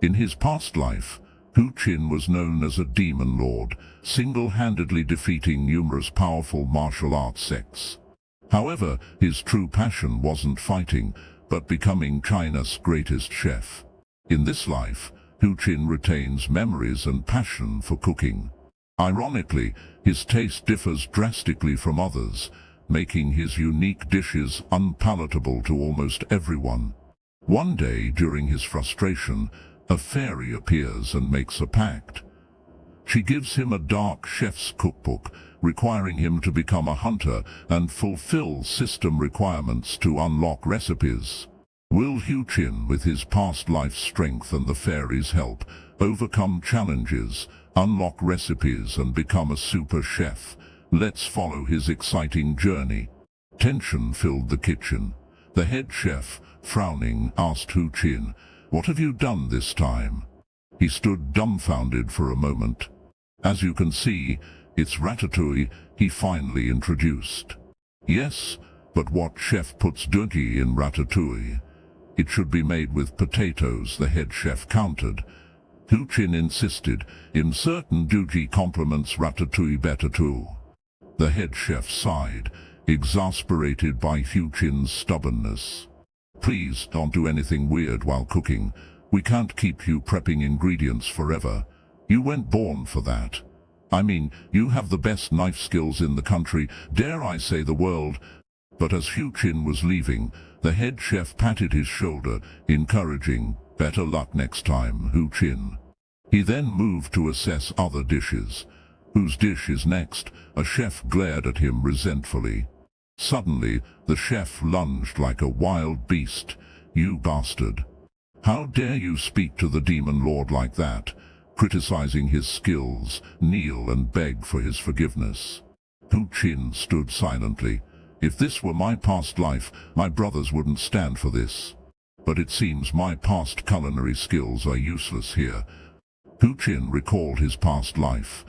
In his past life, Hu Qin was known as a demon lord, single-handedly defeating numerous powerful martial arts sects. However, his true passion wasn't fighting, but becoming China's greatest chef. In this life, Hu Qin retains memories and passion for cooking. Ironically, his taste differs drastically from others, making his unique dishes unpalatable to almost everyone. One day, during his frustration, a fairy appears and makes a pact. She gives him a dark chef's cookbook, requiring him to become a hunter and fulfill system requirements to unlock recipes. Will Hu Qin, with his past life strength and the fairy's help, overcome challenges, unlock recipes and become a super chef? Let's follow his exciting journey. Tension filled the kitchen. The head chef, frowning, asked Hu Qin, "What have you done this time?" He stood dumbfounded for a moment. "As you can see, it's ratatouille," he finally introduced. "Yes, but what chef puts doji in ratatouille?" "It should be made with potatoes," the head chef countered. Hu Qin insisted, "In certain doji complements ratatouille better too." The head chef sighed, exasperated by Hu Qin's stubbornness. "Please don't do anything weird while cooking. We can't keep you prepping ingredients forever. You weren't born for that. I mean, you have the best knife skills in the country, dare I say the world." But as Hu Qin was leaving, the head chef patted his shoulder, encouraging, "Better luck next time, Hu Qin." He then moved to assess other dishes. "Whose dish is next?" A chef glared at him resentfully. Suddenly, the chef lunged like a wild beast. "You bastard! How dare you speak to the demon lord like that?" Criticizing his skills, kneel and beg for his forgiveness. Hu Qin stood silently. "If this were my past life, my brothers wouldn't stand for this. But it seems my past culinary skills are useless here." Hu Qin recalled his past life.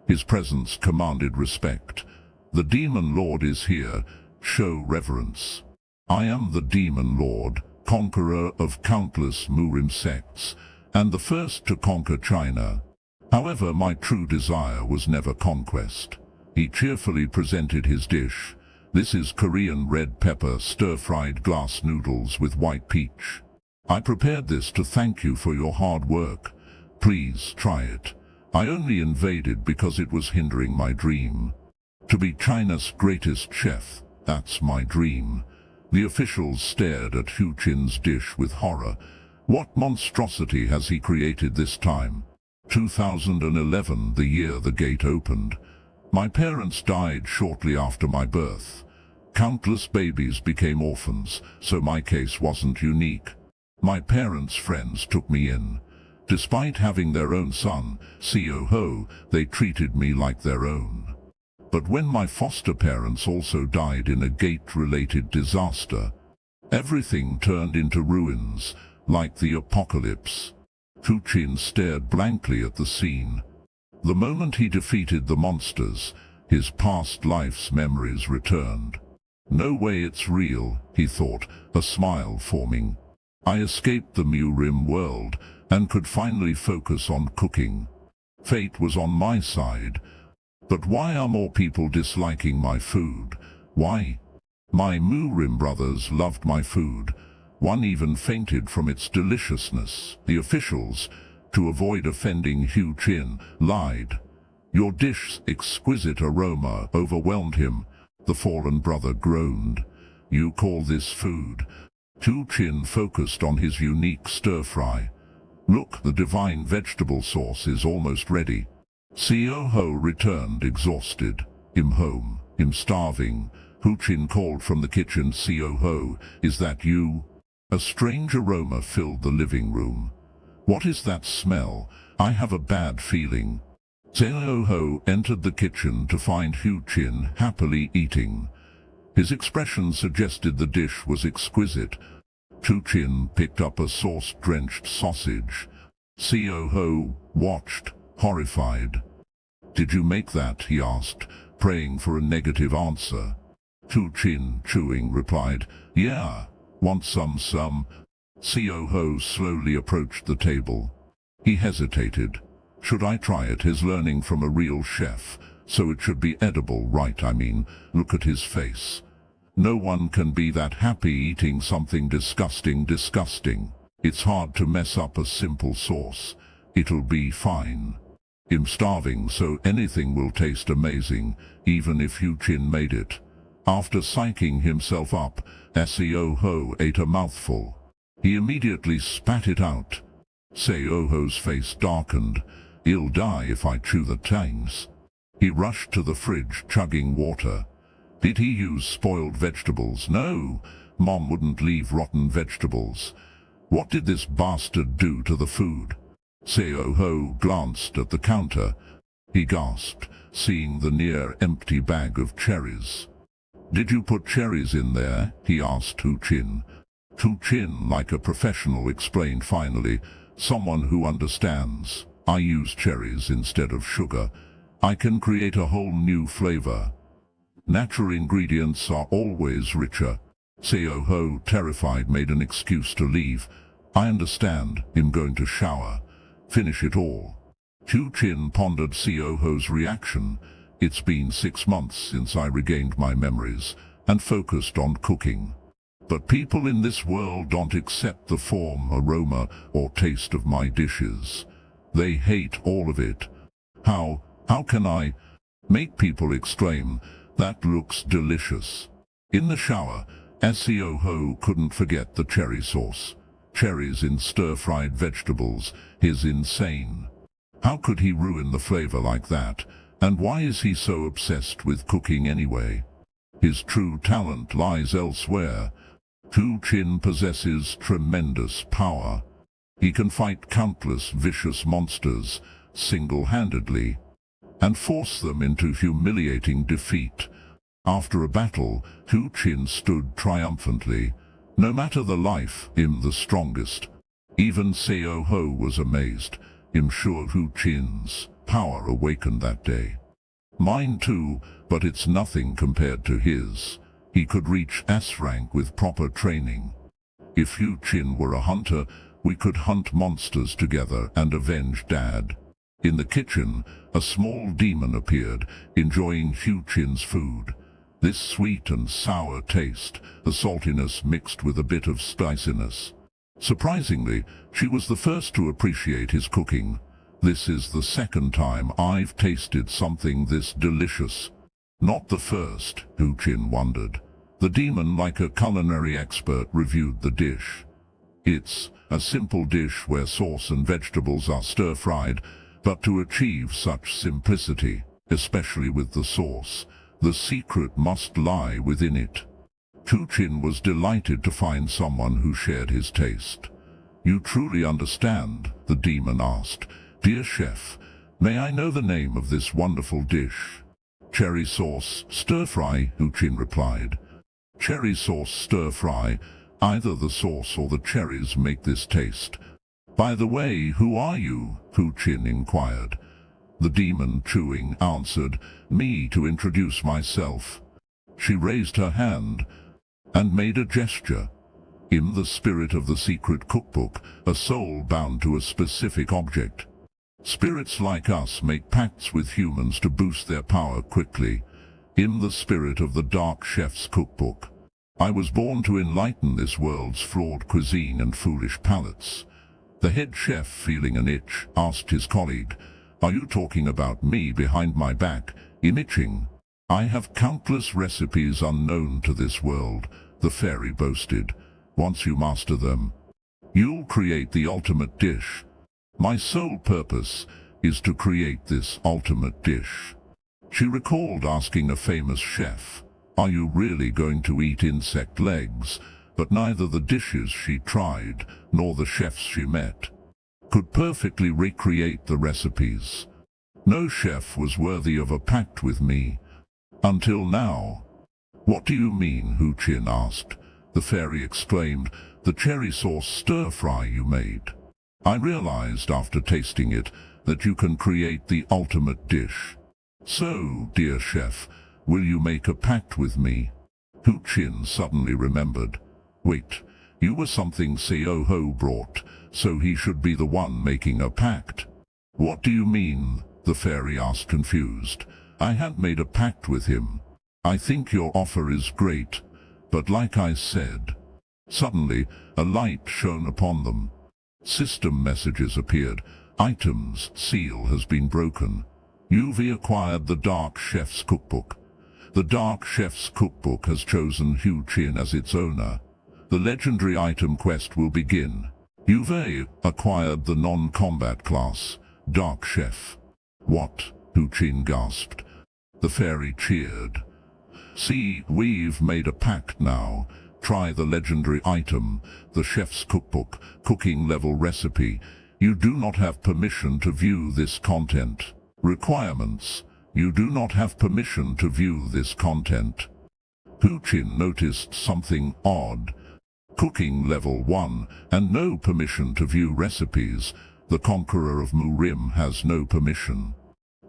His presence commanded respect. "The demon lord is here. Show reverence. I am the demon lord, conqueror of countless Murim sects, and the first to conquer China. However, my true desire was never conquest." He cheerfully presented his dish. "This is Korean red pepper stir-fried glass noodles with white peach. I prepared this to thank you for your hard work. Please try it. I only invaded because it was hindering my dream. To be China's greatest chef, that's my dream." The officials stared at Hu Qin's dish with horror. What monstrosity has he created this time? 2011, the year the gate opened. My parents died shortly after my birth. Countless babies became orphans, so my case wasn't unique. My parents' friends took me in. Despite having their own son, Ho, they treated me like their own. But when my foster parents also died in a gate-related disaster, everything turned into ruins, like the apocalypse. Hu Qin stared blankly at the scene. The moment he defeated the monsters, his past life's memories returned. "No way it's real," he thought, a smile forming. "I escaped the Murim world and could finally focus on cooking. Fate was on my side. But why are more people disliking my food? Why? My Murim brothers loved my food. One even fainted from its deliciousness." The officials, to avoid offending Hu Qin, lied. "Your dish's exquisite aroma overwhelmed him." The fallen brother groaned. "You call this food?" Hu Qin focused on his unique stir-fry. "Look, the divine vegetable sauce is almost ready." Ho returned exhausted. "I'm home. I'm starving." Hu Qin called from the kitchen. "Ho, is that you?" A strange aroma filled the living room. "What is that smell? I have a bad feeling." Ho entered the kitchen to find Hu Qin happily eating. His expression suggested the dish was exquisite. Hu Qin picked up a sauce-drenched sausage. Ho watched, horrified. "Did you make that?" he asked, praying for a negative answer. Hu Qin, chewing, replied, "Yeah. Want some?" Ho slowly approached the table. He hesitated. Should I try it? His learning from a real chef, so it should be edible, right? I mean, look at his face. No one can be that happy eating something disgusting. It's hard to mess up a simple sauce. It'll be fine. I'm starving, so anything will taste amazing, even if Hu-Chin made it. After psyching himself up, Seo-ho ate a mouthful. He immediately spat it out. Seo-ho's face darkened. I'll die if I chew the tangs. He rushed to the fridge, chugging water. Did he use spoiled vegetables? No, Mom wouldn't leave rotten vegetables. What did this bastard do to the food? Seo-ho glanced at the counter. He gasped, seeing the near-empty bag of cherries. Did you put cherries in there? He asked Hu-Chin. Hu-Chin, like a professional, explained finally. Someone who understands. I use cherries instead of sugar. I can create a whole new flavor. Natural ingredients are always richer. Seo-ho, terrified, made an excuse to leave. I understand. I'm going to shower. Finish it all. Hu-Chin pondered Seo-ho's reaction. It's been 6 months since I regained my memories and focused on cooking. But people in this world don't accept the form, aroma, or taste of my dishes. They hate all of it. How can I make people exclaim, that looks delicious? In the shower, Seo-ho couldn't forget the cherry sauce. Cherries in stir-fried vegetables is insane. How could he ruin the flavor like that? And why is he so obsessed with cooking anyway? His true talent lies elsewhere. Hu-Chin possesses tremendous power. He can fight countless vicious monsters single-handedly and force them into humiliating defeat. After a battle, Hu-Chin stood triumphantly. No matter the life, I'm the strongest. Even Seo-ho was amazed. I'm sure Hu-Chin's power awakened that day. Mine too, but it's nothing compared to his. He could reach S rank with proper training. If Hu-Chin were a hunter, we could hunt monsters together and avenge Dad. In the kitchen, a small demon appeared, enjoying Hu-Chin's food. This sweet and sour taste, the saltiness mixed with a bit of spiciness. Surprisingly, she was the first to appreciate his cooking. This is the second time I've tasted something this delicious. Not the first, Hu-Chin wondered. The demon, like a culinary expert, reviewed the dish. It's a simple dish where sauce and vegetables are stir-fried, but to achieve such simplicity, especially with the sauce, the secret must lie within it. Hu-Chin was delighted to find someone who shared his taste. You truly understand? The demon asked. Dear chef, may I know the name of this wonderful dish? Cherry sauce stir-fry, Hu-Chin replied. Cherry sauce stir-fry, either the sauce or the cherries make this taste. By the way, who are you? Hu-Chin inquired. The demon, chewing, answered, me, to introduce myself. She raised her hand and made a gesture. In the spirit of the secret cookbook, a soul bound to a specific object. Spirits like us make pacts with humans to boost their power quickly. In the spirit of the dark chef's cookbook, I was born to enlighten this world's flawed cuisine and foolish palates. The head chef, feeling an itch, asked his colleague, are you talking about me behind my back? I'm itching. I have countless recipes unknown to this world, the fairy boasted. Once you master them, you'll create the ultimate dish. My sole purpose is to create this ultimate dish. She recalled asking a famous chef, are you really going to eat insect legs? But neither the dishes she tried, nor the chefs she met, could perfectly recreate the recipes. No chef was worthy of a pact with me. Until now. What do you mean? Hu-Chin asked. The fairy exclaimed, the cherry sauce stir-fry you made. I realized after tasting it that you can create the ultimate dish. So, dear chef, will you make a pact with me? Hu-Chin suddenly remembered. Wait, you were something Seo-ho brought. so he should be the one making a pact. What do you mean? The fairy asked, confused. I had made a pact with him. I think your offer is great, but like I said. Suddenly, a light shone upon them. System messages appeared. Items seal has been broken. You've acquired the Dark Chef's cookbook. The Dark Chef's cookbook has chosen Hu Qin as its owner. The legendary item quest will begin. You've acquired the non-combat class, Dark Chef. What? Hu Qin gasped. The fairy cheered. See, we've made a pact now. Try the legendary item, the chef's cookbook, cooking level recipe. You do not have permission to view this content. Requirements. You do not have permission to view this content. Hu Qin noticed something odd. Cooking level 1, and no permission to view recipes. The Conqueror of Murim has no permission.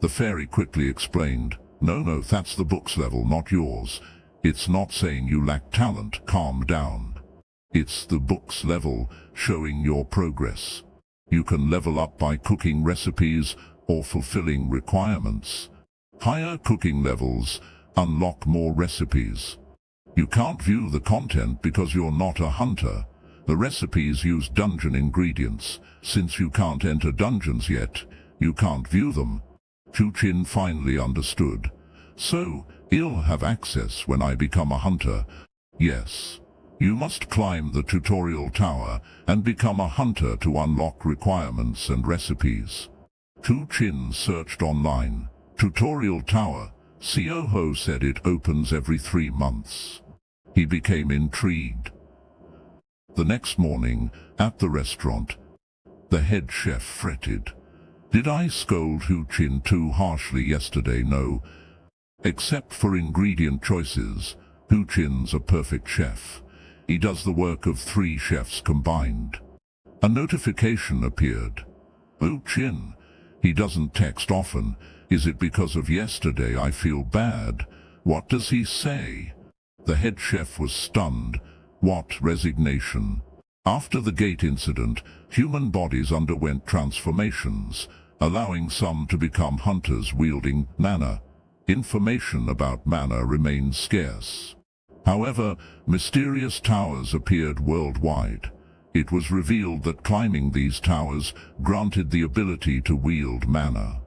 The fairy quickly explained, No, that's the book's level, not yours. It's not saying you lack talent, calm down. It's the book's level, showing your progress. You can level up by cooking recipes or fulfilling requirements. Higher cooking levels unlock more recipes. You can't view the content because you're not a hunter. The recipes use dungeon ingredients. Since you can't enter dungeons yet, you can't view them. Hu Qin finally understood. So, you'll have access when I become a hunter. Yes. You must climb the tutorial tower and become a hunter to unlock requirements and recipes. Hu Qin searched online. Tutorial tower. Sioho said it opens every 3 months. He became intrigued. The next morning, at the restaurant, the head chef fretted. Did I scold Hu Qin too harshly yesterday? No. Except for ingredient choices, Hu Qin's a perfect chef. He does the work of 3 chefs combined. A notification appeared. Hu Qin. He doesn't text often. Is it because of yesterday? I feel bad. What does he say? The head chef was stunned. What resignation? After the gate incident, human bodies underwent transformations, allowing some to become hunters wielding mana. Information about mana remains scarce. However, mysterious towers appeared worldwide. It was revealed that climbing these towers granted the ability to wield mana.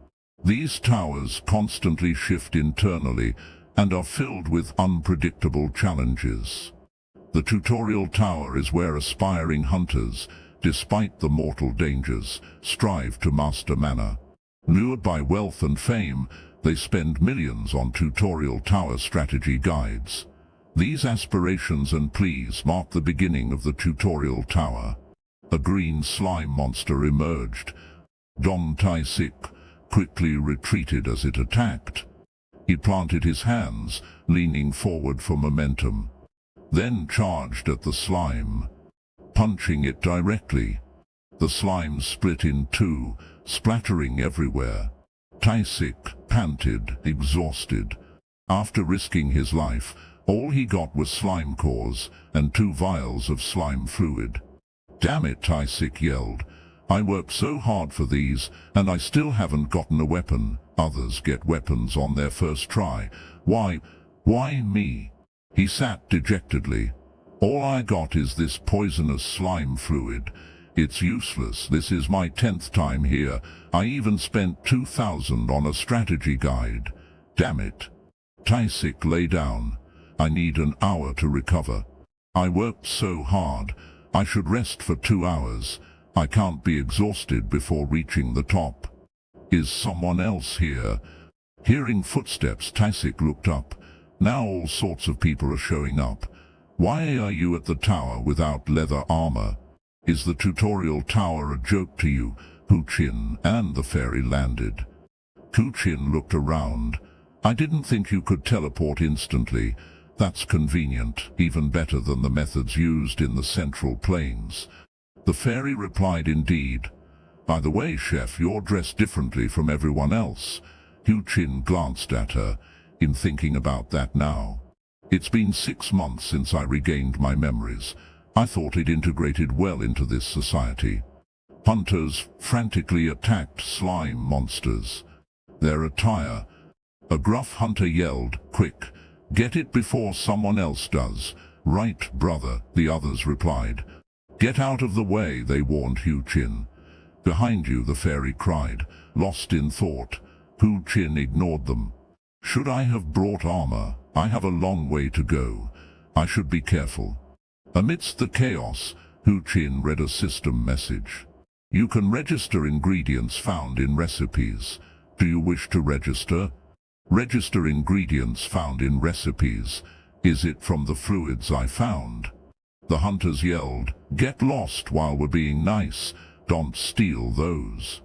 These towers constantly shift internally and are filled with unpredictable challenges. The tutorial tower is where aspiring hunters, despite the mortal dangers, strive to master mana. Lured by wealth and fame, they spend millions on tutorial tower strategy guides. These aspirations and pleas mark the beginning of the tutorial tower. A green slime monster emerged. Dong Tai-sik quickly retreated as it attacked. He planted his hands, leaning forward for momentum, then charged at the slime, punching it directly. The slime split in 2, splattering everywhere. Tai-sik panted, exhausted. After risking his life, all he got was slime cores and 2 vials of slime fluid. Damn it, Tai-sik yelled. I worked so hard for these, and I still haven't gotten a weapon. Others get weapons on their first try. Why me? He sat dejectedly. All I got is this poisonous slime fluid. It's useless. This is my 10th time here. I even spent 2,000 on a strategy guide. Damn it. Tai-sik lay down. I need an hour to recover. I worked so hard. I should rest for 2 hours. I can't be exhausted before reaching the top. Is someone else here? Hearing footsteps, Tai-sik looked up. Now all sorts of people are showing up. Why are you at the tower without leather armor? Is the tutorial tower a joke to you? Hu Qin and the fairy landed. Hu Qin looked around. I didn't think you could teleport instantly. That's convenient, even better than the methods used in the Central Plains. The fairy replied, indeed. By the way, chef, you're dressed differently from everyone else. Hu Qin glanced at her. In thinking about that now. It's been 6 months since I regained my memories. I thought it integrated well into this society. Hunters frantically attacked slime monsters. Their attire. A gruff hunter yelled, "Quick! Get it before someone else does." "Right, brother," the others replied. "Get out of the way," they warned Hu Qin. "Behind you," the fairy cried, lost in thought. Hu Qin ignored them. "Should I have brought armor? I have a long way to go. I should be careful." Amidst the chaos, Hu Qin read a system message. "You can register ingredients found in recipes. Do you wish to register? Register ingredients found in recipes. Is it from the fluids I found?" The hunters yelled, "Get lost while we're being nice. Don't steal those."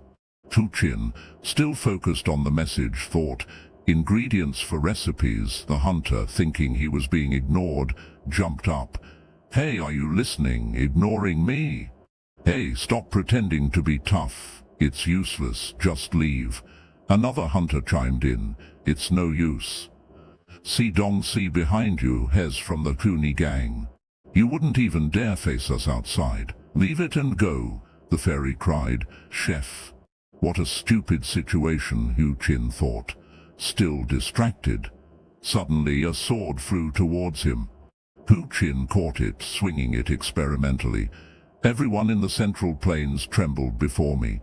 Hu Qin, still focused on the message, thought, "Ingredients for recipes." The hunter, thinking he was being ignored, jumped up. "Hey, are you listening? Ignoring me? Hey, stop pretending to be tough. It's useless, just leave." Another hunter chimed in, "It's no use. See Dong Si behind you, Hez from the Kuni gang. You wouldn't even dare face us outside. Leave it and go." The fairy cried, "Chef." What a stupid situation, Hu Qin thought, still distracted. Suddenly a sword flew towards him. Hu Qin caught it, swinging it experimentally. "Everyone in the Central Plains trembled before me.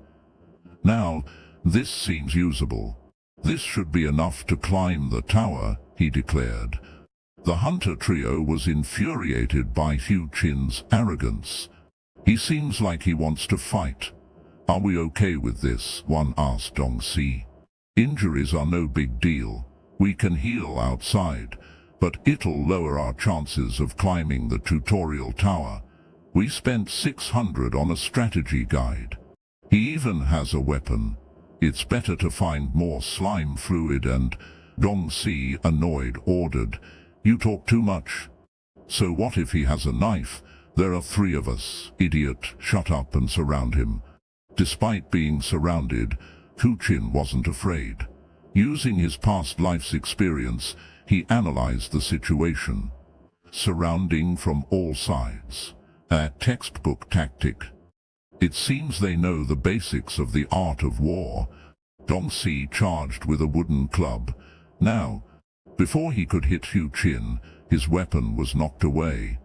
Now, this seems usable. This should be enough to climb the tower," he declared. The hunter trio was infuriated by Hu Qin's arrogance. "He seems like he wants to fight. Are we okay with this?" one asked Dong Si. "Injuries are no big deal. We can heal outside, but it'll lower our chances of climbing the tutorial tower. We spent 600 on a strategy guide. He even has a weapon. It's better to find more slime fluid and..." Dong Si, annoyed, ordered, "You talk too much." "So what if he has a knife? There are 3 of us." "Idiot, shut up and surround him." Despite being surrounded, Hu Qin wasn't afraid. Using his past life's experience, he analyzed the situation. Surrounding from all sides. A textbook tactic. It seems they know the basics of the art of war. Dong Si charged with a wooden club. Now, before he could hit Hu Qin, his weapon was knocked away.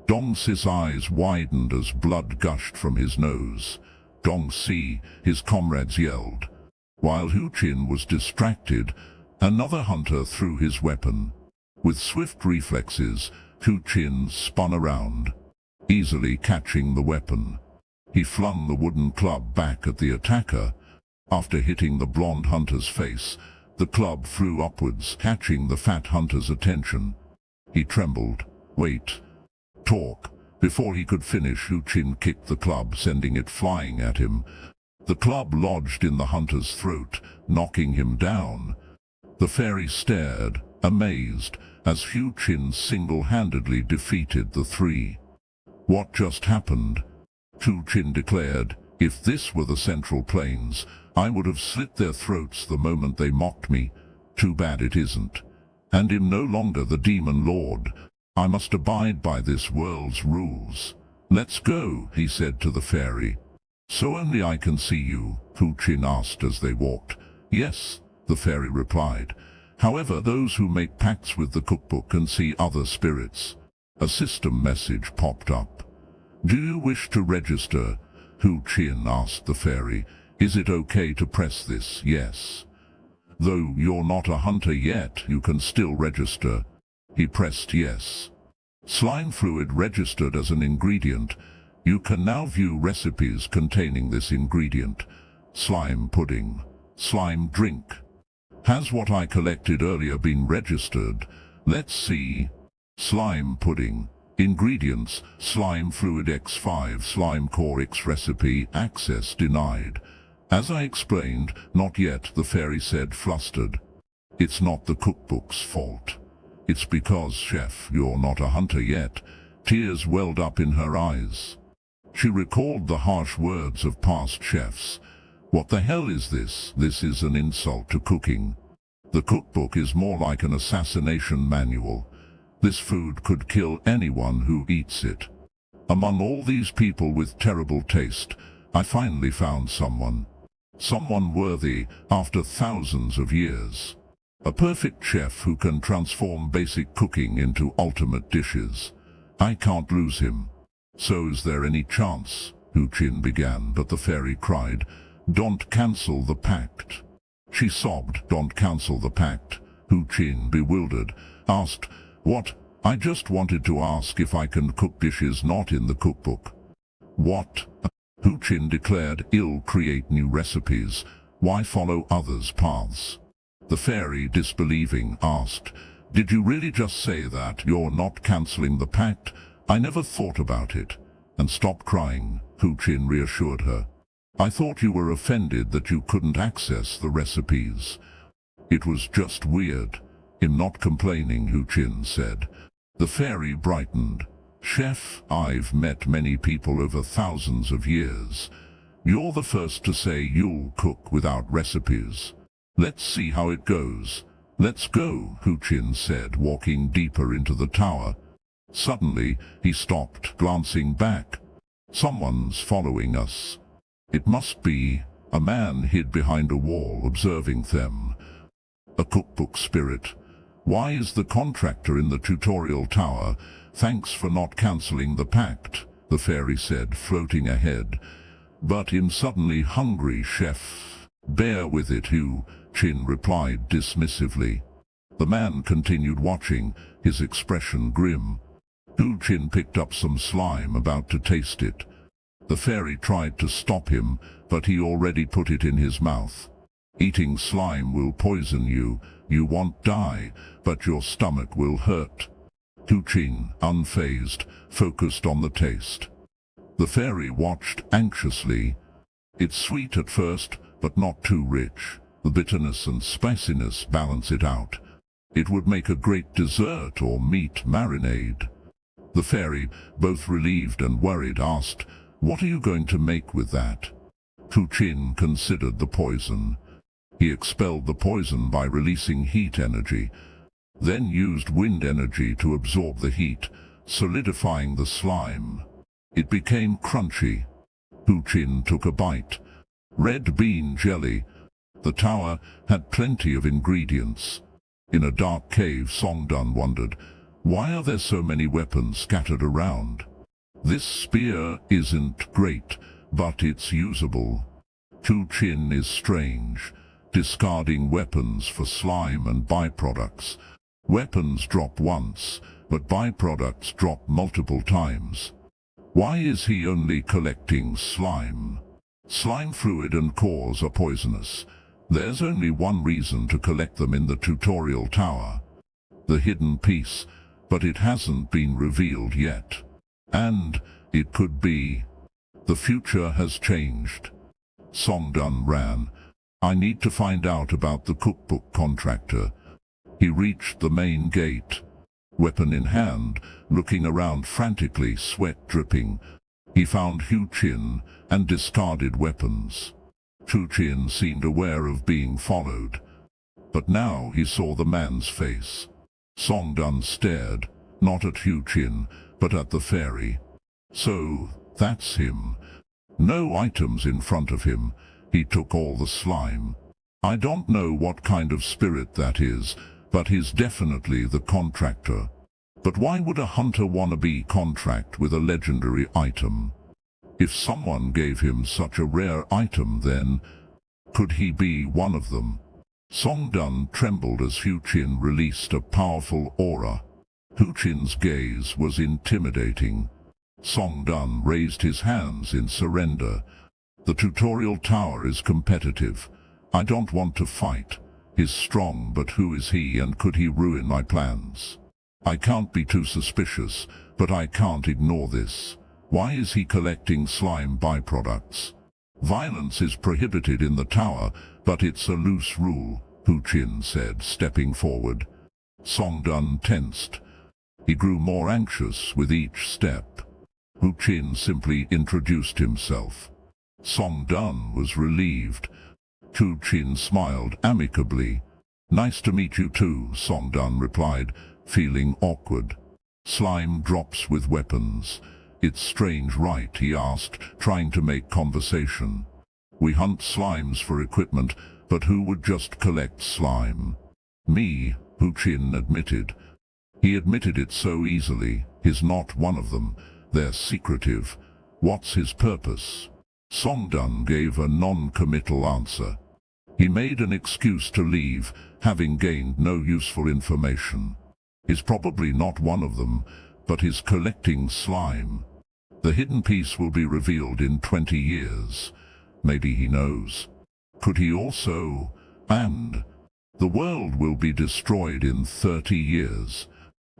Dong Si's eyes widened as blood gushed from his nose. "Dong Si," his comrades yelled. While Hu Qin was distracted, another hunter threw his weapon. With swift reflexes, Hu Qin spun around, easily catching the weapon. He flung the wooden club back at the attacker. After hitting the blonde hunter's face, the club flew upwards, catching the fat hunter's attention. He trembled. "Wait. Talk." Before he could finish, Hu Qin kicked the club, sending it flying at him. The club lodged in the hunter's throat, knocking him down. The fairy stared, amazed, as Hu Qin single-handedly defeated the 3. "What just happened?" Hu Qin declared, "If this were the Central Plains, I would have slit their throats the moment they mocked me. Too bad it isn't. And I'm no longer the Demon Lord. I must abide by this world's rules. Let's go," he said to the fairy. "So only I can see you?" Hu Qin asked as they walked. "Yes," the fairy replied. "However, those who make pacts with the cookbook can see other spirits." A system message popped up. "Do you wish to register?" Hu Qin asked the fairy. "Is it okay to press this?" "Yes. Though you're not a hunter yet, you can still register." He pressed yes. Slime fluid registered as an ingredient. You can now view recipes containing this ingredient. Slime pudding. Slime drink. Has what I collected earlier been registered? Let's see. Slime pudding. Ingredients: slime fluid X5, slime core X recipe, access denied. As I explained, not yet, the fairy said, flustered. It's not the cookbook's fault. It's because, chef, you're not a hunter yet. Tears welled up in her eyes. She recalled the harsh words of past chefs. What the hell is this? This is an insult to cooking. The cookbook is more like an assassination manual. This food could kill anyone who eats it. Among all these people with terrible taste, I finally found someone. Someone worthy after thousands of years. A perfect chef who can transform basic cooking into ultimate dishes. I can't lose him. So is there any chance? Hu Qin began, but the fairy cried, "Don't cancel the pact." She sobbed, "Don't cancel the pact." Hu Qin, bewildered, asked, "What? I just wanted to ask if I can cook dishes not in the cookbook." "What?" Hu Qin declared, "I'll create new recipes. Why follow others' paths?" The fairy, disbelieving, asked, "Did you really just say that you're not cancelling the pact? I never thought about it." "And stop crying," Hu Qin reassured her. "I thought you were offended that you couldn't access the recipes." "It was just weird. I'm not complaining," Hu Qin said. The fairy brightened. "Chef, I've met many people over thousands of years. You're the first to say you'll cook without recipes. Let's see how it goes." "Let's go," Hu Qin said, walking deeper into the tower. Suddenly, he stopped, glancing back. "Someone's following us. It must be." A man hid behind a wall, observing them. "A cookbook spirit. Why is the contractor in the tutorial tower? Thanks for not cancelling the pact," the fairy said, floating ahead. "But I'm suddenly hungry, chef." "Bear with it," Hu Qin replied dismissively. The man continued watching, his expression grim. Hu Qin picked up some slime, about to taste it. The fairy tried to stop him, but he already put it in his mouth. "Eating slime will poison you. You won't die, but your stomach will hurt." Hu Qin, unfazed, focused on the taste. The fairy watched anxiously. "It's sweet at first, but not too rich. The bitterness and spiciness balance it out. It would make a great dessert or meat marinade." The fairy, both relieved and worried, asked, "What are you going to make with that?" Hu Qin considered the poison. He expelled the poison by releasing heat energy, then used wind energy to absorb the heat, solidifying the slime. It became crunchy. Hu Qin took a bite. Red bean jelly. The tower had plenty of ingredients. In a dark cave, Songdan wondered, "Why are there so many weapons scattered around? This spear isn't great, but it's usable." Hu Qin is strange, discarding weapons for slime and byproducts. Weapons drop once, but byproducts drop multiple times. Why is he only collecting slime? Slime fluid and cores are poisonous. There's only one reason to collect them in the tutorial tower. The hidden piece, but it hasn't been revealed yet. And it could be. The future has changed. Songdan ran. "I need to find out about the cookbook contractor." He reached the main gate. Weapon in hand, looking around frantically, sweat dripping. He found Hu Qin and discarded weapons. Hu Qin seemed aware of being followed. But now he saw the man's face. Songdan stared, not at Hu Qin, but at the fairy. "So, that's him. No items in front of him. He took all the slime. I don't know what kind of spirit that is, but he's definitely the contractor." But why would a hunter wannabe contract with a legendary item? If someone gave him such a rare item, then could he be one of them? Songdan trembled as Hu Qin released a powerful aura. Hu Qin's gaze was intimidating. Songdan raised his hands in surrender. "The tutorial tower is competitive. I don't want to fight. He's strong, but who is he, and could he ruin my plans? I can't be too suspicious, but I can't ignore this. Why is he collecting slime byproducts? Violence is prohibited in the tower, but it's a loose rule," Hu Qin said, stepping forward. Songdan tensed. He grew more anxious with each step. Hu Qin simply introduced himself. Songdan was relieved. Hu Qin smiled amicably. "Nice to meet you too," Songdan replied, feeling awkward. Slime drops with weapons. "It's strange, right?" he asked, trying to make conversation. "We hunt slimes for equipment, but who would just collect slime?" "Me," Hu-Chin admitted. He admitted it so easily. He's not one of them. They're secretive. What's his purpose? Songdun gave a non-committal answer. He made an excuse to leave, having gained no useful information. He's probably not one of them, but he's collecting slime. The hidden piece will be revealed in 20 years. Maybe he knows. Could he also? And the world will be destroyed in 30 years.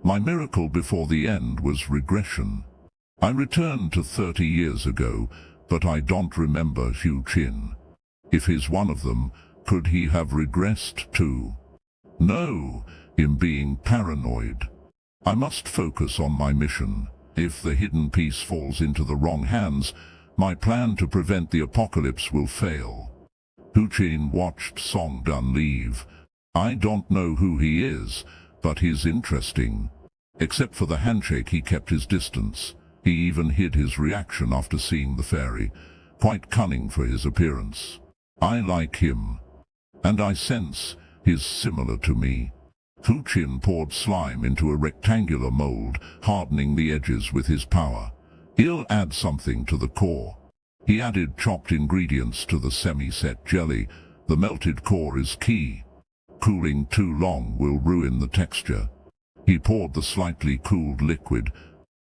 My miracle before the end was regression. I returned to 30 years ago, but I don't remember Hu-Chin. If he's one of them, could he have regressed too? No, him being paranoid. I must focus on my mission. If the hidden piece falls into the wrong hands, my plan to prevent the apocalypse will fail. Hu-Chin watched Songdun leave. I don't know who he is, but he's interesting. Except for the handshake, he kept his distance. He even hid his reaction after seeing the fairy. Quite cunning for his appearance. I like him. And I sense he's similar to me. Hu-Chin poured slime into a rectangular mold, hardening the edges with his power. He'll add something to the core. He added chopped ingredients to the semi-set jelly. The melted core is key. Cooling too long will ruin the texture. He poured the slightly cooled liquid,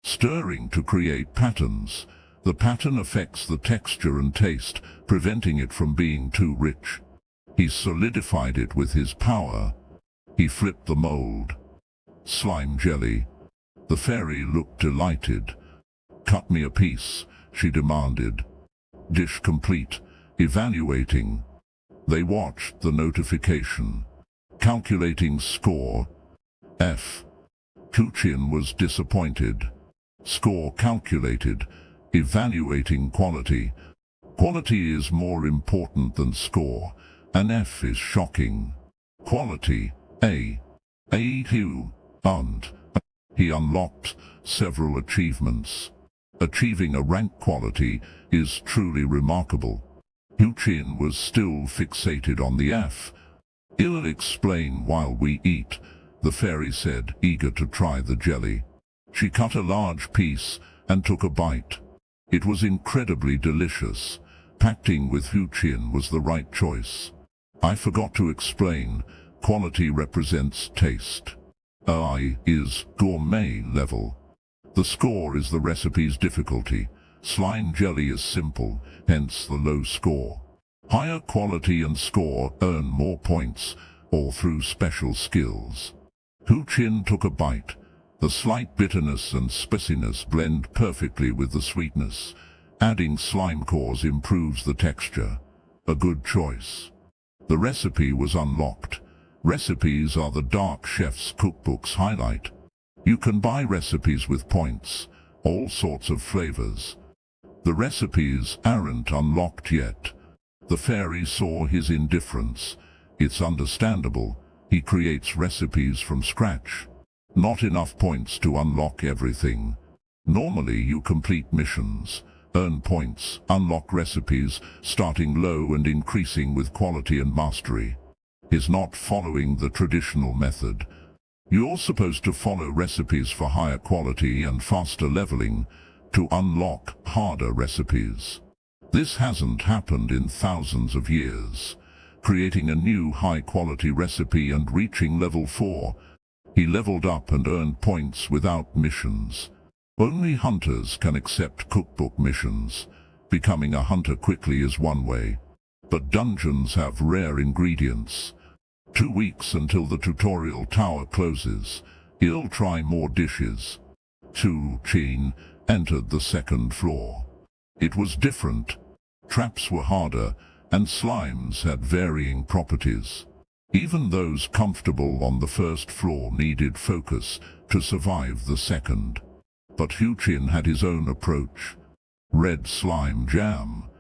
stirring to create patterns. The pattern affects the texture and taste, preventing it from being too rich. He solidified it with his power. He flipped the mold. Slime jelly. The fairy looked delighted. "Cut me a piece," she demanded. Dish complete. Evaluating. They watched the notification. Calculating score. F. Hu-Chin was disappointed. Score calculated. Evaluating quality. Quality is more important than score. An F is shocking. Quality. A. Hu. And. He unlocked several achievements. Achieving a rank quality is truly remarkable. Hu-Chin was still fixated on the F. "I'll explain while we eat," the fairy said, eager to try the jelly. She cut a large piece and took a bite. It was incredibly delicious. Pacting with Hu-Chin was the right choice. "I forgot to explain. Quality represents taste. I is gourmet level. The score is the recipe's difficulty. Slime jelly is simple, hence the low score. Higher quality and score earn more points, or through special skills." Hu-Chin took a bite. The slight bitterness and spiciness blend perfectly with the sweetness. Adding slime cores improves the texture. A good choice. The recipe was unlocked. Recipes are the dark chef's cookbook's highlight. You can buy recipes with points, all sorts of flavors. The recipes aren't unlocked yet. The fairy saw his indifference. It's understandable. He creates recipes from scratch. Not enough points to unlock everything. Normally you complete missions, earn points, unlock recipes, starting low and increasing with quality and mastery. Is not following the traditional method. You're supposed to follow recipes for higher quality and faster leveling to unlock harder recipes. This hasn't happened in thousands of years. Creating a new high-quality recipe and reaching level 4. He leveled up and earned points without missions. Only hunters can accept cookbook missions. Becoming a hunter quickly is one way. But dungeons have rare ingredients. 2 weeks until the tutorial tower closes. He'll try more dishes. Hu-Chin entered the second floor. It was different. Traps were harder, and slimes had varying properties. Even those comfortable on the first floor needed focus to survive the second. But Hu-Chin had his own approach. Red slime jam.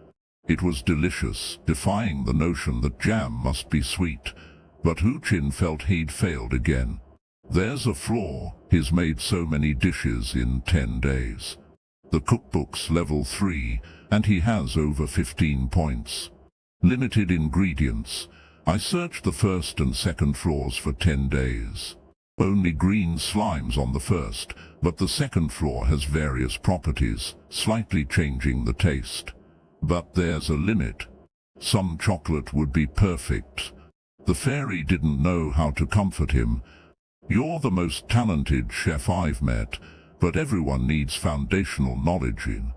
It was delicious, defying the notion that jam must be sweet. But Hu-Chin felt he'd failed again. There's a flaw. He's made so many dishes in 10 days. The cookbook's level 3, and he has over 15 points. Limited ingredients. I searched the first and second floors for 10 days. Only green slimes on the first, but the second floor has various properties, slightly changing the taste. But there's a limit. Some chocolate would be perfect. The fairy didn't know how to comfort him. You're the most talented chef I've met, but everyone needs foundational knowledge in.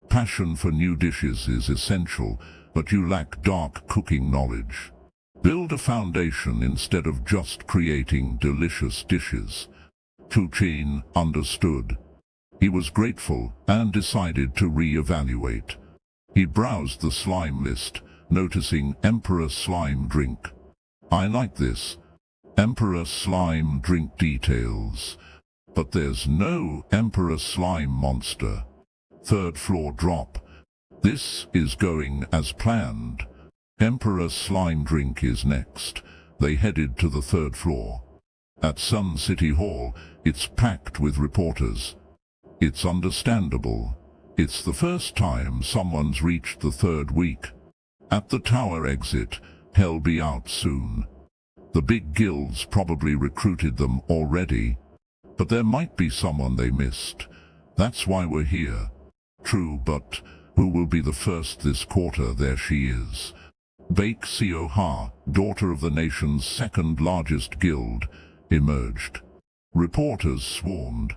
Passion for new dishes is essential, but you lack dark cooking knowledge. Build a foundation instead of just creating delicious dishes. Tuchin understood. He was grateful and decided to re-evaluate. He browsed the slime list, noticing Emperor Slime Drink. I like this. Emperor Slime Drink details. But there's no Emperor Slime Monster. Third floor drop. This is going as planned. Emperor Slime Drink is next. They headed to the third floor. At Sun City Hall, it's packed with reporters. It's understandable. It's the first time someone's reached the third week. At the tower exit, he'll be out soon. The big guilds probably recruited them already. But there might be someone they missed. That's why we're here. True, but who will be the first this quarter? There she is. Baek Seo-ha, daughter of the nation's second largest guild, emerged. Reporters swarmed.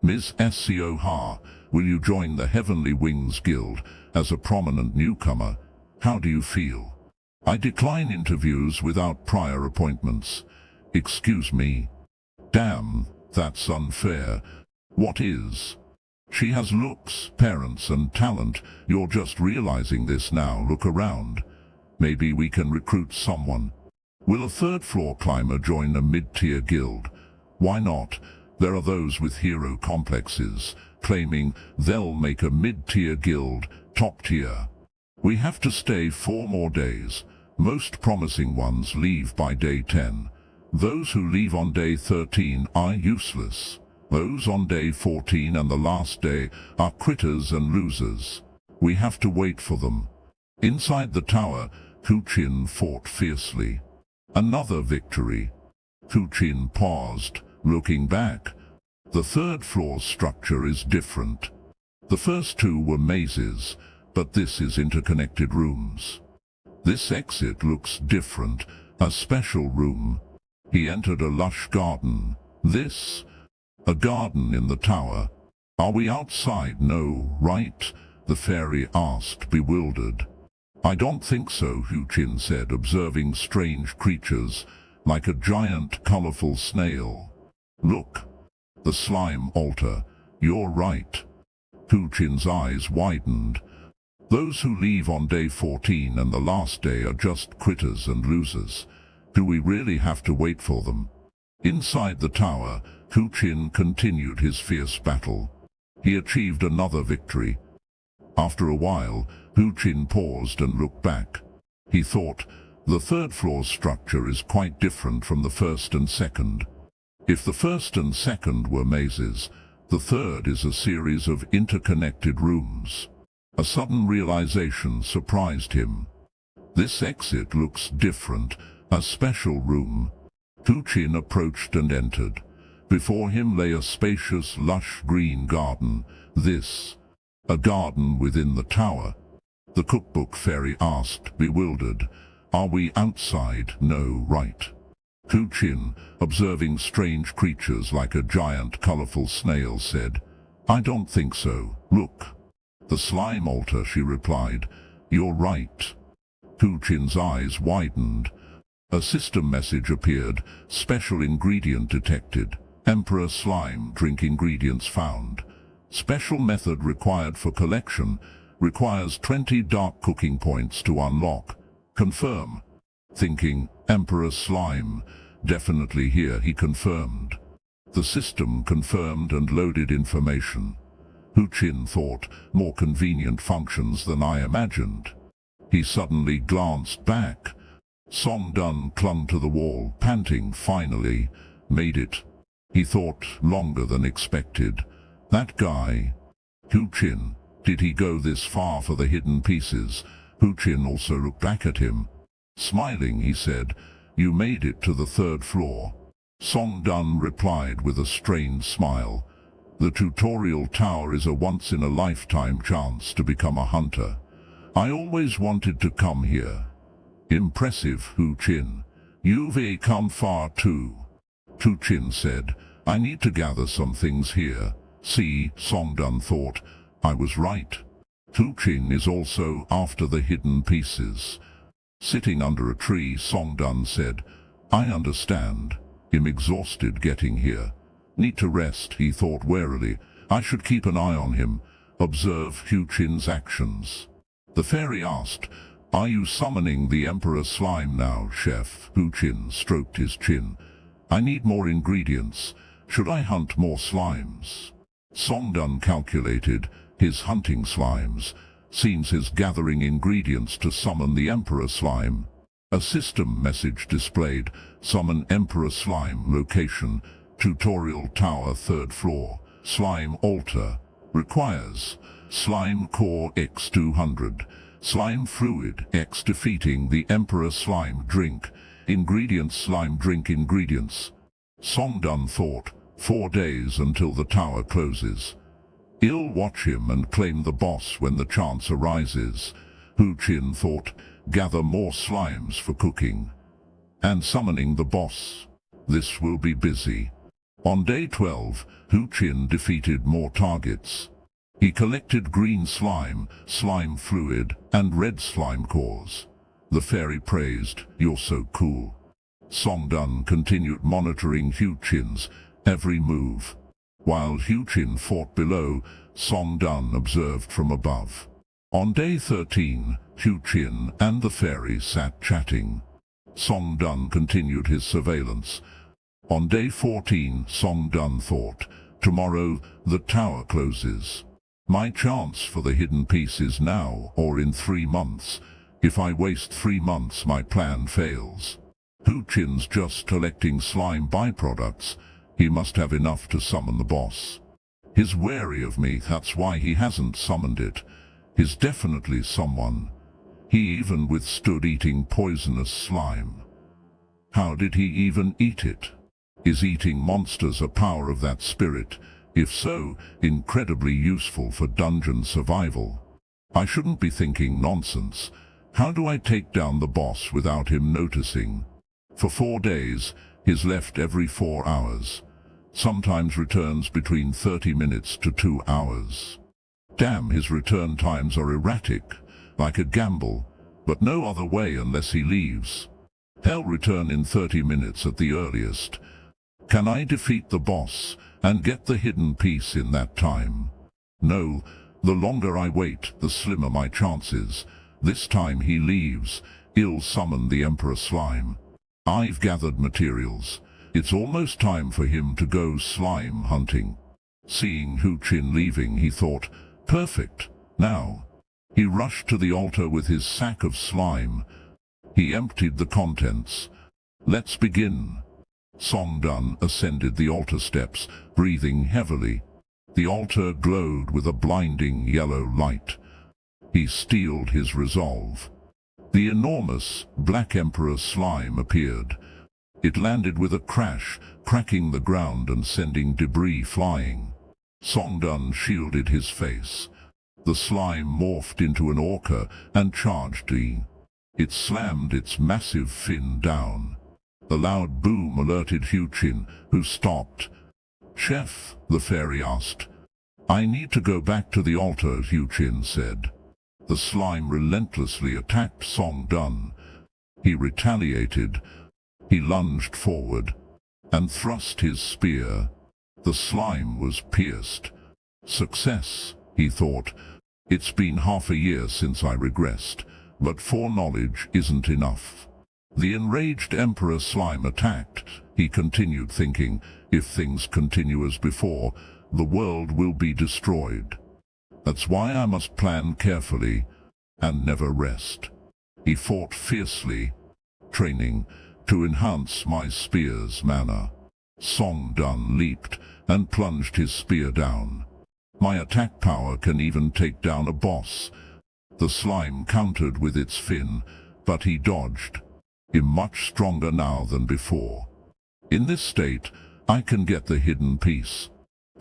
Ms. Seo-ha, will you join the Heavenly Wings Guild as a prominent newcomer? How do you feel? I decline interviews without prior appointments. Excuse me. Damn, that's unfair. What is? She has looks, parents, and talent. You're just realizing this now. Look around. Maybe we can recruit someone. Will a third-floor climber join a mid-tier guild? Why not? There are those with hero complexes, claiming they'll make a mid-tier guild top tier. We have to stay 4 more days. Most promising ones leave by day 10. Those who leave on day 13 are useless. Those on day 14 and the last day are quitters and losers. We have to wait for them. Inside the tower, Tuchin fought fiercely. Another victory. Tuchin paused, looking back. The third floor's structure is different. The first 2 were mazes, but this is interconnected rooms. This exit looks different, a special room. He entered a lush garden. This? A garden in the tower. Are we outside? No, right? The fairy asked, bewildered. I don't think so, Tuchin said, observing strange creatures, like a giant colorful snail. Look. The slime altar. You're right. Tuchin's eyes widened. Those who leave on day 14 and the last day are just quitters and losers. Do we really have to wait for them? Inside the tower, Tuchin continued his fierce battle. He achieved another victory. After a while, Tuchin paused and looked back. He thought, the third floor's structure is quite different from the first and second. If the first and second were mazes, the third is a series of interconnected rooms. A sudden realization surprised him. This exit looks different, a special room. Tuchin approached and entered. Before him lay a spacious, lush green garden. This, a garden within the tower. The cookbook fairy asked, bewildered, are we outside? No, right. Tuchin, observing strange creatures like a giant colorful snail, said, I don't think so. Look. The slime altar, she replied. You're right. Tuchin's eyes widened. A system message appeared. Special ingredient detected. Emperor Slime Drink ingredients found. Special method required for collection. Requires 20 dark cooking points to unlock. Confirm. Thinking, Emperor Slime. Definitely here, he confirmed. The system confirmed and loaded information. Tuchin thought, more convenient functions than I imagined. He suddenly glanced back. Song Dun clung to the wall, panting. Finally, made it. He thought, longer than expected. That guy. Hu Qin, did he go this far for the hidden pieces? Hu Qin also looked back at him. Smiling, he said, "You made it to the 3rd floor." Song Dun replied with a strained smile, "The tutorial tower is a once-in-a-lifetime chance to become a hunter. I always wanted to come here." "Impressive, Hu Qin. You've come far too." Hu Qin said, "I need to gather some things here." "See," Song Dun thought, "I was right. Hu Qin is also after the hidden pieces." Sitting under a tree, Song Dun said, "I understand. I'm exhausted getting here. Need to rest," he thought warily. "I should keep an eye on him, observe Hu Qin's actions." The fairy asked, "Are you summoning the Emperor Slime now, Chef?" Hu Qin stroked his chin. "I need more ingredients. Should I hunt more slimes?" Song Dun calculated his hunting slimes. Seems he's gathering ingredients to summon the Emperor Slime. A system message displayed, "Summon Emperor Slime location, Tutorial Tower 3rd floor, Slime Altar. Requires Slime Core X 200, Slime Fluid X defeating the Emperor Slime Drink. Ingredients Slime Drink ingredients." Song Dun thought, 4 days until the tower closes. I'll watch him and claim the boss when the chance arises. Hu Qin thought, gather more slimes for cooking. And summoning the boss. This will be busy. On day 12, Hu Qin defeated more targets. He collected green slime, slime fluid, and red slime cores. The fairy praised, "You're so cool." Song Dun continued monitoring Hu Qin's every move. While Hu Qin fought below, Song Dun observed from above. On day 13, Hu Qin and the fairy sat chatting. Song Dun continued his surveillance. On day 14, Song Dun thought, "Tomorrow, the tower closes. My chance for the hidden piece is now or in 3 months. If I waste 3 months, my plan fails. Hu Qin's just collecting slime byproducts. He must have enough to summon the boss. He's wary of me, that's why he hasn't summoned it. He's definitely someone. He even withstood eating poisonous slime. How did he even eat it? Is eating monsters a power of that spirit? If so, incredibly useful for dungeon survival. I shouldn't be thinking nonsense. How do I take down the boss without him noticing?" For 4 days, he's left every 4 hours. Sometimes returns between 30 minutes to 2 hours. Damn, his return times are erratic, like a gamble, but no other way unless he leaves. He'll return in 30 minutes at the earliest. Can I defeat the boss and get the hidden piece in that time? No, the longer I wait, the slimmer my chances. This time he leaves, I'll summon the Emperor Slime. I've gathered materials. It's almost time for him to go slime hunting. Seeing Hu Qin leaving, he thought, perfect, now. He rushed to the altar with his sack of slime. He emptied the contents. Let's begin. Song Dun ascended the altar steps, breathing heavily. The altar glowed with a blinding yellow light. He steeled his resolve. The enormous Black Emperor slime appeared. It landed with a crash, cracking the ground and sending debris flying. Song Dun shielded his face. The slime morphed into an orca and charged Yi. It slammed its massive fin down. A loud boom alerted Hu Qin, who stopped. "Chef," the fairy asked. "I need to go back to the altar," Hu Qin said. The slime relentlessly attacked Song Dun. He retaliated. He lunged forward and thrust his spear. The slime was pierced. Success, he thought. It's been half a year since I regressed, but foreknowledge isn't enough. The enraged Emperor Slime attacked. He continued thinking, if things continue as before, the world will be destroyed. That's why I must plan carefully and never rest. He fought fiercely, training to enhance my spear's mana. Song Dun leaped and plunged his spear down. My attack power can even take down a boss. The slime countered with its fin, but he dodged. I'm much stronger now than before. In this state, I can get the hidden piece.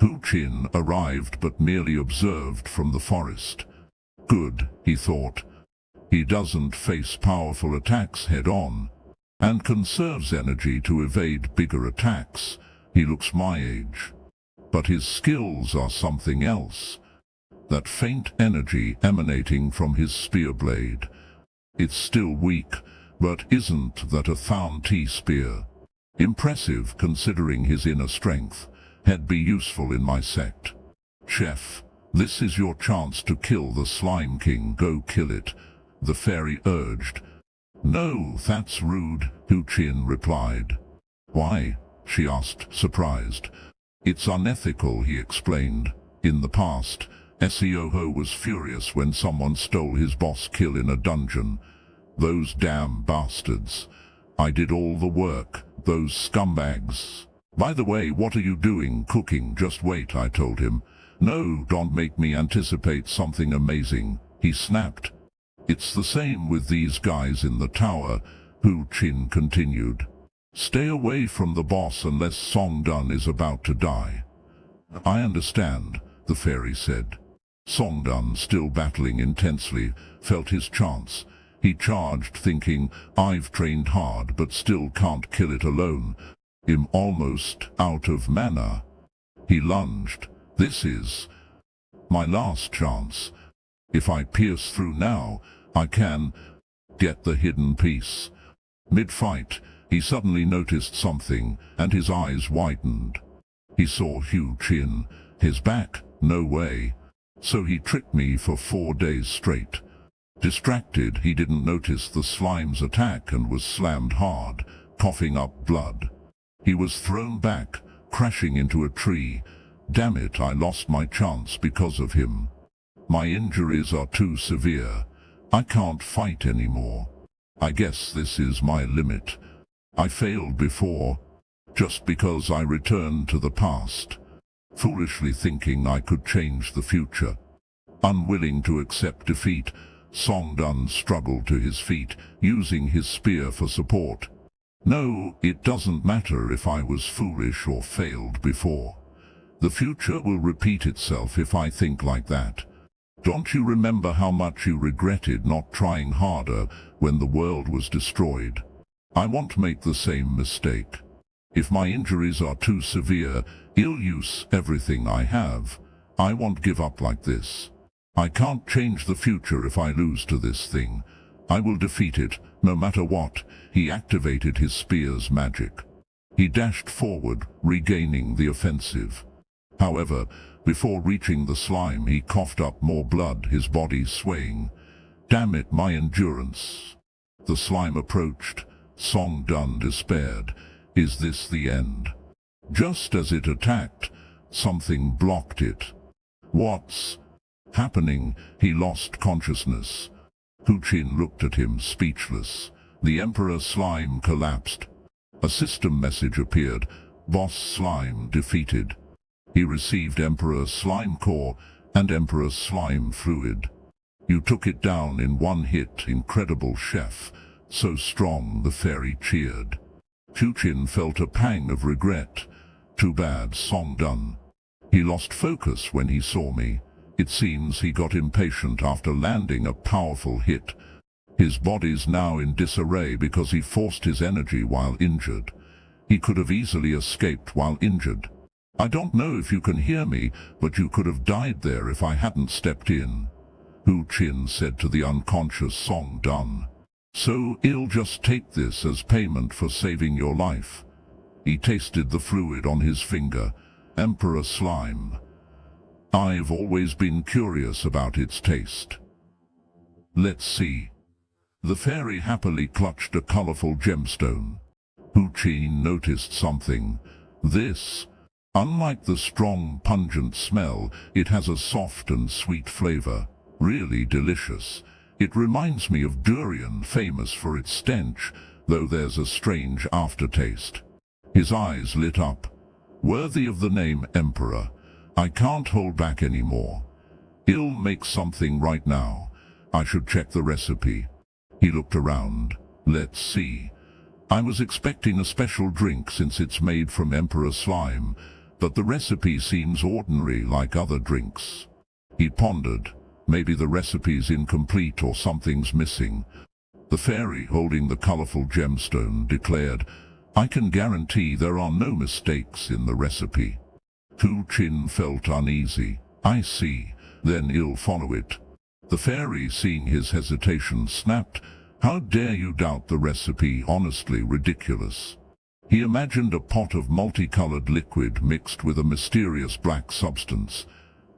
Hu Qin arrived but merely observed from the forest. Good, he thought. He doesn't face powerful attacks head-on, and conserves energy to evade bigger attacks. He looks my age. But his skills are something else. That faint energy emanating from his spear blade. It's still weak, but isn't that a Thao-Ti spear? Impressive considering his inner strength. Had be useful in my sect. Chef, this is your chance to kill the Slime King. Go kill it, the fairy urged. No, that's rude, Hu Qin replied. Why? She asked, surprised. It's unethical, he explained. In the past, Seoho was furious when someone stole his boss kill in a dungeon. Those damn bastards. I did all the work, those scumbags. By the way, what are you doing cooking? Just wait, I told him. No, don't make me anticipate something amazing, he snapped. It's the same with these guys in the tower, Hu Qin continued. Stay away from the boss unless Song Dun is about to die. I understand, the fairy said. Song Dun, still battling intensely, felt his chance. He charged thinking, I've trained hard but still can't kill it alone. I'm almost out of mana. He lunged. This is my last chance. If I pierce through now, I can get the hidden piece. Mid-fight, he suddenly noticed something, and his eyes widened. He saw Hu Qin. His back? No way. So he tricked me for 4 days straight. Distracted, he didn't notice the slime's attack and was slammed hard, coughing up blood. He was thrown back, crashing into a tree. Damn it, I lost my chance because of him. My injuries are too severe. I can't fight anymore. I guess this is my limit. I failed before, just because I returned to the past, foolishly thinking I could change the future. Unwilling to accept defeat, Song Dun struggled to his feet, using his spear for support. No, it doesn't matter if I was foolish or failed before. The future will repeat itself if I think like that. Don't you remember how much you regretted not trying harder when the world was destroyed? I won't make the same mistake. If my injuries are too severe, I'll use everything I have. I won't give up like this. I can't change the future if I lose to this thing. I will defeat it, no matter what. He activated his spear's magic. He dashed forward, regaining the offensive. However, before reaching the slime, he coughed up more blood, his body swaying. Damn it, my endurance. The slime approached. Song Dun despaired. Is this the end? Just as it attacked, something blocked it. What's happening? He lost consciousness. Hu Qin looked at him, speechless. The Emperor Slime collapsed. A system message appeared. Boss Slime defeated. He received Emperor Slime Core and Emperor Slime Fluid. You took it down in one hit, incredible chef. So strong, the fairy cheered. Hu Qin felt a pang of regret. Too bad, Song Dun. He lost focus when he saw me. It seems he got impatient after landing a powerful hit. His body's now in disarray because he forced his energy while injured. He could have easily escaped while injured. I don't know if you can hear me, but you could have died there if I hadn't stepped in, Hu Qin said to the unconscious Song Dun. So I'll just take this as payment for saving your life. He tasted the fluid on his finger. Emperor Slime. I've always been curious about its taste. Let's see. The fairy happily clutched a colorful gemstone. Hu Qin noticed something. This, unlike the strong, pungent smell, it has a soft and sweet flavor. Really delicious. It reminds me of durian, famous for its stench, though there's a strange aftertaste. His eyes lit up. Worthy of the name Emperor. I can't hold back anymore. I'll make something right now. I should check the recipe. He looked around. Let's see. I was expecting a special drink since it's made from emperor slime, but the recipe seems ordinary like other drinks. He pondered. Maybe the recipe's incomplete or something's missing. The fairy holding the colorful gemstone declared, I can guarantee there are no mistakes in the recipe. Hu Qin felt uneasy. I see, then I'll follow it. The fairy, seeing his hesitation, snapped, How dare you doubt the recipe? Honestly ridiculous. He imagined a pot of multicolored liquid mixed with a mysterious black substance.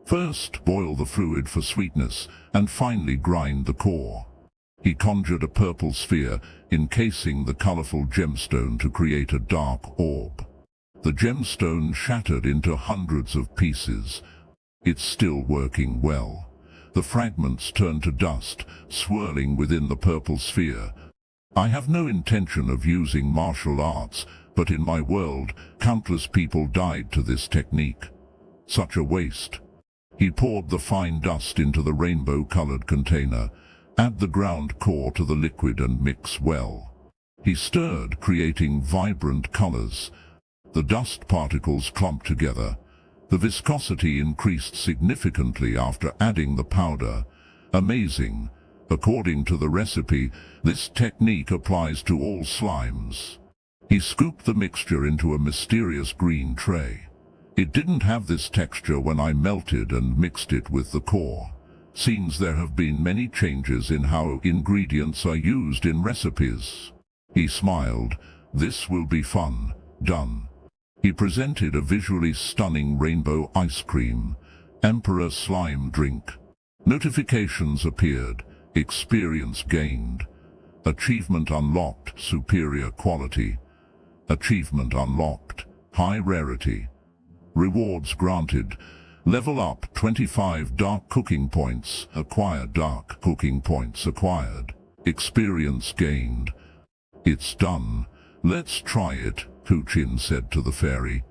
First, boil the fluid for sweetness, and finally grind the core. He conjured a purple sphere, encasing the colorful gemstone to create a dark orb. The gemstone shattered into hundreds of pieces. It's still working well. The fragments turned to dust, swirling within the purple sphere. I have no intention of using martial arts, but in my world, countless people died to this technique. Such a waste. He poured the fine dust into the rainbow-colored container. Add the ground core to the liquid and mix well. He stirred, creating vibrant colors. The dust particles clumped together. The viscosity increased significantly after adding the powder. Amazing. According to the recipe, this technique applies to all slimes. He scooped the mixture into a mysterious green tray. It didn't have this texture when I melted and mixed it with the core. Seems there have been many changes in how ingredients are used in recipes. He smiled. This will be fun. Done. He presented a visually stunning rainbow ice cream. Emperor slime drink. Notifications appeared. Experience gained. Achievement unlocked. Superior quality. Achievement unlocked. High rarity. Rewards granted. Level up 25 dark cooking points. Acquired dark cooking points acquired. Experience gained. It's done. Let's try it, Hu Qin said to the fairy.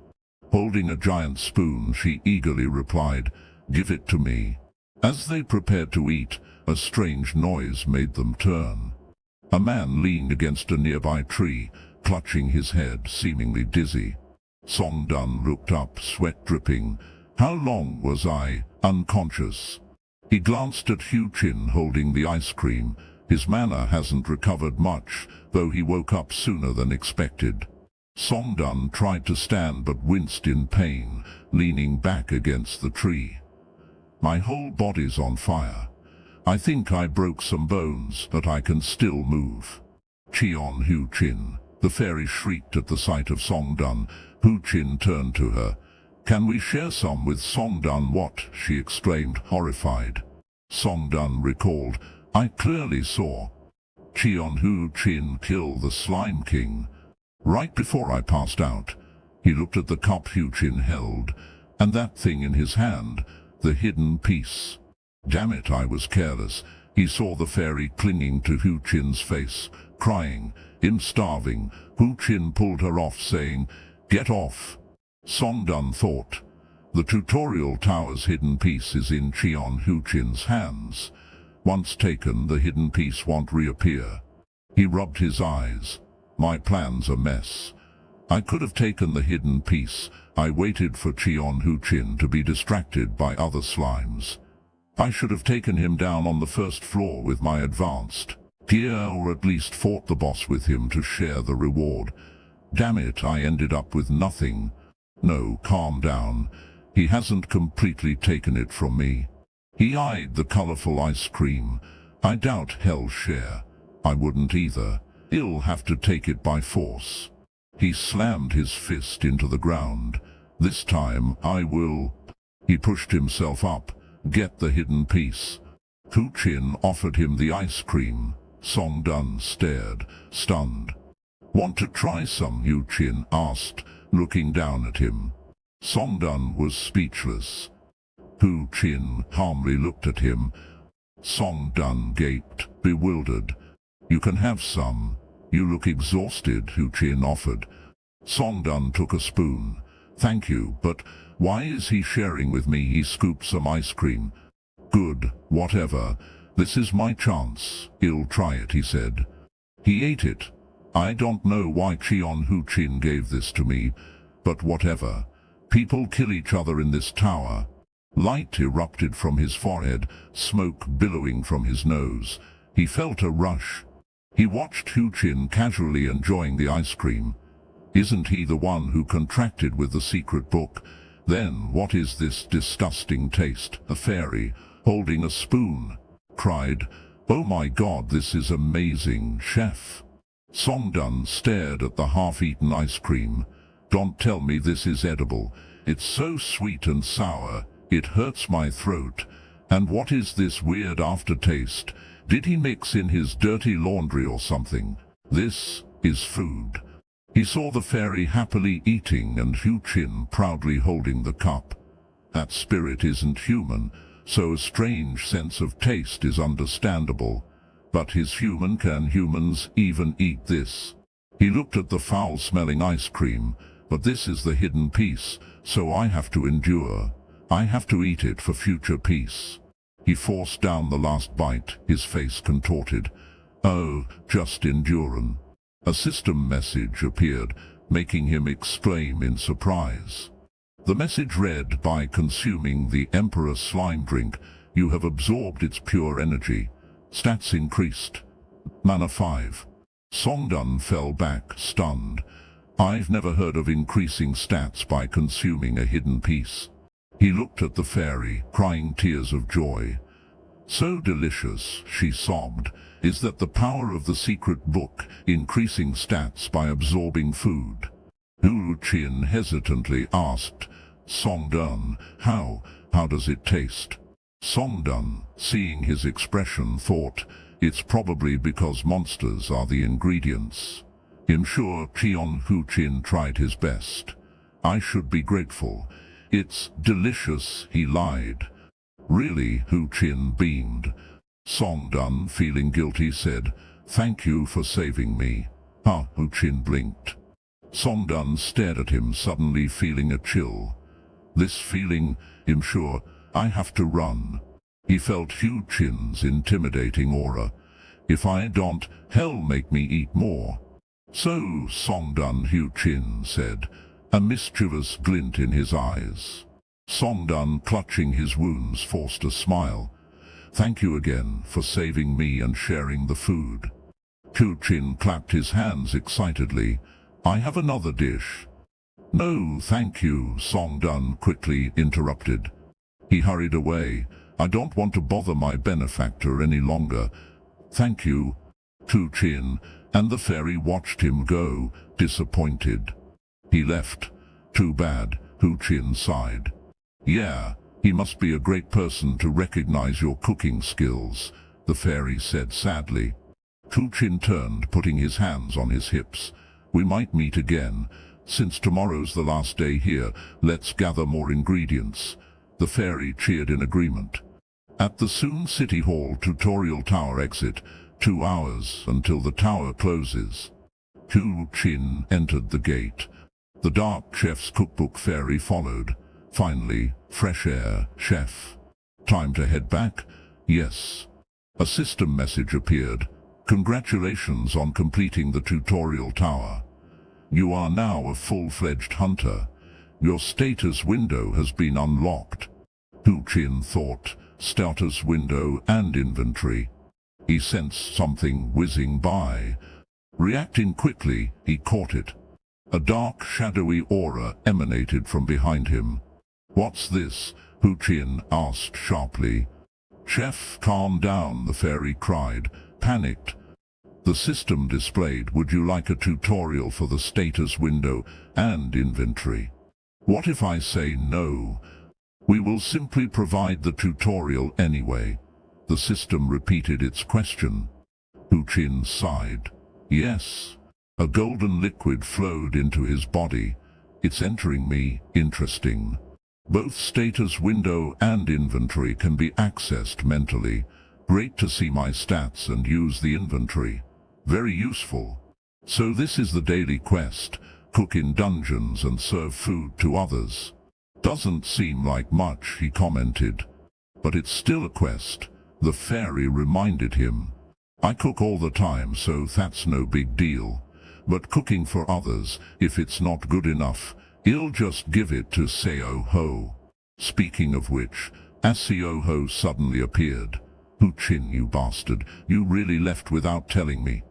Holding a giant spoon, she eagerly replied, Give it to me. As they prepared to eat, a strange noise made them turn. A man leaned against a nearby tree, clutching his head, seemingly dizzy. Song Dun looked up, sweat dripping. How long was I unconscious? He glanced at Hu Qin holding the ice cream. His mana hasn't recovered much, though he woke up sooner than expected. Song Dun tried to stand but winced in pain, leaning back against the tree. My whole body's on fire. I think I broke some bones, but I can still move. Cheon Hu Qin. The fairy shrieked at the sight of Song Dun. Hu Qin turned to her. Can we share some with Song Dun? What? She exclaimed, horrified. Song Dun recalled, I clearly saw Cheon Hu Qin kill the Slime King. Right before I passed out. He looked at the cup Hu Qin held, and that thing in his hand, the hidden piece. Damn it, I was careless. He saw the fairy clinging to Hu Qin's face, crying, I'm starving. Hu Qin pulled her off, saying, Get off. Song Dun thought. The tutorial tower's hidden piece is in Cheon Hu Qin's hands. Once taken, the hidden piece won't reappear. He rubbed his eyes. My plan's a mess. I could have taken the hidden piece. I waited for Cheon Hu Qin to be distracted by other slimes. I should have taken him down on the first floor with my advanced gear, or at least fought the boss with him to share the reward. Damn it, I ended up with nothing. No, calm down. He hasn't completely taken it from me. He eyed the colorful ice cream. I doubt he'll share. I wouldn't either. He'll have to take it by force. He slammed his fist into the ground. This time, I will. He pushed himself up. Get the hidden piece. Hu Qin offered him the ice cream. Song Dun stared, stunned. Want to try some? Hu Qin asked, looking down at him. Song Dun was speechless. Hu Qin calmly looked at him. Song Dun gaped, bewildered. You can have some. You look exhausted, Hu Qin offered. Song Dun took a spoon. Thank you, but Why is he sharing with me? He scooped some ice cream. Good, whatever. This is my chance. I'll try it, he said. He ate it. I don't know why Cheon Hu Chin gave this to me, but whatever. People kill each other in this tower. Light erupted from his forehead, smoke billowing from his nose. He felt a rush. He watched Hu Chin casually enjoying the ice cream. Isn't he the one who contracted with the secret book? Then what is this disgusting taste? A fairy, holding a spoon, cried, "Oh my God, this is amazing, chef." Songdun stared at the half-eaten ice cream. Don't tell me this is edible. It's so sweet and sour, it hurts my throat. And what is this weird aftertaste? Did he mix in his dirty laundry or something? This is food. He saw the fairy happily eating and Hu Chin proudly holding the cup. That spirit isn't human, so a strange sense of taste is understandable. But can humans even eat this? He looked at the foul-smelling ice cream, but this is the hidden piece, so I have to endure. I have to eat it for future peace. He forced down the last bite, his face contorted. Oh, just endurin'. A system message appeared, making him exclaim in surprise. The message read, by consuming the Emperor slime drink, you have absorbed its pure energy. Stats increased. Mana 5. Songdun fell back, stunned. I've never heard of increasing stats by consuming a hidden piece. He looked at the fairy, crying tears of joy. So delicious, she sobbed. Is that the power of the secret book, increasing stats by absorbing food? Hu Chin hesitantly asked, Songdun, how does it taste? Songdun, seeing his expression, thought, it's probably because monsters are the ingredients. I'm sure Cheon Hu Chin tried his best. I should be grateful. It's delicious, he lied. Really? Hu Chin beamed. Songdun, feeling guilty, said, thank you for saving me. Hu Chin blinked. Songdun stared at him, suddenly feeling a chill. This feeling, I'm sure, I have to run. He felt Hu Chin's intimidating aura. If I don't, hell make me eat more. So, Songdun, Hu Chin said, a mischievous glint in his eyes. Songdun, clutching his wounds, forced a smile. Thank you again for saving me and sharing the food. Hu Chin clapped his hands excitedly. I have another dish. No, thank you, Songdun quickly interrupted. He hurried away. I don't want to bother my benefactor any longer. Thank you. Hu Chin and the fairy watched him go, disappointed. He left. Too bad, Hu Chin sighed. Yeah, he must be a great person to recognize your cooking skills, the fairy said sadly. Hu Chin turned, putting his hands on his hips. We might meet again. Since tomorrow's the last day here, let's gather more ingredients. The fairy cheered in agreement. At the Soon City Hall tutorial tower exit, 2 hours until the tower closes. Hu Chin entered the gate. The dark chef's cookbook fairy followed. Finally, fresh air, chef. Time to head back? Yes. A system message appeared. Congratulations on completing the tutorial tower. You are now a full-fledged hunter. Your status window has been unlocked. Hu Chin thought, status window and inventory. He sensed something whizzing by. Reacting quickly, he caught it. A dark, shadowy aura emanated from behind him. What's this? Hu Chin asked sharply. Chef, calm down, the fairy cried, panicked. The system displayed, would you like a tutorial for the status window and inventory? What if I say no? We will simply provide the tutorial anyway. The system repeated its question. Hu Chin sighed. Yes. A golden liquid flowed into his body. It's entering me. Interesting. Both status window and inventory can be accessed mentally. Great to see my stats and use the inventory. Very useful. So this is the daily quest. Cook in dungeons and serve food to others. Doesn't seem like much, he commented. But it's still a quest, the fairy reminded him. I cook all the time, so that's no big deal. But cooking for others, if it's not good enough, I'll just give it to Seo-ho. Speaking of which, as Seo-ho suddenly appeared. Hu-chin, you bastard, you really left without telling me.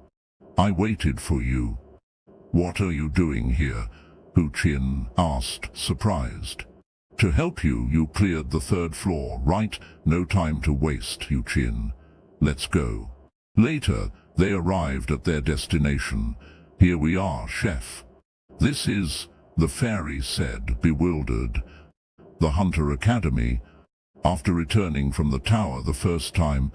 I waited for you. What are you doing here? Hu-chin asked, surprised. To help you, you cleared the 3rd floor, right? No time to waste, Hu-chin. Let's go. Later, they arrived at their destination. Here we are, chef. This is, the fairy said, bewildered. The Hunter Academy. After returning from the tower the first time.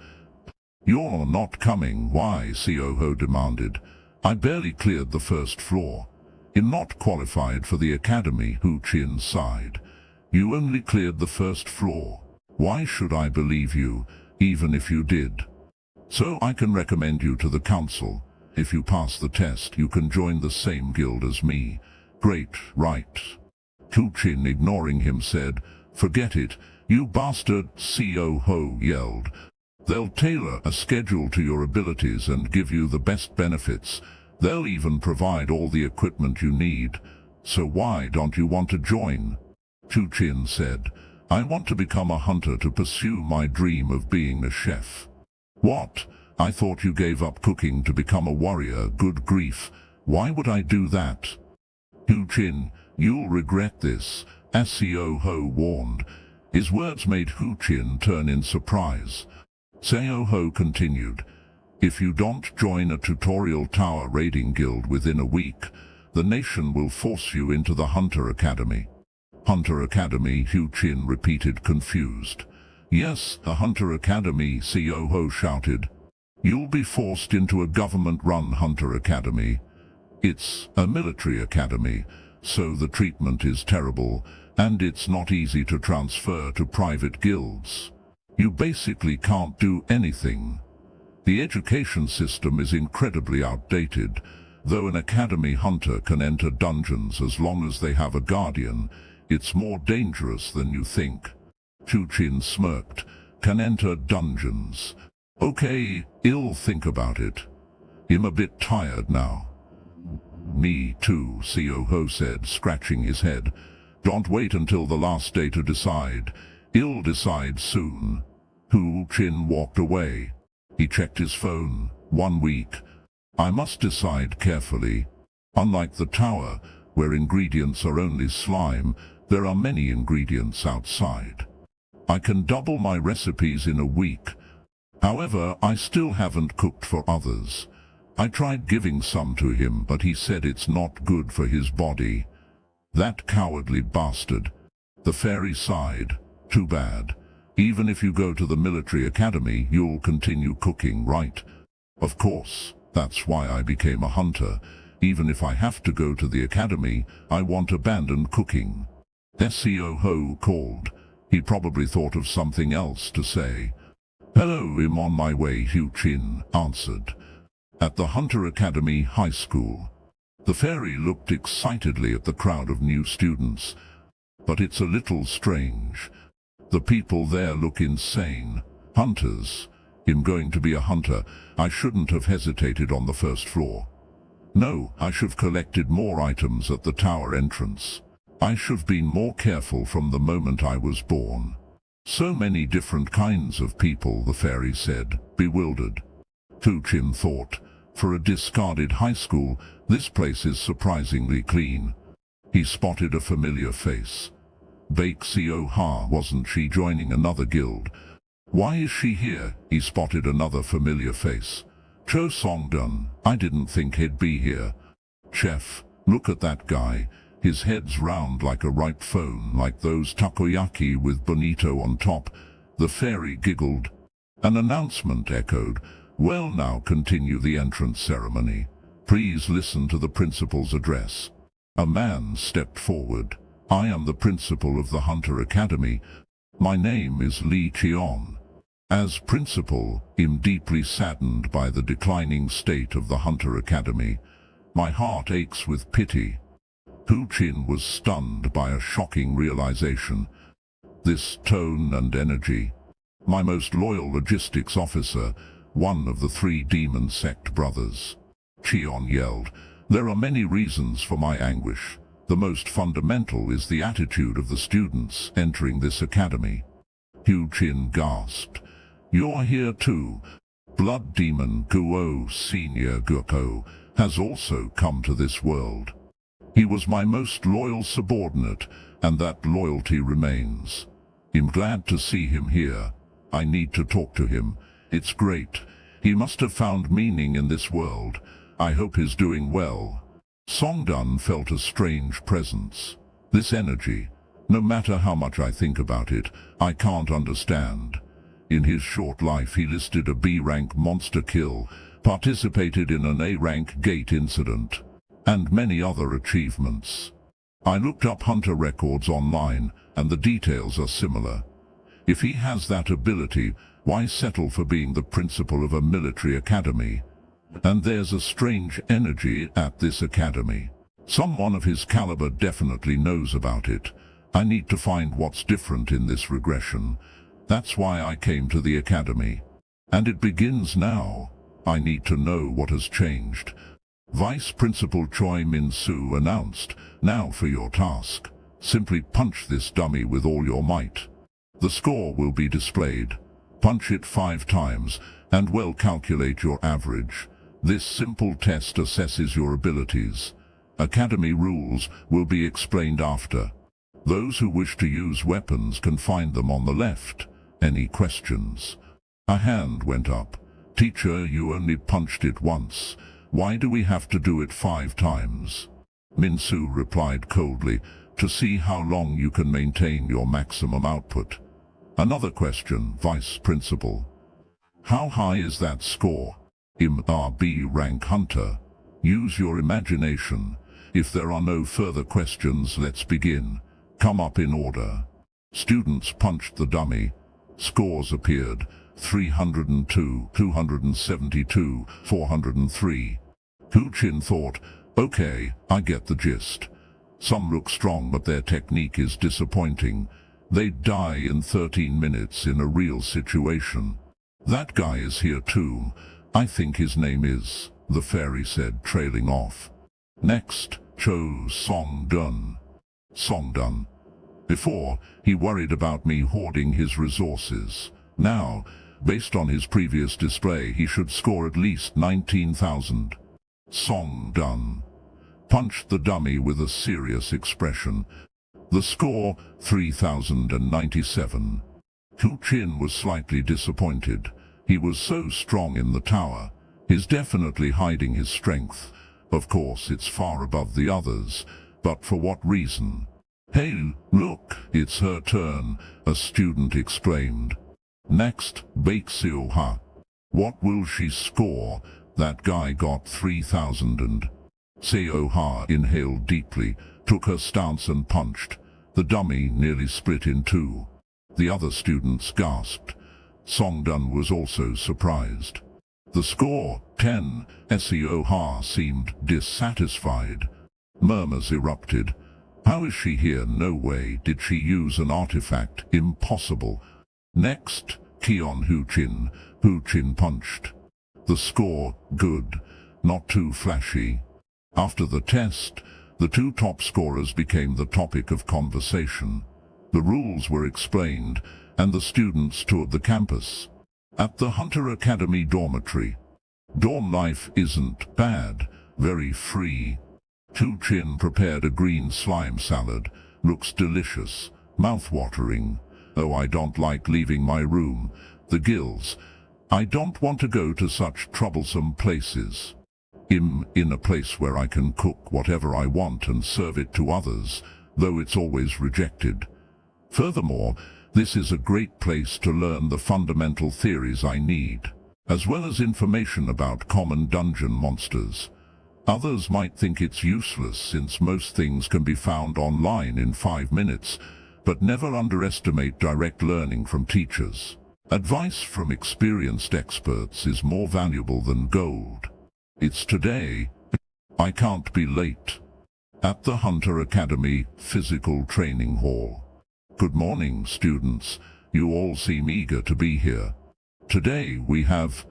You're not coming, why? Seo-ho demanded. I barely cleared the 1st floor. I'm not qualified for the academy, Hu-chin sighed. You only cleared the 1st floor. Why should I believe you, even if you did? So I can recommend you to the council. If you pass the test, you can join the same guild as me. Great, right? Hu-chin, ignoring him, said, Forget it, you bastard, Seo-ho yelled. They'll tailor a schedule to your abilities and give you the best benefits. They'll even provide all the equipment you need. So why don't you want to join? Hu-chin said, I want to become a hunter to pursue my dream of being a chef. What? I thought you gave up cooking to become a warrior, good grief. Why would I do that? Hu-chin, you'll regret this, as Seo-ho warned. His words made Hu-chin turn in surprise. Seo-ho continued, If you don't join a tutorial tower raiding guild within a week, the nation will force you into the Hunter Academy. Hunter Academy, Hu-chin repeated, confused. Yes, the Hunter Academy, Seo-ho shouted. You'll be forced into a government-run Hunter Academy. It's a military academy, so the treatment is terrible, and it's not easy to transfer to private guilds. You basically can't do anything. The education system is incredibly outdated. Though an academy hunter can enter dungeons as long as they have a guardian, it's more dangerous than you think. Hu-chin smirked. Can enter dungeons. Okay, I'll think about it. I'm a bit tired now. Me too, Seo-ho said, scratching his head. Don't wait until the last day to decide. I'll decide soon. Hu-chin walked away. He checked his phone. 1 week. I must decide carefully. Unlike the tower, where ingredients are only slime, there are many ingredients outside. I can double my recipes in a week. However, I still haven't cooked for others. I tried giving some to him, but he said it's not good for his body. That cowardly bastard. The fairy sighed. Too bad. Even if you go to the military academy, you'll continue cooking, right? Of course. That's why I became a hunter. Even if I have to go to the academy, I won't abandon cooking. Seo-ho called. He probably thought of something else to say. Hello, I'm on my way, Hu-chin answered. At the Hunter Academy High School. The fairy looked excitedly at the crowd of new students. But it's a little strange. The people there look insane. Hunters. I'm going to be a hunter. I shouldn't have hesitated on the 1st floor. No, I should have collected more items at the tower entrance. I should have been more careful from the moment I was born. So many different kinds of people, the fairy said, bewildered. Hu-chin thought, for a discarded high school, this place is surprisingly clean. He spotted a familiar face. Baek Seo-ha, wasn't she joining another guild? Why is she here? He spotted another familiar face. Cho Song-dun, I didn't think he'd be here. Chef, look at that guy. His head's round like a ripe phone, like those takoyaki with bonito on top. The fairy giggled. An announcement echoed. Well, now continue the entrance ceremony. Please listen to the principal's address. A man stepped forward. I am the principal of the Hunter Academy. My name is Lee Cheon. As principal, I'm deeply saddened by the declining state of the Hunter Academy. My heart aches with pity. Hu Qin was stunned by a shocking realization. This tone and energy. My most loyal logistics officer, one of the 3 demon sect brothers. Cheon yelled, "There are many reasons for my anguish. The most fundamental is the attitude of the students entering this academy." Hu Qin gasped, "You're here too?" Blood demon Guo Senior Guo has also come to this world. He was my most loyal subordinate, and that loyalty remains. I'm glad to see him here. I need to talk to him. It's great. He must have found meaning in this world. I hope he's doing well. Songdun felt a strange presence. This energy, no matter how much I think about it, I can't understand. In his short life he listed a B-rank monster kill, participated in an A-rank gate incident, and many other achievements. I looked up hunter records online, and the details are similar. If he has that ability, why settle for being the principal of a military academy? And there's a strange energy at this academy. Someone of his caliber definitely knows about it. I need to find what's different in this regression. That's why I came to the academy. And it begins now. I need to know what has changed. Vice Principal Choi Min-soo announced, "Now for your task. Simply punch this dummy with all your might. The score will be displayed. Punch it 5 times, and well calculate your average. This simple test assesses your abilities. Academy rules will be explained after. Those who wish to use weapons can find them on the left. Any questions?" A hand went up. "Teacher, you only punched it once. Why do we have to do it 5 times? Min-soo replied coldly, "To see how long you can maintain your maximum output." Another question, Vice Principal. "How high is that score?" "B rank hunter. Use your imagination. If there are no further questions, let's begin. Come up in order." Students punched the dummy. Scores appeared. 302, 272, 403. Hu Qin thought, "Okay, I get the gist. Some look strong, but their technique is disappointing. They die in 13 minutes in a real situation. That guy is here too. I think his name is," the fairy said, trailing off. "Next, Cho Songdun." Songdun. Before, he worried about me hoarding his resources. Now, based on his previous display, he should score at least 19,000. Songdun punched the dummy with a serious expression. The score, 3,097. Hu Qin was slightly disappointed. He was so strong in the tower. He's definitely hiding his strength. Of course, it's far above the others, but for what reason? "Hey, look, it's her turn," a student exclaimed. Next, Baek Seo-ha. What will she score? That guy got 3,000 and... Seo-ha inhaled deeply, took her stance and punched. The dummy nearly split in 2. The other students gasped. Songdun was also surprised. The score, 10. Seo-ha seemed dissatisfied. Murmurs erupted. "How is she here? No way. Did she use an artifact? Impossible." Next, Keon Hu Qin. Hu Qin punched. The score, good. Not too flashy. After the test, the 2 top scorers became the topic of conversation. The rules were explained, and the students toured the campus. At the Hunter Academy dormitory. Dorm life isn't bad, very free. Hu Qin prepared a green slime salad. Looks delicious, mouth-watering. "Oh, I don't like leaving my room. The gills. I don't want to go to such troublesome places. In a place where I can cook whatever I want and serve it to others, though it's always rejected. Furthermore, this is a great place to learn the fundamental theories I need, as well as information about common dungeon monsters. Others might think it's useless since most things can be found online in 5 minutes, but never underestimate direct learning from teachers. Advice from experienced experts is more valuable than gold. It's today. I can't be late." at the Hunter Academy Physical Training Hall. Good morning, students. You all seem eager to be here. Today we have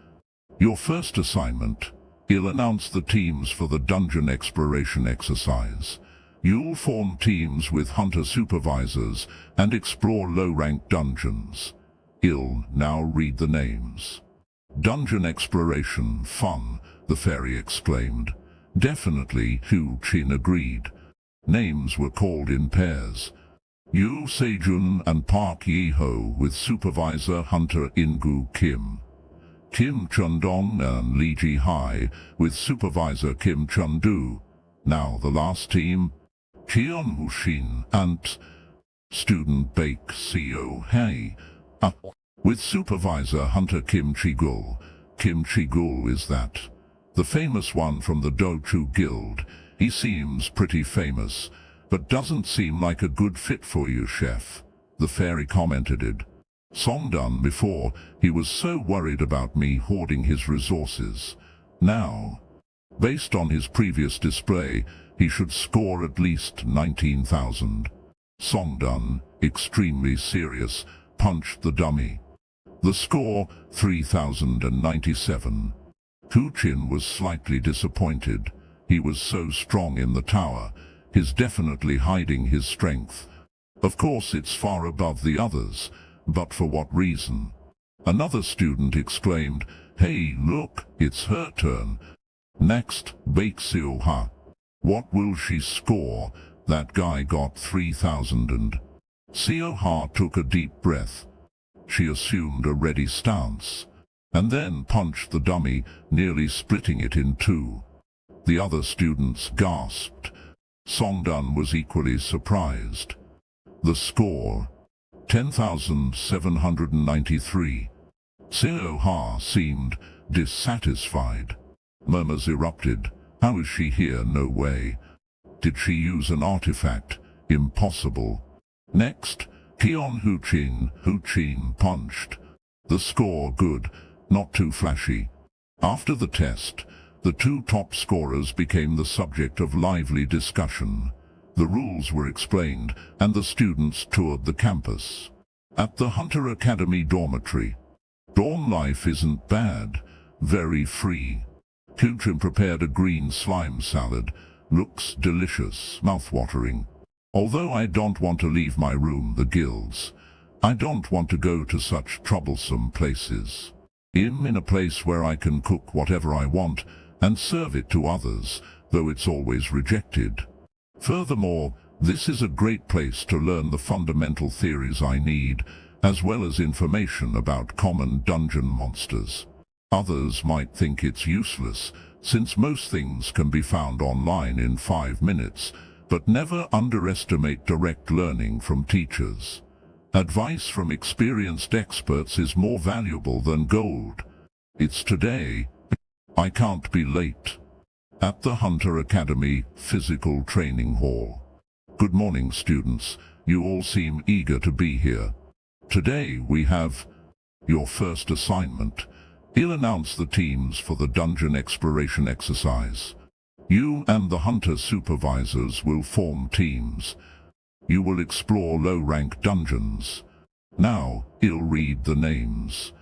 your first assignment. He'll announce the teams for the dungeon exploration exercise. You'll form teams with hunter supervisors and explore low-ranked dungeons. He'll now read the names. Dungeon exploration, fun, the fairy exclaimed. Definitely, Hu Chin agreed. Names were called in pairs. Yu Sejun and Park Yi-ho with supervisor Hunter In-gu Kim. Kim Chun-dong and Lee Ji-hai with supervisor Kim Chun-do. Now the last team, Kion Hu-shin and student Baek Seo-hae with supervisor Hunter Kim Chi-gul. Kim Chi-gul is that, the famous one from the Do-chu Guild. He seems pretty famous, but doesn't seem like a good fit for you, chef, the fairy commented. Song-dun before, he was so worried about me hoarding his resources. Now, based on his previous display, he should score at least 19,000. Song-dun, extremely serious, punched the dummy. The score, 3,097. Hu Chin was slightly disappointed. He was so strong in the tower, he's definitely hiding his strength. Of course it's far above the others, but for what reason? Another student exclaimed, "Hey, look, it's her turn." Next, Baek Seo-ha. What will she score? That guy got 3,000 and... Seo-ha took a deep breath. She assumed a ready stance, and then punched the dummy, nearly splitting it in two. The other students gasped. Song-dun was equally surprised. The score, 10,793. Seo-ha seemed dissatisfied. Murmurs erupted. How is she here? No way. Did she use an artifact? Impossible. Next, Kion Hu Chin punched. The score good, not too flashy. After the test, the two top scorers became the subject of lively discussion. The rules were explained, and the students toured the campus. At the Hunter Academy dormitory. Dorm life isn't bad, very free. Hu Chin prepared a green slime salad. Looks delicious, mouth-watering. Although I don't want to leave my room, the guilds. I don't want to go to such troublesome places. I'm in a place where I can cook whatever I want and serve it to others, though it's always rejected. Furthermore, this is a great place to learn the fundamental theories I need, as well as information about common dungeon monsters. Others might think it's useless, since most things can be found online in 5 minutes, but never underestimate direct learning from teachers. Advice from experienced experts is more valuable than gold. It's today. I can't be late. At the Hunter Academy Physical Training Hall. Good morning, students. You all seem eager to be here. Today we have your first assignment. He'll announce the teams for the dungeon exploration exercise. You and the hunter supervisors will form teams. You will explore low-rank dungeons. Now, he'll read the names.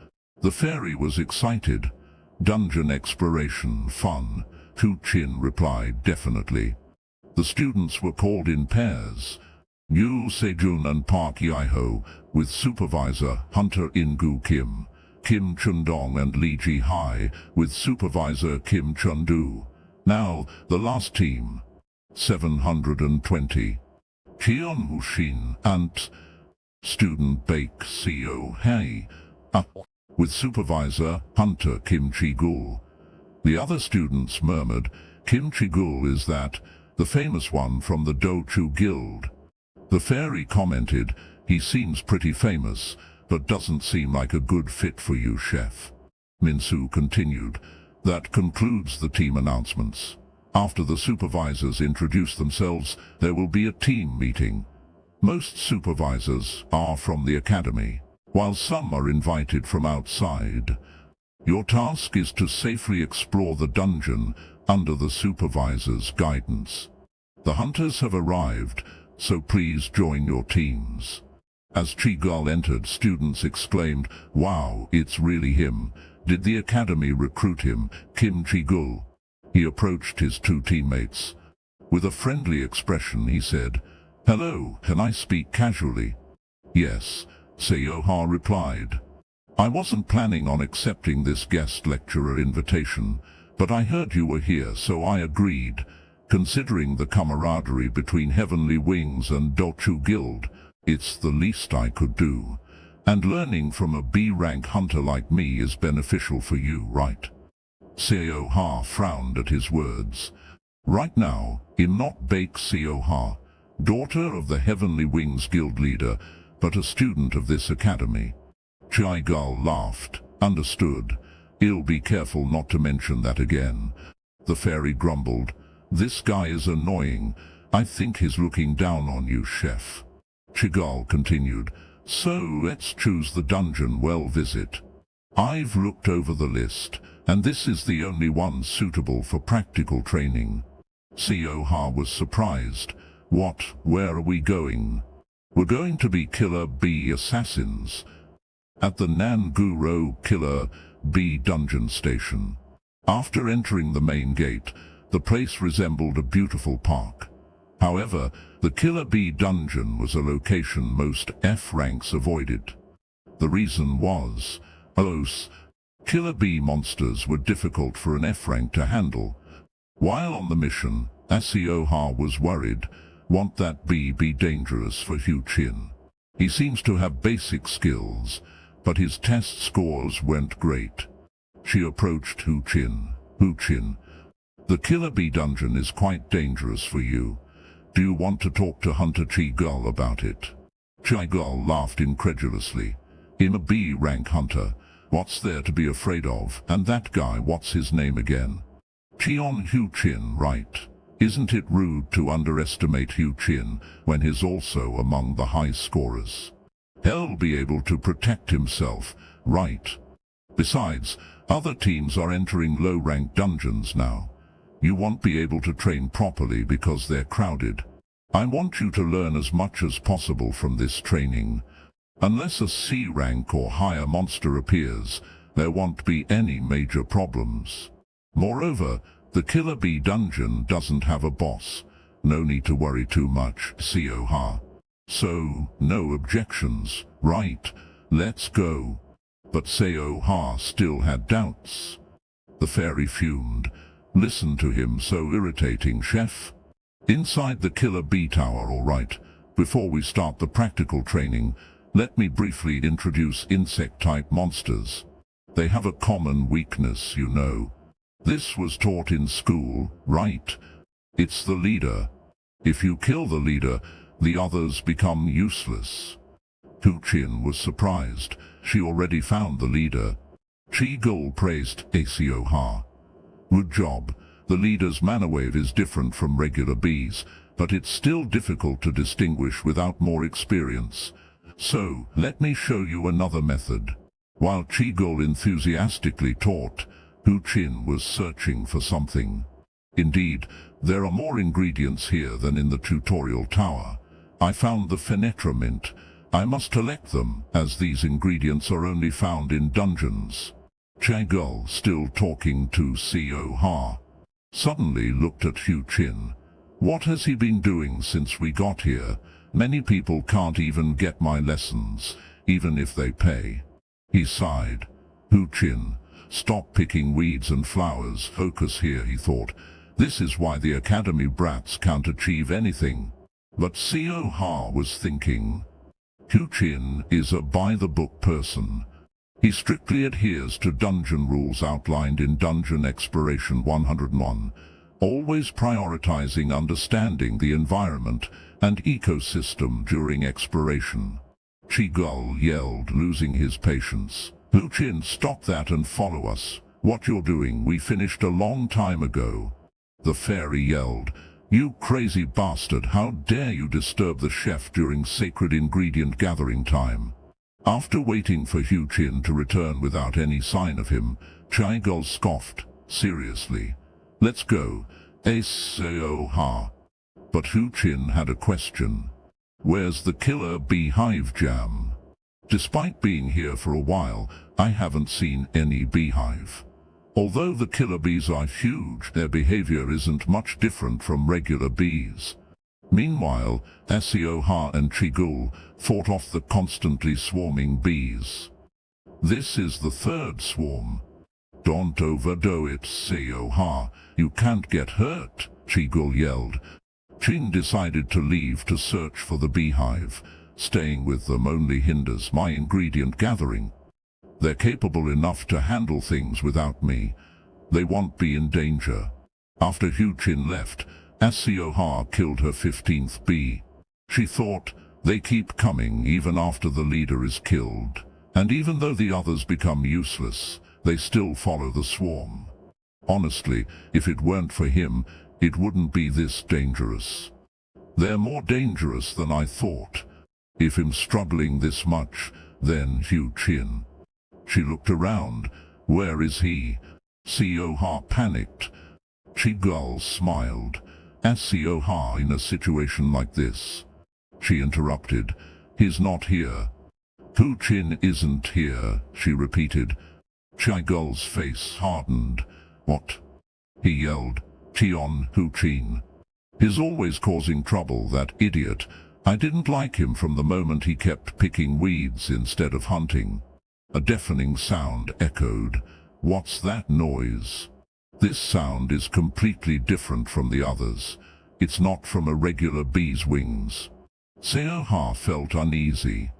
The fairy was excited. Dungeon exploration, fun. Hu Chin replied definitely. The students were called in pairs. Yu Sejun and Park Yi-ho, with supervisor Hunter In-gu Kim. Kim Chun-dong and Lee Ji-hai, with supervisor Kim Chun-do. Now, the last team. 720. Kion Hu-shin and student Baek Seo-hae, with supervisor Hunter Kim Chi-gul. The other students murmured, Kim Chi-gul is that, the famous one from the Do-chu Guild. The fairy commented, he seems pretty famous, but doesn't seem like a good fit for you, chef. Min-soo continued, that concludes the team announcements. After the supervisors introduce themselves, there will be a team meeting. Most supervisors are from the academy, while some are invited from outside. Your task is to safely explore the dungeon under the supervisor's guidance. The hunters have arrived, so please join your teams. As Chigul entered, students exclaimed, "Wow, it's really him. Did the academy recruit him, Kim Chigul?" He approached his two teammates. With a friendly expression he said, "Hello, can I speak casually?" "Yes," Seoha replied. "I wasn't planning on accepting this guest lecturer invitation, but I heard you were here, so I agreed. Considering the camaraderie between Heavenly Wings and Dochu Guild, it's the least I could do. And learning from a B-rank hunter like me is beneficial for you, right?" Seoha frowned at his words. Right now, I'm not Bake Seoha, daughter of the Heavenly Wings Guild leader, but a student of this academy. Chigul laughed. "Understood. I'll be careful not to mention that again." The fairy grumbled, "This guy is annoying. I think he's looking down on you, chef." Chigul continued, "So let's choose the dungeon we'll visit. I've looked over the list, and this is the only one suitable for practical training." Seoha was surprised. "What? Where are we going?" "We're going to be Killer Bee assassins at the Nanguro Killer Bee dungeon station." After entering the main gate, the place resembled a beautiful park. However, the Killer Bee dungeon was a location most F ranks avoided. The reason was, those Killer Bee monsters were difficult for an F rank to handle. While on the mission, Seoha was worried, won't that bee be dangerous for Hu Chin? He seems to have basic skills, but his test scores weren't great. She approached Hu Chin. "Hu Chin, the Killer Bee dungeon is quite dangerous for you. Do you want to talk to Hunter Chigul about it?" Chigul laughed incredulously. "I'm a B-rank hunter. What's there to be afraid of? And that guy, what's his name again? Cheon Hu Chin, right? Isn't it rude to underestimate Hu Chin when he's also among the high scorers? He'll be able to protect himself, right? Besides, other teams are entering low-rank dungeons now. You won't be able to train properly because they're crowded. I want you to learn as much as possible from this training. Unless a C-rank or higher monster appears, there won't be any major problems. Moreover, the Killer Bee dungeon doesn't have a boss. No need to worry too much, Seoha. So, no objections, right? Let's go." But Seoha still had doubts. The fairy fumed. "Listen to him, so irritating, chef. Inside the Killer Bee tower, all right. Before we start the practical training, let me briefly introduce insect-type monsters. They have a common weakness, you know. This was taught in school, right? It's the leader. If you kill the leader, the others become useless." Hu Chin was surprised. She already found the leader. Chigul praised Seoha. "Good job. The leader's mana wave is different from regular bees, but it's still difficult to distinguish without more experience. So, let me show you another method." While Chigul enthusiastically taught, Hu Chin was searching for something. "Indeed, there are more ingredients here than in the tutorial tower. I found the Fenetra mint. I must collect them, as these ingredients are only found in dungeons." Chigul, still talking to Seoha, suddenly looked at Hu Chin. "What has he been doing since we got here? Many people can't even get my lessons, even if they pay." He sighed. "Hu Chin, stop picking weeds and flowers, focus here," he thought. "This is why the academy brats can't achieve anything." But Seoha was thinking, Hu Chin is a by-the-book person. He strictly adheres to dungeon rules outlined in Dungeon Exploration 101, always prioritizing understanding the environment and ecosystem during exploration. Chigul yelled, losing his patience. "Hu Chin, stop that and follow us. What you're doing, we finished a long time ago." The fairy yelled, "You crazy bastard, how dare you disturb the chef during sacred ingredient gathering time?" After waiting for Hu Chin to return without any sign of him, Chigul scoffed, "Seriously? Let's go, Seoha." But Hu Qin had a question. Where's the killer beehive jam? Despite being here for a while, I haven't seen any beehive. Although the killer bees are huge, their behavior isn't much different from regular bees. Meanwhile, Seoha and Chigul fought off the constantly swarming bees. This is the third swarm. Don't overdo it, Seoha. You can't get hurt, Chigul yelled. Qin decided to leave to search for the beehive. Staying with them only hinders my ingredient gathering. They're capable enough to handle things without me. They won't be in danger. After Hu Qin left, Seoha killed her 15th bee. She thought, they keep coming even after the leader is killed. And even though the others become useless, they still follow the swarm. Honestly, if it weren't for him, it wouldn't be this dangerous. They're more dangerous than I thought. If I'm struggling this much, then Hu Qin. She looked around. Where is he? Seoha panicked. Chigul smiled. Seoha in a situation like this. She interrupted. He's not here. Hu Qin isn't here, she repeated. Chigul's face hardened. What? He yelled. Tion Hu Qin. He's always causing trouble, that idiot. I didn't like him from the moment he kept picking weeds instead of hunting. A deafening sound echoed. What's that noise? This sound is completely different from the others. It's not from a regular bee's wings. Seoha felt uneasy.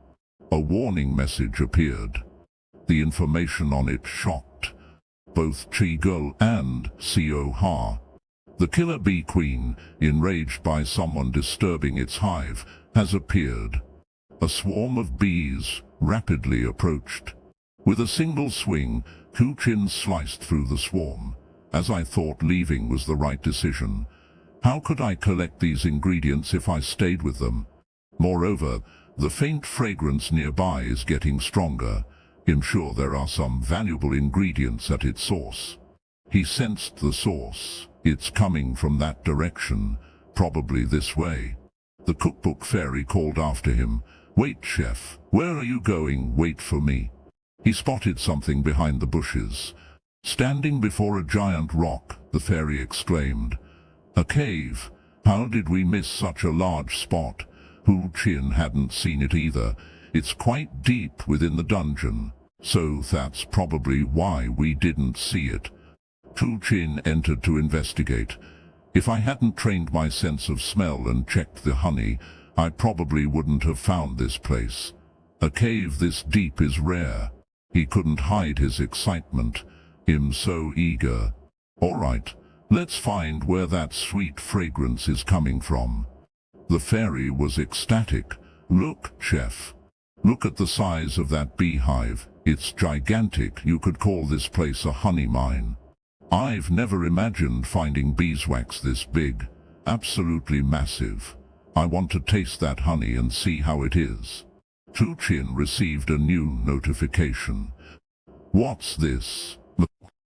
A warning message appeared. The information on it shocked both Chigul and Seoha. The killer bee queen, enraged by someone disturbing its hive, has appeared. A swarm of bees rapidly approached. With a single swing, Hu Qin sliced through the swarm. As I thought, leaving was the right decision. How could I collect these ingredients if I stayed with them? Moreover, the faint fragrance nearby is getting stronger. I'm sure there are some valuable ingredients at its source. He sensed the source. It's coming from that direction, probably this way. The cookbook fairy called after him. Wait, chef. Where are you going? Wait for me. He spotted something behind the bushes. Standing before a giant rock, the fairy exclaimed. A cave. How did we miss such a large spot? Hu Qin hadn't seen it either. It's quite deep within the dungeon, so that's probably why we didn't see it. Hu Qin entered to investigate. If I hadn't trained my sense of smell and checked the honey, I probably wouldn't have found this place. A cave this deep is rare. He couldn't hide his excitement. I'm so eager. All right, let's find where that sweet fragrance is coming from. The fairy was ecstatic. Look, chef. Look at the size of that beehive. It's gigantic. You could call this place a honey mine. I've never imagined finding beeswax this big. Absolutely massive. I want to taste that honey and see how it is. Hu Qin received a new notification. What's this?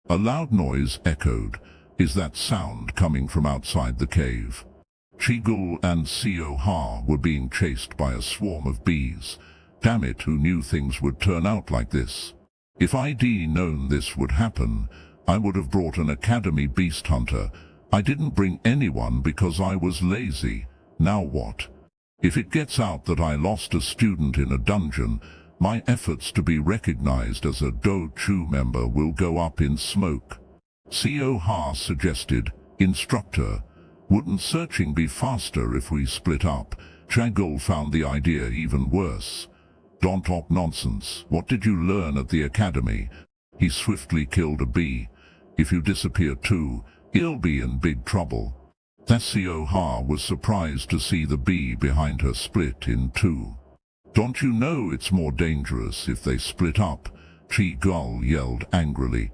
A loud noise echoed. Is that sound coming from outside the cave? Chigul and Seoha were being chased by a swarm of bees. Damn it, who knew things would turn out like this? If I'd known this would happen, I would have brought an academy beast hunter. I didn't bring anyone because I was lazy. Now what? If it gets out that I lost a student in a dungeon, my efforts to be recognized as a Do Chu member will go up in smoke. Seoha suggested, Instructor, wouldn't searching be faster if we split up? Chagul found the idea even worse. Don't talk nonsense. What did you learn at the academy? He swiftly killed a bee. If you disappear too, you'll be in big trouble. Seoha was surprised to see the bee behind her split in two. Don't you know it's more dangerous if they split up? Chigul yelled angrily.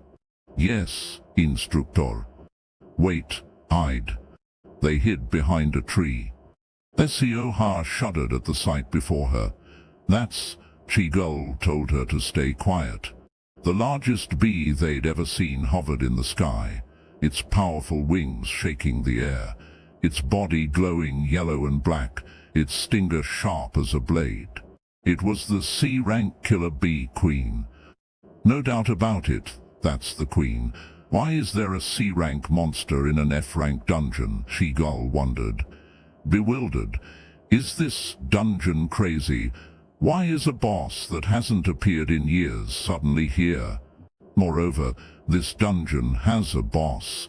Yes, instructor. Wait, hide. They hid behind a tree. Seoha shuddered at the sight before her. That's, Chigul told her to stay quiet. The largest bee they'd ever seen hovered in the sky, its powerful wings shaking the air. its body glowing yellow and black, its stinger sharp as a blade. It was the C-rank killer bee queen. No doubt about it, that's the queen. Why is there a C-rank monster in an F-rank dungeon? She-Gull wondered. Bewildered. Is this dungeon crazy? Why is a boss that hasn't appeared in years suddenly here? Moreover, this dungeon has a boss.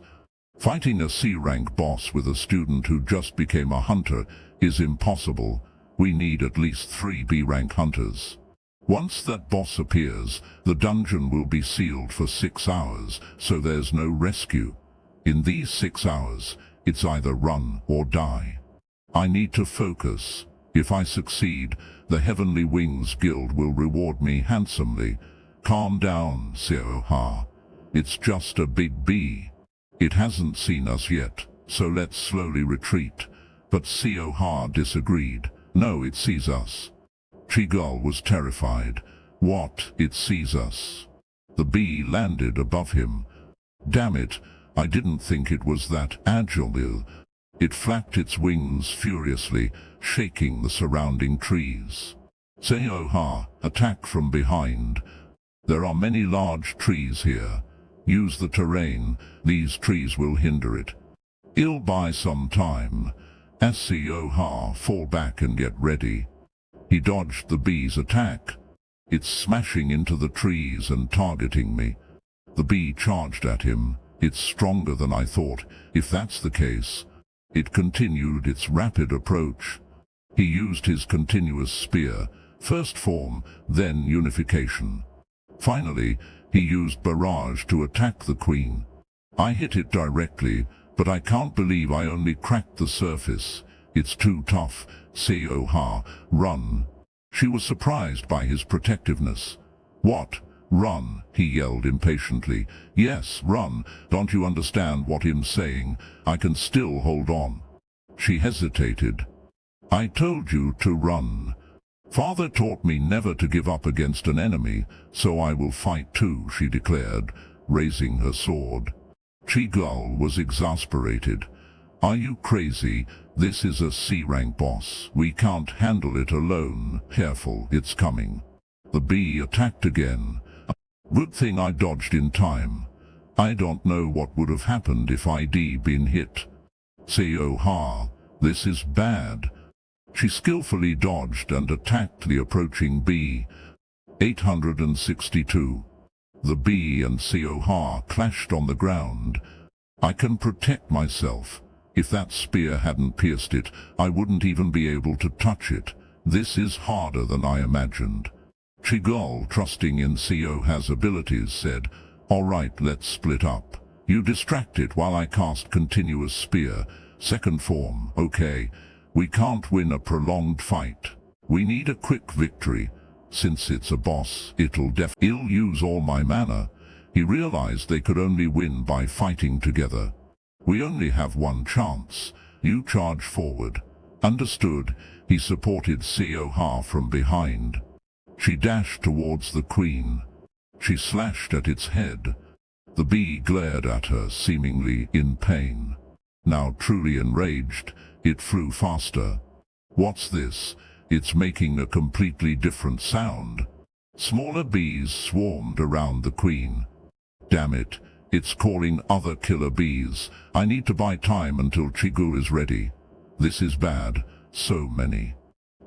Fighting a C-rank boss with a student who just became a hunter is impossible. We need at least 3 B-rank hunters. Once that boss appears, the dungeon will be sealed for 6 hours, so there's no rescue. In these 6 hours, it's either run or die. I need to focus. If I succeed, the Heavenly Wings Guild will reward me handsomely. Calm down, Seo-ha. It's just a big bee. It hasn't seen us yet, so let's slowly retreat. But Seo-ha disagreed. No, it sees us. She-Gull was terrified. What? It sees us? The bee landed above him. Damn it, I didn't think it was that agile. It flapped its wings furiously, shaking the surrounding trees. Seo-ha, attack from behind. There are many large trees here. Use the terrain, these trees will hinder it. It'll buy some time. As Seo-ha, fall back and get ready. He dodged the bee's attack. It's smashing into the trees and targeting me. The bee charged at him. It's stronger than I thought. If that's the case, it continued its rapid approach. He used his continuous spear, first form, then unification. Finally, he used barrage to attack the queen. I hit it directly, but I can't believe I only cracked the surface. It's too tough. Seo-ha, run. She was surprised by his protectiveness. What? Run, he yelled impatiently. Yes, run. Don't you understand what I'm saying? I can still hold on. She hesitated. I told you to run. Father taught me never to give up against an enemy, so I will fight too, she declared, raising her sword. She-Gull was exasperated. Are you crazy? This is a C-rank boss. We can't handle it alone. Careful, it's coming. The bee attacked again. Good thing I dodged in time. I don't know what would have happened if I'd been hit. Seo-ha, this is bad. She skillfully dodged and attacked the approaching bee. 862. The bee and Seo-ha clashed on the ground. I can protect myself. If that spear hadn't pierced it, I wouldn't even be able to touch it. This is harder than I imagined. She-Gull, trusting in Seo-ha's abilities, said, All right, let's split up. You distract it while I cast continuous spear. Second form, okay. We can't win a prolonged fight. We need a quick victory. Since it's a boss, it'll use all my mana. He realized they could only win by fighting together. We only have one chance. You charge forward. Understood. He supported Seo-ha from behind. She dashed towards the queen. She slashed at its head. The bee glared at her, seemingly in pain. Now truly enraged, it flew faster. What's this? It's making a completely different sound. Smaller bees swarmed around the queen. Damn it, it's calling other killer bees. I need to buy time until Chigu is ready. This is bad. So many.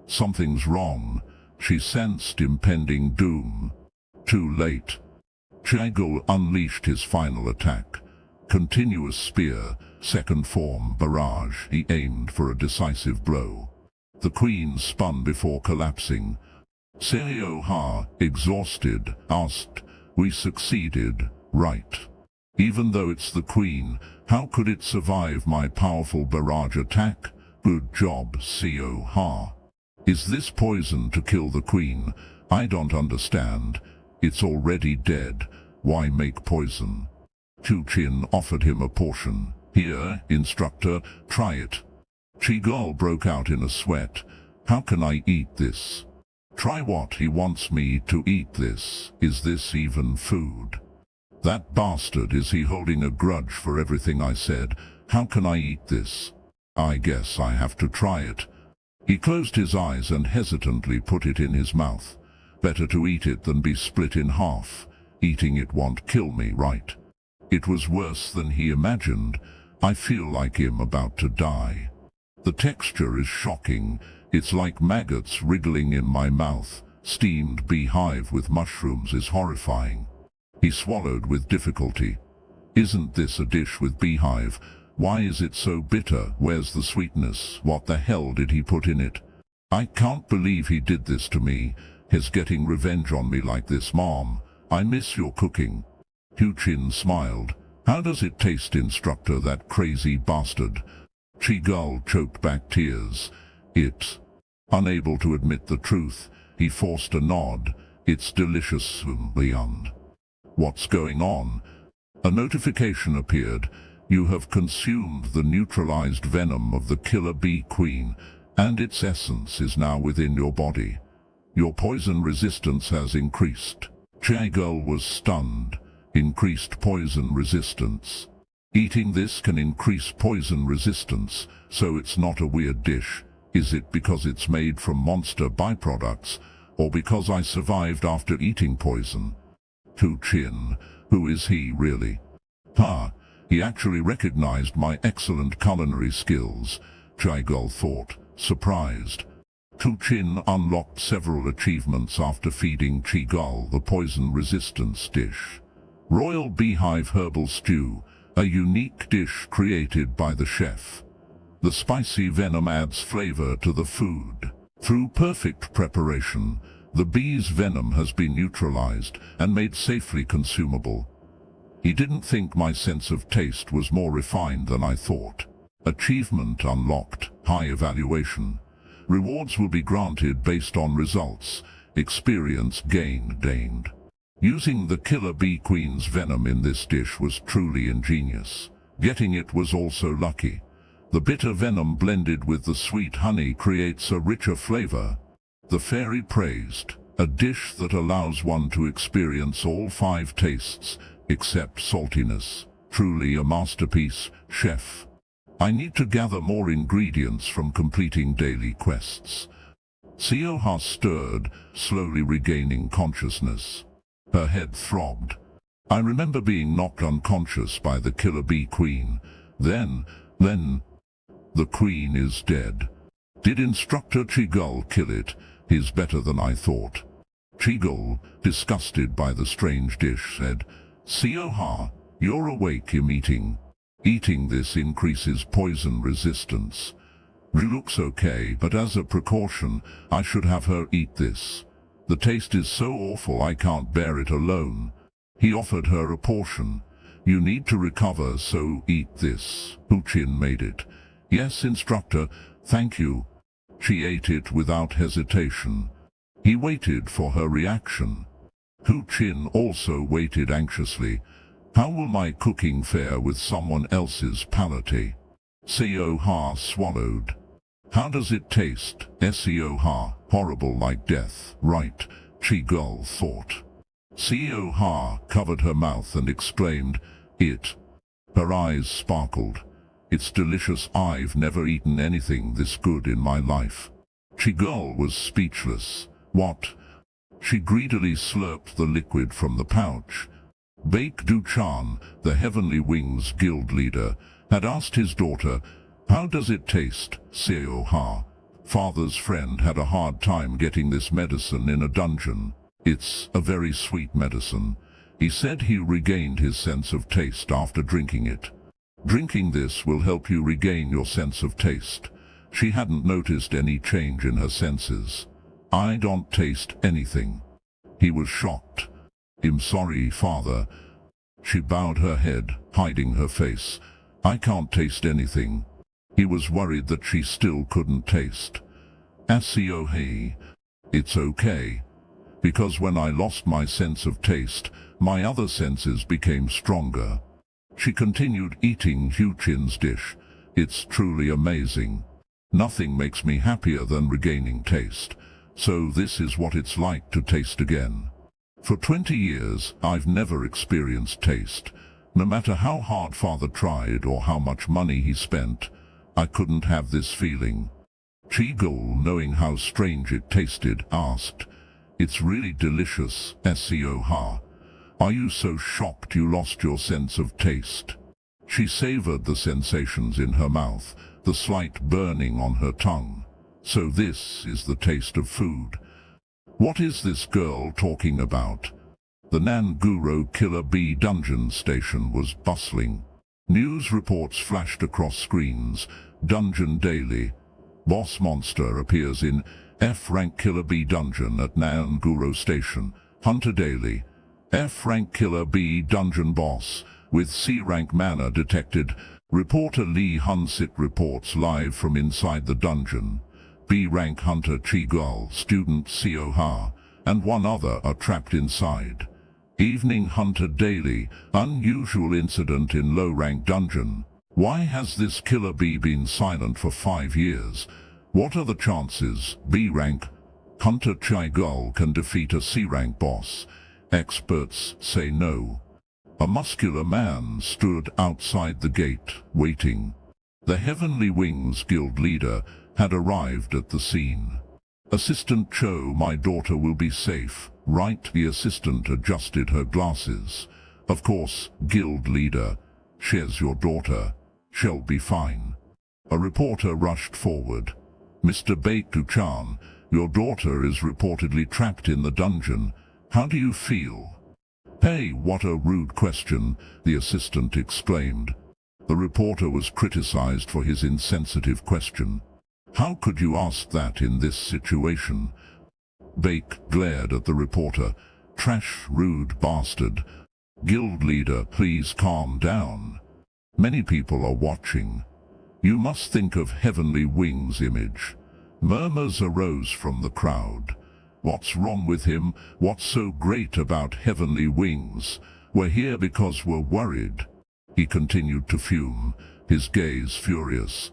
Something's wrong. She sensed impending doom. Too late. Chigu unleashed his final attack. Continuous spear, second form barrage. He aimed for a decisive blow. The queen spun before collapsing. Seo-ha, exhausted, asked, We succeeded, right? Even though it's the queen, how could it survive my powerful barrage attack? Good job, Seo-ha. Is this poison to kill the queen? I don't understand. It's already dead. Why make poison? Chu-Chin offered him a portion. Here, instructor, try it. Chi-Gull broke out in a sweat. How can I eat this? Try what? He wants me to eat this. Is this even food? That bastard, is he holding a grudge for everything I said? How can I eat this? I guess I have to try it. He closed his eyes and hesitantly put it in his mouth. Better to eat it than be split in half. Eating it won't kill me, right? It was worse than he imagined. I feel like I'm about to die. The texture is shocking. It's like maggots wriggling in my mouth. Steamed beehive with mushrooms is horrifying. He swallowed with difficulty. Isn't this a dish with beehive? Why is it so bitter? Where's the sweetness? What the hell did he put in it? I can't believe he did this to me. He's getting revenge on me like this. Mom, I miss your cooking. Hu-Chin smiled. How does it taste, instructor, that crazy bastard? Chi-Gul choked back tears. It's... Unable to admit the truth, he forced a nod. It's delicious, beyond. What's going on? A notification appeared. You have consumed the neutralized venom of the killer bee queen, and its essence is now within your body. Your poison resistance has increased. Chi-Gul was stunned. Increased poison resistance. Eating this can increase poison resistance, so it's not a weird dish. Is it because it's made from monster byproducts, or because I survived after eating poison? Hu-Chin, who is he really? He actually recognized my excellent culinary skills, Chi-Gul thought, surprised. Hu-Chin unlocked several achievements after feeding Chi-Gul the poison resistance dish. Royal Beehive Herbal Stew, a unique dish created by the chef. The spicy venom adds flavor to the food. Through perfect preparation, the bee's venom has been neutralized and made safely consumable. He didn't think my sense of taste was more refined than I thought. Achievement unlocked, high evaluation. Rewards will be granted based on results. Experience gained. Using the killer bee queen's venom in this dish was truly ingenious. Getting it was also lucky. The bitter venom blended with the sweet honey creates a richer flavor. The fairy praised, a dish that allows one to experience all 5 tastes, except saltiness. Truly a masterpiece, chef. I need to gather more ingredients from completing daily quests. Sioha stirred, slowly regaining consciousness. Her head throbbed. I remember being knocked unconscious by the killer bee queen. Then, the queen is dead. Did Instructor Chi-Gul kill it? He's better than I thought. Chi-Gul, disgusted by the strange dish, said, Sioha, you're awake. I'm eating. Eating this increases poison resistance. It looks okay, but as a precaution, I should have her eat this. The taste is so awful I can't bear it alone. He offered her a portion. You need to recover, so eat this. Hu-Chin made it. Yes, instructor, thank you. She ate it without hesitation. He waited for her reaction. Hu-Chin also waited anxiously. How will my cooking fare with someone else's palate? Sioha swallowed. How does it taste? Sioha, horrible like death, right? Chi-Gul thought. Sioha covered her mouth and exclaimed, It. Her eyes sparkled. It's delicious. I've never eaten anything this good in my life. Chi-Gul was speechless. What? She greedily slurped the liquid from the pouch. Baek-Du-chan, the Heavenly Wings guild leader, had asked his daughter, How does it taste, Sioha? Father's friend had a hard time getting this medicine in a dungeon. It's a very sweet medicine. He said he regained his sense of taste after drinking it. Drinking this will help you regain your sense of taste. She hadn't noticed any change in her senses. I don't taste anything. He was shocked. I'm sorry, father. She bowed her head, hiding her face. I can't taste anything. He was worried that she still couldn't taste. Sioha. It's okay. Because when I lost my sense of taste, my other senses became stronger. She continued eating Hu-Chin's dish. It's truly amazing. Nothing makes me happier than regaining taste. So this is what it's like to taste again. For 20 years, I've never experienced taste. No matter how hard father tried or how much money he spent, I couldn't have this feeling. Chigul, knowing how strange it tasted, asked, "It's really delicious, Seoha. Are you so shocked you lost your sense of taste?" She savored the sensations in her mouth, the slight burning on her tongue. So this is the taste of food. What is this girl talking about? The Nanguro Killer Bee dungeon station was bustling. News reports flashed across screens. Dungeon Daily. Boss monster appears in F-rank Killer Bee dungeon at Nanguro station. Hunter Daily. F-rank Killer Bee dungeon boss with C-rank mana detected. Reporter Lee Hunsit reports live from inside the dungeon. B-rank Hunter Chigul, student Seoha, and one other are trapped inside. Evening Hunter Daily. Unusual incident in low-rank dungeon. Why has this killer bee been silent for 5 years? What are the chances B-rank Hunter Chigul can defeat a C-rank boss? Experts say no. A muscular man stood outside the gate, waiting. The Heavenly Wings Guild leader had arrived at the scene. "Assistant Cho, my daughter will be safe, right?" The assistant adjusted her glasses. "Of course, guild leader. She's your daughter. She'll be fine." A reporter rushed forward. "Mr. Baek-chan, your daughter is reportedly trapped in the dungeon. How do you feel?" "Hey, what a rude question," the assistant exclaimed. The reporter was criticized for his insensitive question. "How could you ask that in this situation?" Baek glared at the reporter. "Trash, rude bastard. Guild leader, please calm down. Many people are watching. You must think of Heavenly Wings' image." Murmurs arose from the crowd. "What's wrong with him? What's so great about Heavenly Wings? We're here because we're worried." He continued to fume, his gaze furious.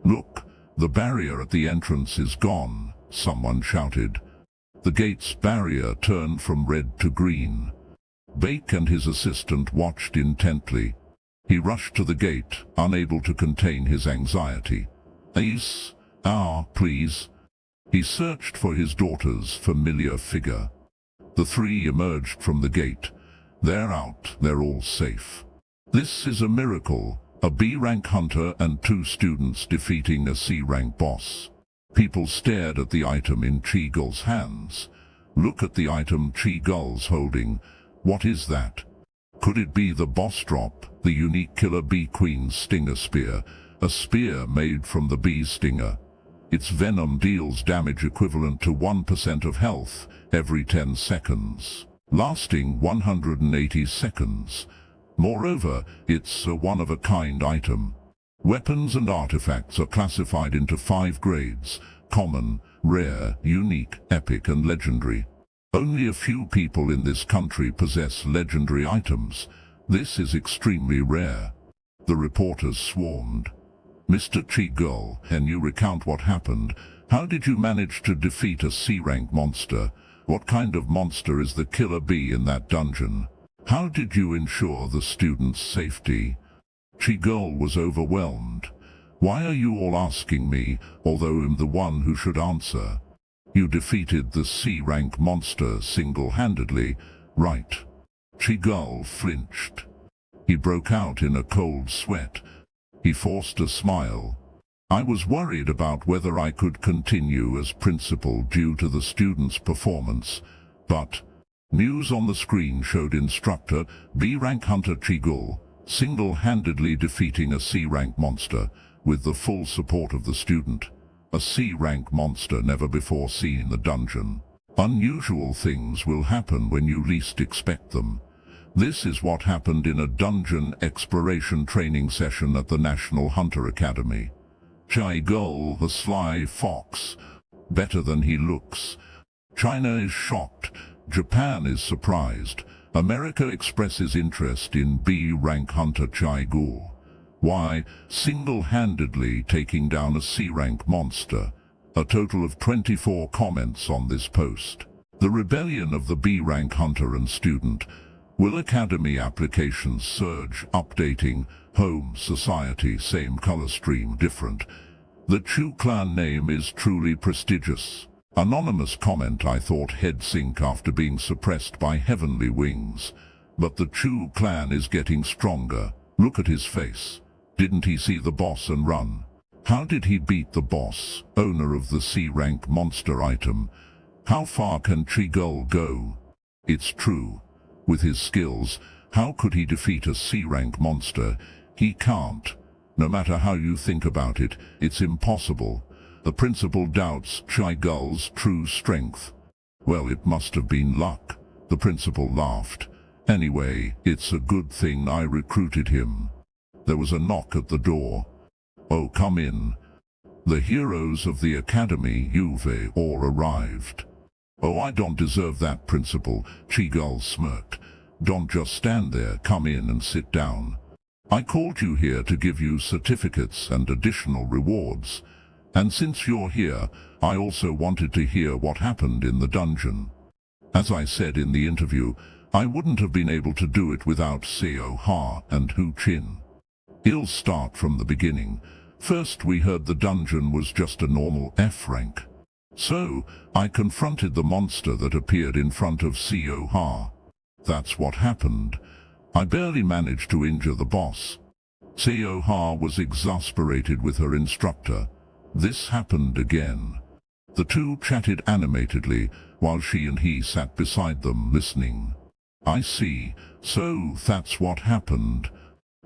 "Look, the barrier at the entrance is gone," someone shouted. The gate's barrier turned from red to green. Baek and his assistant watched intently. He rushed to the gate, unable to contain his anxiety. "Ace, please." He searched for his daughter's familiar figure. The three emerged from the gate. "They're out, they're all safe. This is a miracle. A B-rank hunter and 2 students defeating a C-rank boss." People stared at the item in Chigul's hands. "Look at the item Chigul's holding. What is that? Could it be the boss drop, the unique Killer Bee Queen's stinger spear, a spear made from the bee's stinger? Its venom deals damage equivalent to 1% of health every 10 seconds, lasting 180 seconds. Moreover, it's a one-of-a-kind item. Weapons and artifacts are classified into 5 grades: common, rare, unique, epic, and legendary. Only a few people in this country possess legendary items. This is extremely rare." The reporters swarmed. "Mr. Chigul, can you recount what happened? How did you manage to defeat a C-rank monster? What kind of monster is the killer bee in that dungeon? How did you ensure the students' safety?" Chigul was overwhelmed. "Why are you all asking me, although I'm the one who should answer? You defeated the C-rank monster single-handedly, right?" Chigul flinched. He broke out in a cold sweat. He forced a smile. "I was worried about whether I could continue as principal due to the students' performance, but..." News on the screen showed instructor B-rank Hunter Chigul single-handedly defeating a C-rank monster with the full support of the student. A C-rank monster never before seen in the dungeon. Unusual things will happen when you least expect them. This is what happened in a dungeon exploration training session at the National Hunter Academy. Chigul, the sly fox. Better than he looks. China is shocked. Japan is surprised. America expresses interest in B-rank Hunter Chigul. Why, single-handedly taking down a C-rank monster. A total of 24 comments on this post. The rebellion of the B-rank hunter and student. Will Academy applications surge? Updating. Home, society, same color stream, different. The Chu clan name is truly prestigious. Anonymous comment. I thought head sink after being suppressed by heavenly wings. But the Chu clan is getting stronger. Look at his face. Didn't he see the boss and run? How did he beat the boss, owner of the C-rank monster item? How far can Chigul go? It's true. With his skills, how could he defeat a C-rank monster? He can't. No matter how you think about it, it's impossible. The principal doubts Chigul's true strength. Well, it must have been luck. The principal laughed. Anyway, it's a good thing I recruited him. There was a knock at the door. Oh, come in. The heroes of the academy, Yuve, all arrived. Oh, I don't deserve that, principal, Chigul smirked. Don't just stand there, come in and sit down. I called you here to give you certificates and additional rewards. And since you're here, I also wanted to hear what happened in the dungeon. As I said in the interview, I wouldn't have been able to do it without Seo Ha and Hu Chin. I'll start from the beginning. First, we heard the dungeon was just a normal F rank. So, I confronted the monster that appeared in front of Seo Ha. That's what happened. I barely managed to injure the boss. Seo Ha was exasperated with her instructor. This happened again. The two chatted animatedly while she and he sat beside them listening. I see, so that's what happened.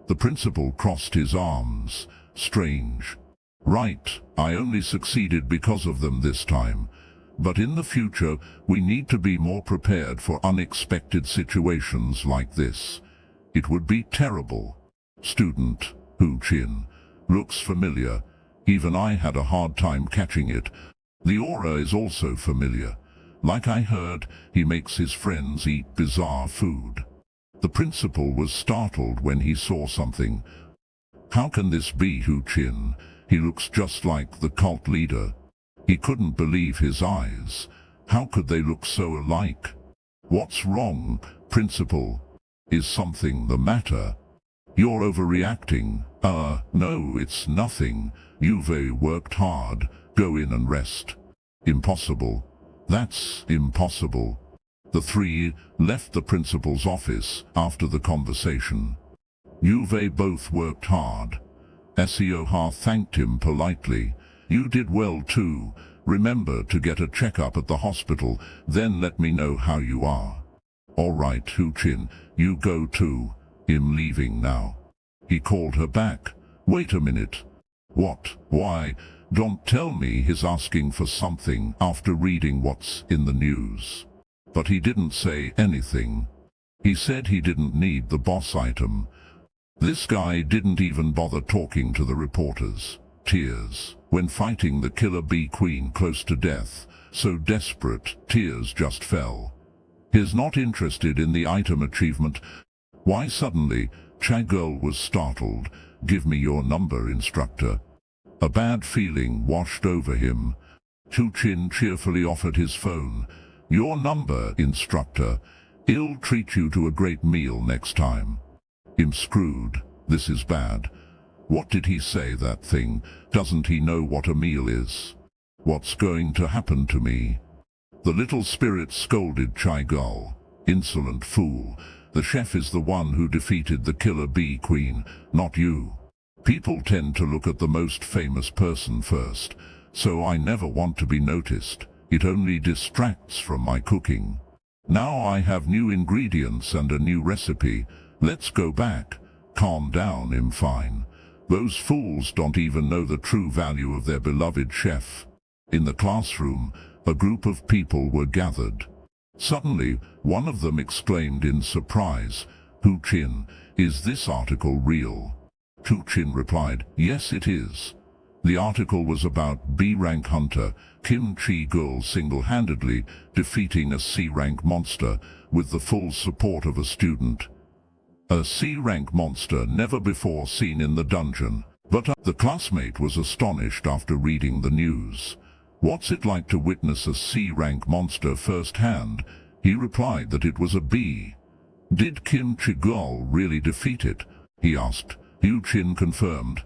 The principal crossed his arms. Strange. Right, I only succeeded because of them this time. But in the future, we need to be more prepared for unexpected situations like this. It would be terrible. Student, Hu Chin. Looks familiar. Even I had a hard time catching it. The aura is also familiar. Like I heard, he makes his friends eat bizarre food. The principal was startled when he saw something. How can this be Hu Chin? He looks just like the cult leader. He couldn't believe his eyes. How could they look so alike? What's wrong, principal? Is something the matter? You're overreacting. No, it's nothing. You've worked hard. Go in and rest. Impossible. That's impossible. The three left the principal's office after the conversation. You've both worked hard. Seo Ha thanked him politely. You did well too. Remember to get a checkup at the hospital, then let me know how you are. All right, Hu Chin, you go too. I'm leaving now. He called her back. Wait a minute. What? Why? Don't tell me he's asking for something after reading what's in the news. But he didn't say anything. He said he didn't need the boss item. This guy didn't even bother talking to the reporters. Tears. When fighting the killer bee queen close to death, so desperate, tears just fell. He's not interested in the item achievement. Why suddenly? Chagul was startled. Give me your number, instructor. A bad feeling washed over him. Hu Chin cheerfully offered his phone. Your number, instructor. I'll treat you to a great meal next time. I'm screwed. This is bad. What did he say, that thing? Doesn't he know what a meal is? What's going to happen to me? The little spirit scolded Chigul. Insolent fool. The chef is the one who defeated the killer bee queen, not you. People tend to look at the most famous person first, so I never want to be noticed. It only distracts from my cooking. Now I have new ingredients and a new recipe. Let's go back. Calm down, I'm fine. Those fools don't even know the true value of their beloved chef. In the classroom, a group of people were gathered. Suddenly, one of them exclaimed in surprise, Hu Chin, is this article real? Hu Chin replied, yes it is. The article was about B-rank hunter Kim Chi-gul single-handedly defeating a C-rank monster with the full support of a student. A C-rank monster never before seen in the dungeon, but the classmate was astonished after reading the news. What's it like to witness a C-rank monster firsthand? He replied that it was a B. Did Kim Chi-gul really defeat it? He asked. Yu Chin confirmed.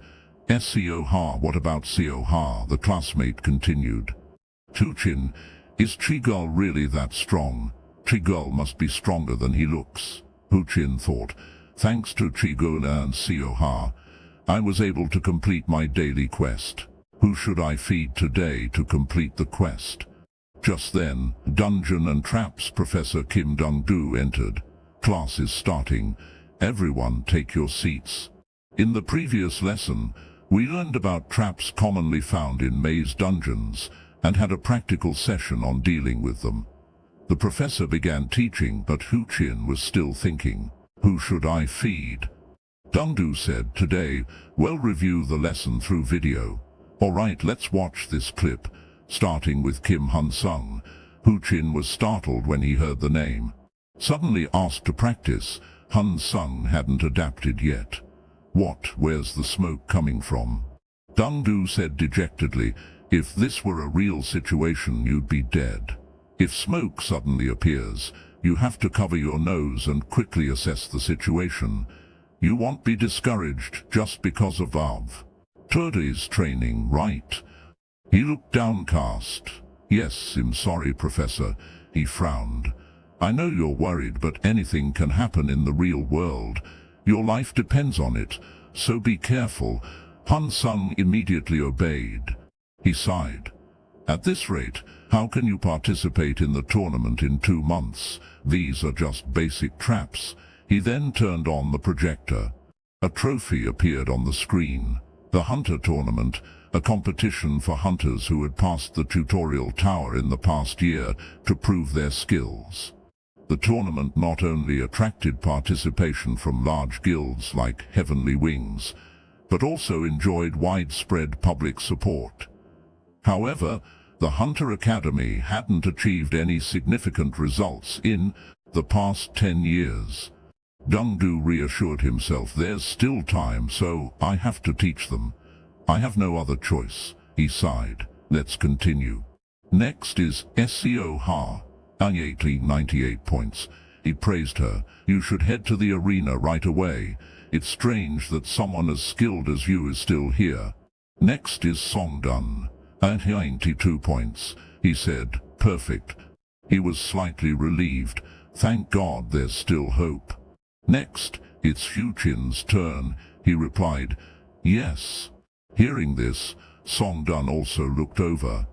"Seo-ha, what about Seo-ha?" the classmate continued. "Tu Chin, is Chigul really that strong? Chigul must be stronger than he looks." Hu Chin thought. "Thanks to Chigul and Seo-ha, I was able to complete my daily quest. Who should I feed today to complete the quest?" Just then, Dungeon and Traps Professor Kim Dong-do entered. "Class is starting. Everyone take your seats." In the previous lesson, we learned about traps commonly found in maze dungeons and had a practical session on dealing with them. The professor began teaching, but Hu Chin was still thinking, "Who should I feed?" Dong-do said, "Today, we'll review the lesson through video. Alright, let's watch this clip." Starting with Kim Hun-sung, Hu Chin was startled when he heard the name. Suddenly asked to practice, Hun-sung hadn't adapted yet. "What, where's the smoke coming from?" Dong-do said dejectedly, "If this were a real situation, you'd be dead. If smoke suddenly appears, you have to cover your nose and quickly assess the situation. You won't be discouraged just because of today's training, right?" He looked downcast. "Yes, I'm sorry, Professor." He frowned. "I know you're worried, but anything can happen in the real world. Your life depends on it, so be careful." Han-sung immediately obeyed. He sighed. "At this rate, how can you participate in the tournament in 2 months? These are just basic traps." He then turned on the projector. A trophy appeared on the screen. The Hunter Tournament, a competition for hunters who had passed the tutorial tower in the past year to prove their skills. The tournament not only attracted participation from large guilds like Heavenly Wings, but also enjoyed widespread public support. However, the Hunter Academy hadn't achieved any significant results in the past 10 years. Dong-do reassured himself, "There's still time, so I have to teach them. I have no other choice." He sighed. "Let's continue." Next is Seo-ha. 98 points. He praised her. "You should head to the arena right away. It's strange that someone as skilled as you is still here." Next is Song-dun. 92 points. He said, "Perfect." He was slightly relieved. "Thank God there's still hope." Next, it's Hu Chin's turn. He replied, "Yes." Hearing this, Song-dun also looked over.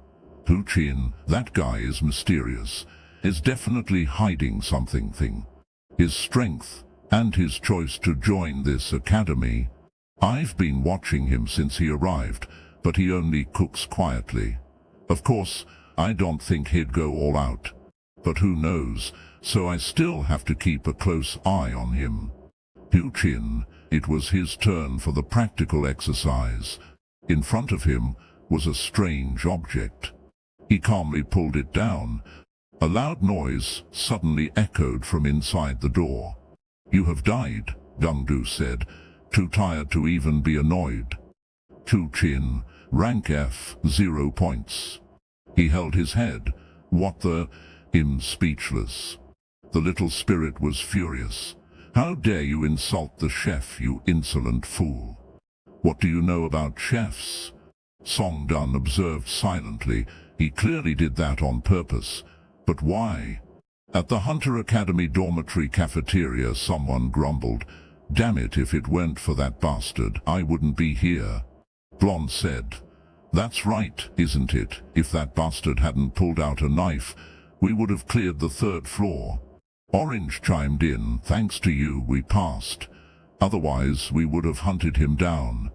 "Hu Chin, that guy is mysterious. Is definitely hiding something. His strength, and his choice to join this academy. I've been watching him since he arrived, but he only cooks quietly. Of course, I don't think he'd go all out. But who knows, so I still have to keep a close eye on him." Hu Chin, it was his turn for the practical exercise. In front of him was a strange object. He calmly pulled it down. A loud noise suddenly echoed from inside the door. "You have died," Dong-do said, too tired to even be annoyed. Hu Chin, rank F, 0 points. He held his head. "What the?" Him speechless. The little spirit was furious. "How dare you insult the chef, you insolent fool? What do you know about chefs?" Song-dun observed silently. He clearly did that on purpose. But why? At the Hunter Academy dormitory cafeteria, someone grumbled, "Damn it, if it weren't for that bastard, I wouldn't be here." Blonde said, "That's right, isn't it? If that bastard hadn't pulled out a knife, we would have cleared the 3rd floor." Orange chimed in, "Thanks to you, we passed. Otherwise, we would have hunted him down."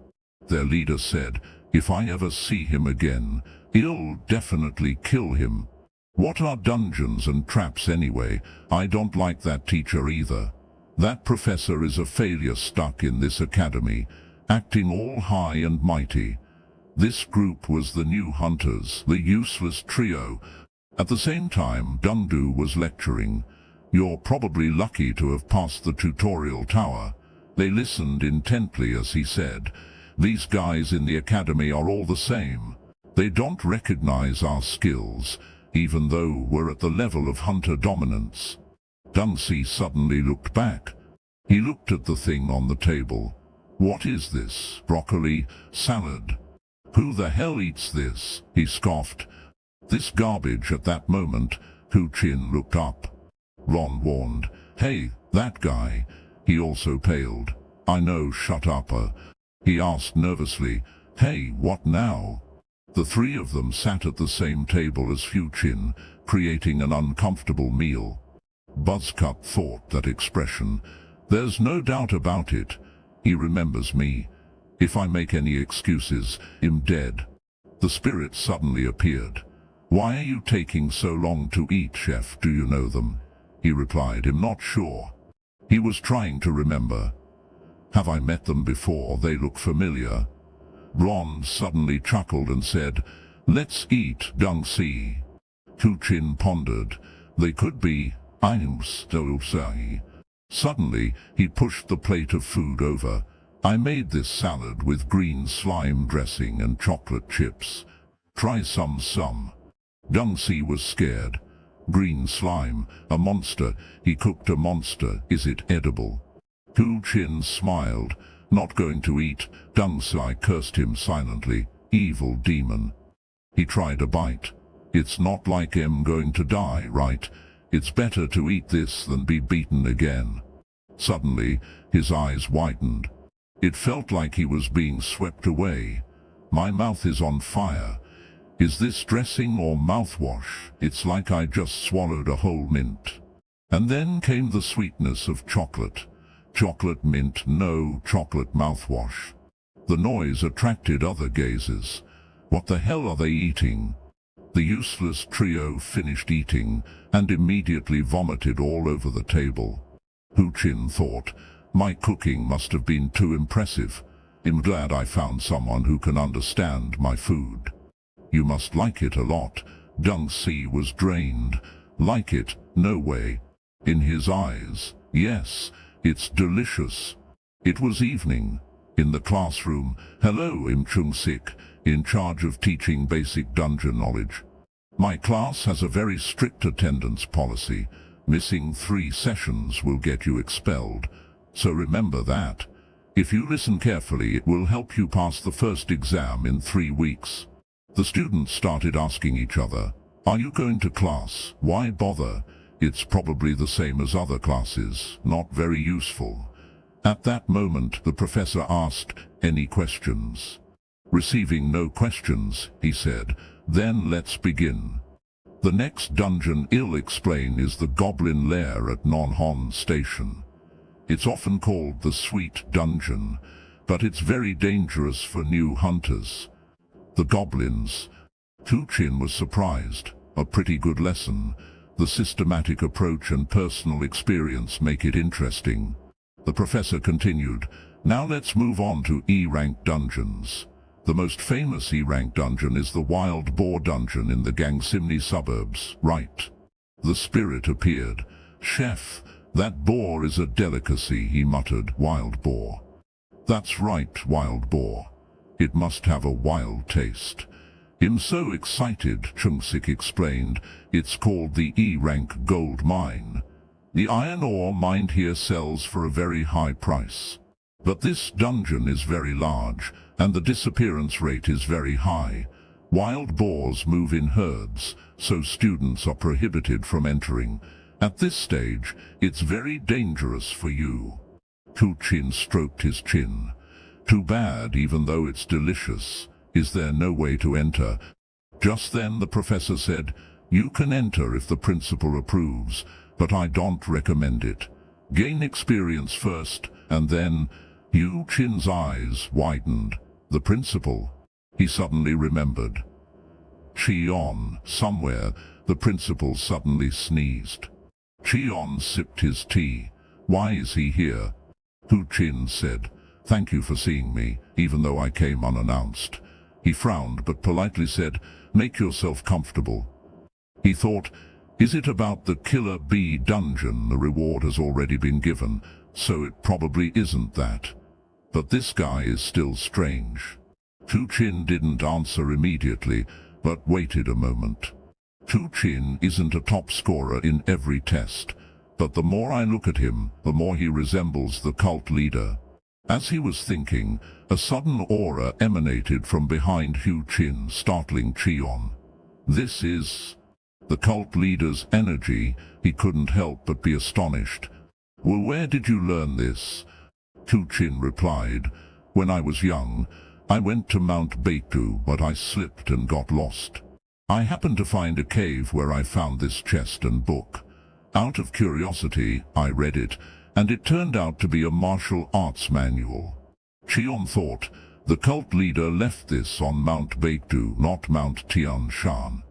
Their leader said, "If I ever see him again, I'll definitely kill him." What are dungeons and traps anyway? I don't like that teacher either. That professor is a failure stuck in this academy, acting all high and mighty. This group was the new hunters, the useless trio. At the same time, Dong-do was lecturing. "You're probably lucky to have passed the tutorial tower." They listened intently as he said, "These guys in the academy are all the same. They don't recognize our skills, even though we're at the level of hunter dominance." Dungsi suddenly looked back. He looked at the thing on the table. What is this? Broccoli? Salad? Who the hell eats this? He scoffed. This garbage. At that moment, Hu Chin looked up. Ron warned, "Hey, that guy." He also paled. "I know, shut up." He asked nervously, "Hey, what now?" The three of them sat at the same table as Hu Chin, creating an uncomfortable meal. Buzzcut thought that expression. There's no doubt about it. He remembers me. If I make any excuses, I'm dead. The spirit suddenly appeared. "Why are you taking so long to eat, chef? Do you know them?" He replied, "I'm not sure." He was trying to remember. "Have I met them before? They look familiar." Ron suddenly chuckled and said, "Let's eat, Dung Si." Hu Chin pondered. They could be. I'm still saying. Suddenly, he pushed the plate of food over. "I made this salad with green slime dressing and chocolate chips. Try some. Dung Si was scared. Green slime, a monster. He cooked a monster. Is it edible? Hu Chin smiled. Not going to eat. Dung Si cursed him silently. Evil demon. He tried a bite. It's not like I'm going to die, right? It's better to eat this than be beaten again. Suddenly, his eyes widened. It felt like he was being swept away. My mouth is on fire. Is this dressing or mouthwash? It's like I just swallowed a whole mint. And then came the sweetness of chocolate. Chocolate mint, no chocolate mouthwash. The noise attracted other gazes. What the hell are they eating? The useless trio finished eating and immediately vomited all over the table. Hu Chin thought, my cooking must have been too impressive. I'm glad I found someone who can understand my food. You must like it a lot. Dung Si was drained. Like it? No way. In his eyes, yes, it's delicious. It was evening. In the classroom, hello, I'm Chung Sik, in charge of teaching basic dungeon knowledge. My class has a very strict attendance policy. Missing 3 sessions will get you expelled. So remember that. If you listen carefully, it will help you pass the first exam in 3 weeks. The students started asking each other, are you going to class? Why bother? It's probably the same as other classes, not very useful. At that moment, the professor asked, any questions? Receiving no questions, he said, then let's begin. The next dungeon I'll explain is the Goblin Lair at Non-Hon Station. It's often called the Sweet Dungeon, but it's very dangerous for new hunters. The goblins. Hu Chin was surprised. A pretty good lesson. The systematic approach and personal experience make it interesting. The professor continued, now let's move on to E-rank dungeons. The most famous E-rank dungeon is the Wild Boar dungeon in the Gangsimni suburbs, right? The spirit appeared. Chef, that boar is a delicacy, he muttered. Wild boar. That's right, wild boar. It must have a wild taste. I'm so excited, Chung Sik explained. It's called the E-rank gold mine. The iron ore mined here sells for a very high price. But this dungeon is very large, and the disappearance rate is very high. Wild boars move in herds, so students are prohibited from entering. At this stage, it's very dangerous for you. Hu Chin stroked his chin. Too bad, even though it's delicious. Is there no way to enter? Just then the professor said, you can enter if the principal approves, but I don't recommend it. Gain experience first, and then... Hu Chin's eyes widened. The principal. He suddenly remembered. Cheon, somewhere, the principal suddenly sneezed. Cheon sipped his tea. Why is he here? Hu Chin said, thank you for seeing me, even though I came unannounced. He frowned but politely said, make yourself comfortable. He thought, is it about the Killer Bee dungeon? The reward has already been given, so it probably isn't that. But this guy is still strange. Hu Chin didn't answer immediately, but waited a moment. Hu Chin isn't a top scorer in every test, but the more I look at him, the more he resembles the cult leader. As he was thinking, a sudden aura emanated from behind Hu Qin, startling Cheon. This is the cult leader's energy. He couldn't help but be astonished. Well, where did you learn this? Hu Qin replied, when I was young, I went to Mount Baekdu, but I slipped and got lost. I happened to find a cave where I found this chest and book. Out of curiosity, I read it, and it turned out to be a martial arts manual. Cheon thought, the cult leader left this on Mount Baekdu, not Mount Tian Shan.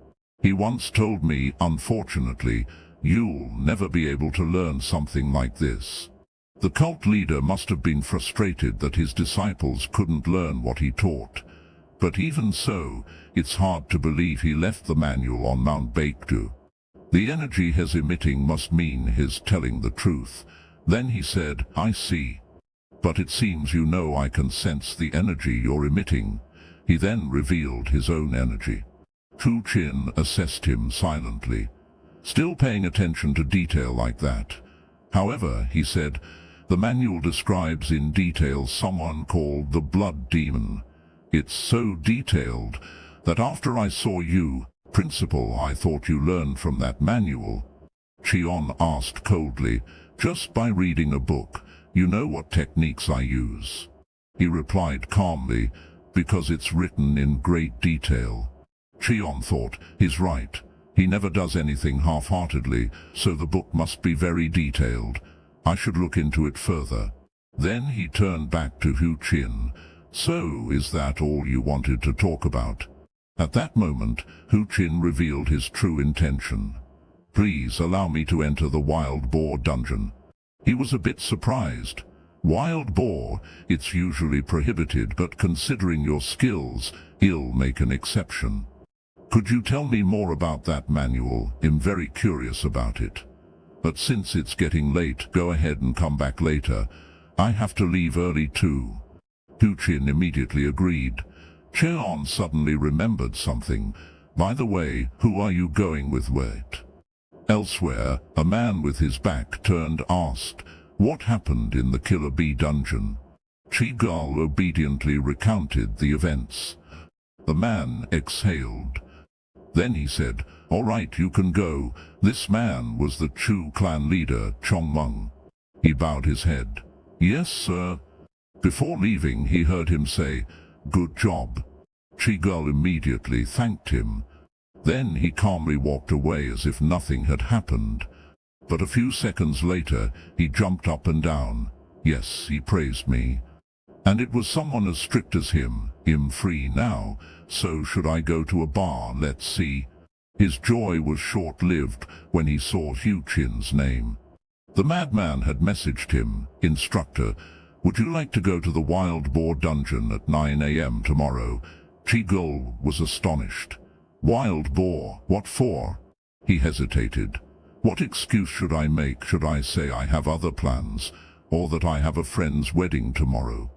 He once told me, unfortunately, you'll never be able to learn something like this. The cult leader must have been frustrated that his disciples couldn't learn what he taught. But even so, it's hard to believe he left the manual on Mount Baekdu. The energy he's emitting must mean he's telling the truth. Then he said, I see. But it seems you know I can sense the energy you're emitting. He then revealed his own energy. Hu Qin assessed him silently, still paying attention to detail like that. However, he said, the manual describes in detail someone called the Blood Demon. It's so detailed that after I saw you, Principal, I thought you learned from that manual. Cheon asked coldly, just by reading a book, you know what techniques I use? He replied calmly, because it's written in great detail. Cheon thought, he's right. He never does anything half-heartedly, so the book must be very detailed. I should look into it further. Then he turned back to Hu Qin. So, is that all you wanted to talk about? At that moment, Hu Qin revealed his true intention. Please allow me to enter the wild boar dungeon. He was a bit surprised. Wild boar, it's usually prohibited, but considering your skills, he'll make an exception. Could you tell me more about that manual? I'm very curious about it. But since it's getting late, go ahead and come back later. I have to leave early too. Hu Qin immediately agreed. Cheon suddenly remembered something. By the way, who are you going with? Wait. Elsewhere, a man with his back turned asked, what happened in the Killer Bee dungeon? Chi-Gul obediently recounted the events. The man exhaled. Then he said, all right, you can go. This man was the Chu clan leader, Chongmeng. He bowed his head. Yes, sir. Before leaving, he heard him say, good job. Chi-Gul immediately thanked him. Then he calmly walked away as if nothing had happened. But a few seconds later, he jumped up and down. Yes, he praised me. And it was someone as strict as him. I'm free now, so should I go to a bar? Let's see. His joy was short-lived when he saw Hu Qin's name. The madman had messaged him, Instructor, would you like to go to the wild boar dungeon at 9 a.m. tomorrow? Chi-Gul was astonished. Wild boar, what for? He hesitated. What excuse should I make? Should I say I have other plans, or that I have a friend's wedding tomorrow?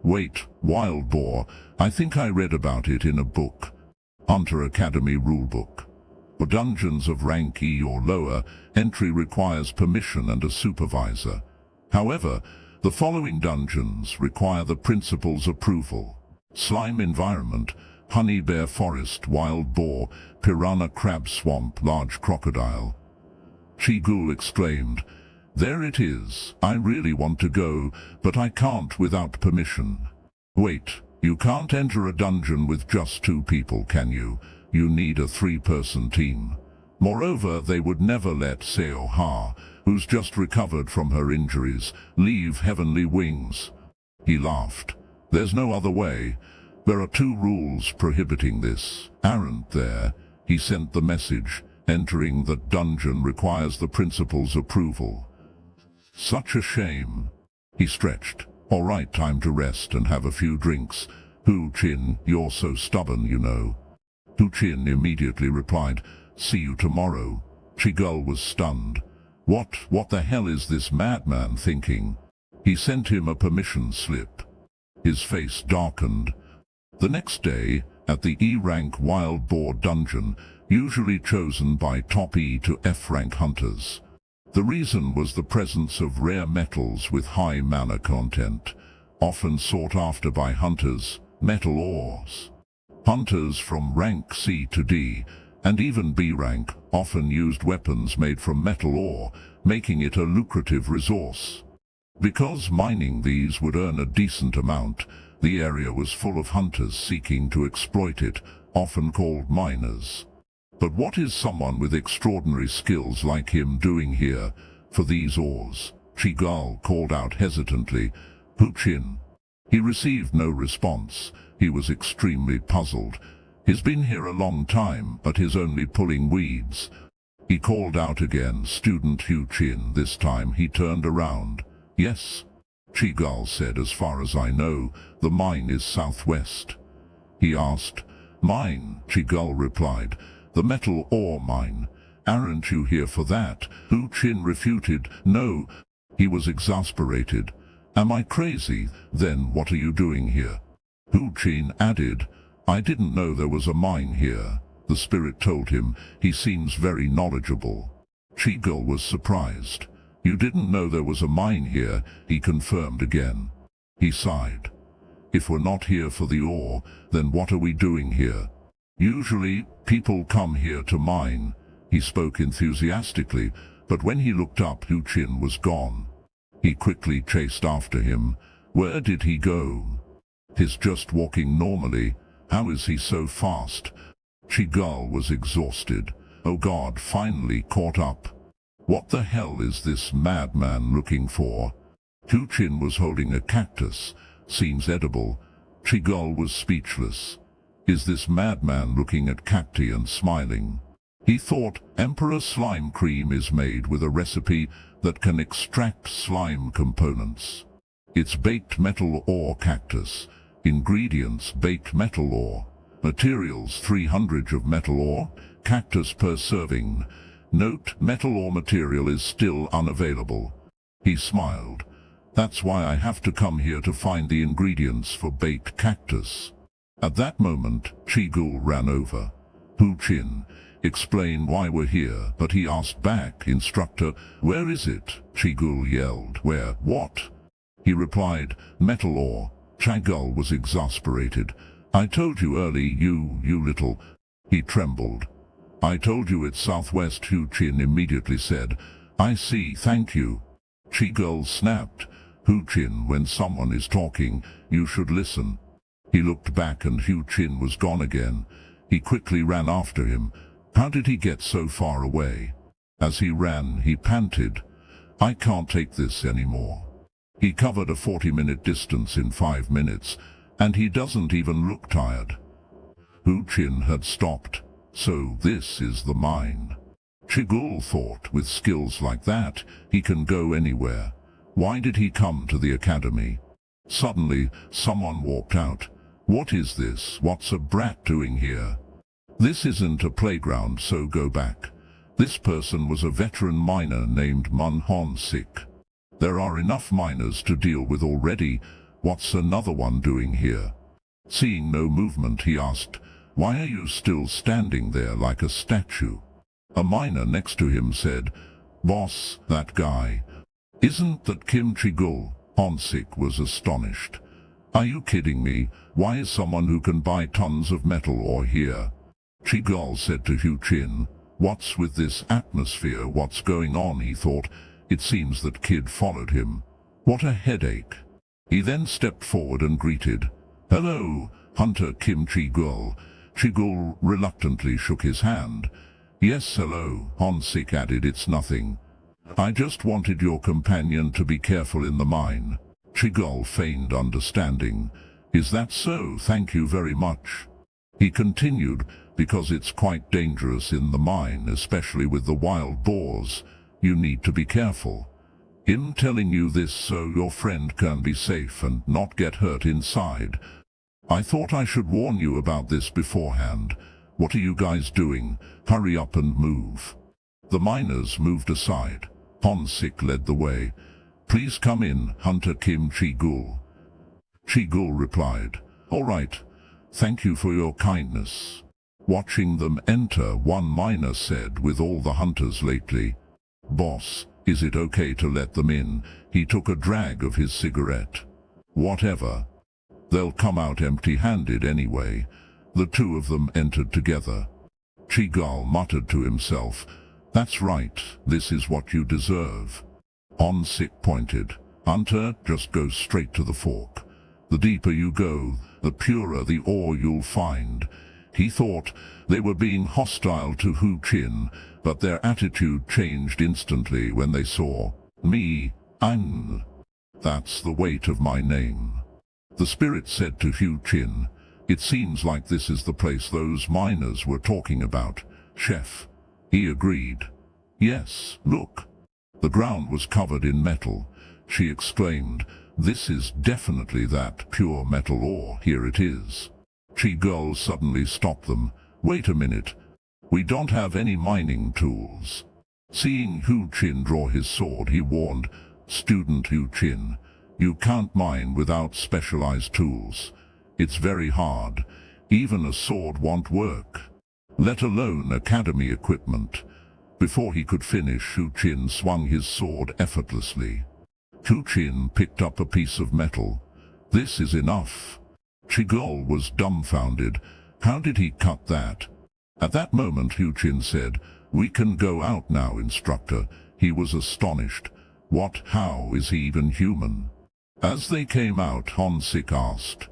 Wait, wild boar, I think I read about it in a book. Hunter Academy rulebook. For dungeons of rank E or lower, entry requires permission and a supervisor. However, the following dungeons require the principal's approval. Slime environment, honey bear forest, wild boar, piranha crab swamp, large crocodile. Chi-Gul exclaimed, there it is. I really want to go, but I can't without permission. Wait, you can't enter a dungeon with just 2 people, can you? You need a 3-person team. Moreover, they would never let Seo Ha, who's just recovered from her injuries, leave Heavenly Wings. He laughed. There's no other way. There are 2 rules prohibiting this. Aren't there? He sent the message. Entering the dungeon requires the principal's approval. Such a shame. He stretched. All right, time to rest and have a few drinks. Hu Qin, you're so stubborn, you know. Hu Qin immediately replied, see you tomorrow. Chi-Gul was stunned. What the hell is this madman thinking? He sent him a permission slip. His face darkened. The next day, at the E-rank wild boar dungeon, usually chosen by top E to F-rank hunters. The reason was the presence of rare metals with high mana content. often sought after by hunters, metal ores. Hunters from rank C to D, and even B rank, often used weapons made from metal ore, making it a lucrative resource. Because mining these would earn a decent amount, the area was full of hunters seeking to exploit it, often called miners. But what is someone with extraordinary skills like him doing here, for these ores? Chigal called out hesitantly. Hu-Chin. He received no response. He was extremely puzzled. He's been here a long time, but he's only pulling weeds. He called out again, Student Hu-Chin. This time he turned around. Yes, Chigal said, as far as I know, the mine is southwest. He asked. Mine, Chigal replied. The metal ore mine. Aren't you here for that? Hu-Chin refuted. No. He was exasperated. Am I crazy? Then what are you doing here? Hu-Chin added. I didn't know there was a mine here. The spirit told him. He seems very knowledgeable. Chigal was surprised. You didn't know there was a mine here, he confirmed again. He sighed. If we're not here for the ore, then what are we doing here? Usually, people come here to mine. He spoke enthusiastically, but when he looked up, Hu-Chin was gone. He quickly chased after him. Where did he go? He's just walking normally. How is he so fast? Chigal was exhausted. Oh God, finally caught up. What the hell is this madman looking for? Hu-Chin was holding a cactus. Seems edible. Chigal was speechless. Is this madman looking at cacti and smiling? He thought, Emperor slime cream is made with a recipe that can extract slime components. It's baked metal ore cactus. Ingredients: baked metal ore. Materials: 300 of metal ore, cactus per serving. Note: metal ore material is still unavailable. He smiled. That's why I have to come here to find the ingredients for baked cactus. At that moment, Chigal ran over. Hu-Chin, explain why we're here, but he asked back, Instructor, where is it? Chigal yelled. Where? What? He replied, metal ore. Chigal was exasperated. I told you early, you little... He trembled. I told you it's southwest, Hu-Chin immediately said. I see, thank you. Chigal snapped. Hu-Chin, when someone is talking, you should listen. He looked back and Hu-Chin was gone again. He quickly ran after him. How did he get so far away? As he ran, he panted. I can't take this anymore. He covered a 40-minute distance in 5 minutes, and he doesn't even look tired. Hu-Chin had stopped. So this is the mine. Chigal thought, with skills like that, he can go anywhere. Why did he come to the academy? Suddenly, someone walked out. What is this? What's a brat doing here? This isn't a playground, so go back. This person was a veteran miner named Manhwa. There are enough miners to deal with already. What's another one doing here? Seeing no movement, he asked, why are you still standing there like a statue? A miner next to him said, Boss, that guy. Isn't that Kim Chigal? Honsik was astonished. Are you kidding me? Why is someone who can buy tons of metal ore here? Chigal said to Hu-Chin, what's with this atmosphere? What's going on? He thought. It seems that kid followed him. What a headache. He then stepped forward and greeted. Hello, Hunter Kim Chigal. Chigal reluctantly shook his hand. Yes, hello, Honsik added, it's nothing. I just wanted your companion to be careful in the mine. Chigal feigned understanding. Is that so? Thank you very much. He continued, because it's quite dangerous in the mine, especially with the wild boars. You need to be careful. I'm telling you this so your friend can be safe and not get hurt inside. I thought I should warn you about this beforehand. What are you guys doing? Hurry up and move. The miners moved aside. Honsik led the way. Please come in, Hunter Kim Chigal. Chigal replied, all right. Thank you for your kindness. Watching them enter, one miner said, with all the hunters lately. Boss, is it okay to let them in? He took a drag of his cigarette. Whatever. They'll come out empty-handed anyway. The two of them entered together. Chigal muttered to himself, "That's right, this is what you deserve." On-Sik pointed, "Hunter, just go straight to the fork. The deeper you go, the purer the ore you'll find." He thought they were being hostile to Hu Qin, but their attitude changed instantly when they saw me. That's the weight of my name. The spirit said to Hu Qin, "It seems like this is the place those miners were talking about, chef." He agreed. "Yes, look." The ground was covered in metal. She exclaimed, "This is definitely that pure metal ore. Here it is." Chigal suddenly stopped them. "Wait a minute. We don't have any mining tools." Seeing Hu Qin draw his sword, he warned, "Student Hu Qin, you can't mine without specialized tools. It's very hard. Even a sword won't work, let alone academy equipment." Before he could finish, Hu Qin swung his sword effortlessly. Hu Qin picked up a piece of metal. "This is enough." Chigal was dumbfounded. How did he cut that? At that moment Hu Qin said, "We can go out now, instructor." He was astonished. What? How is he even human? As they came out, On-Sik asked,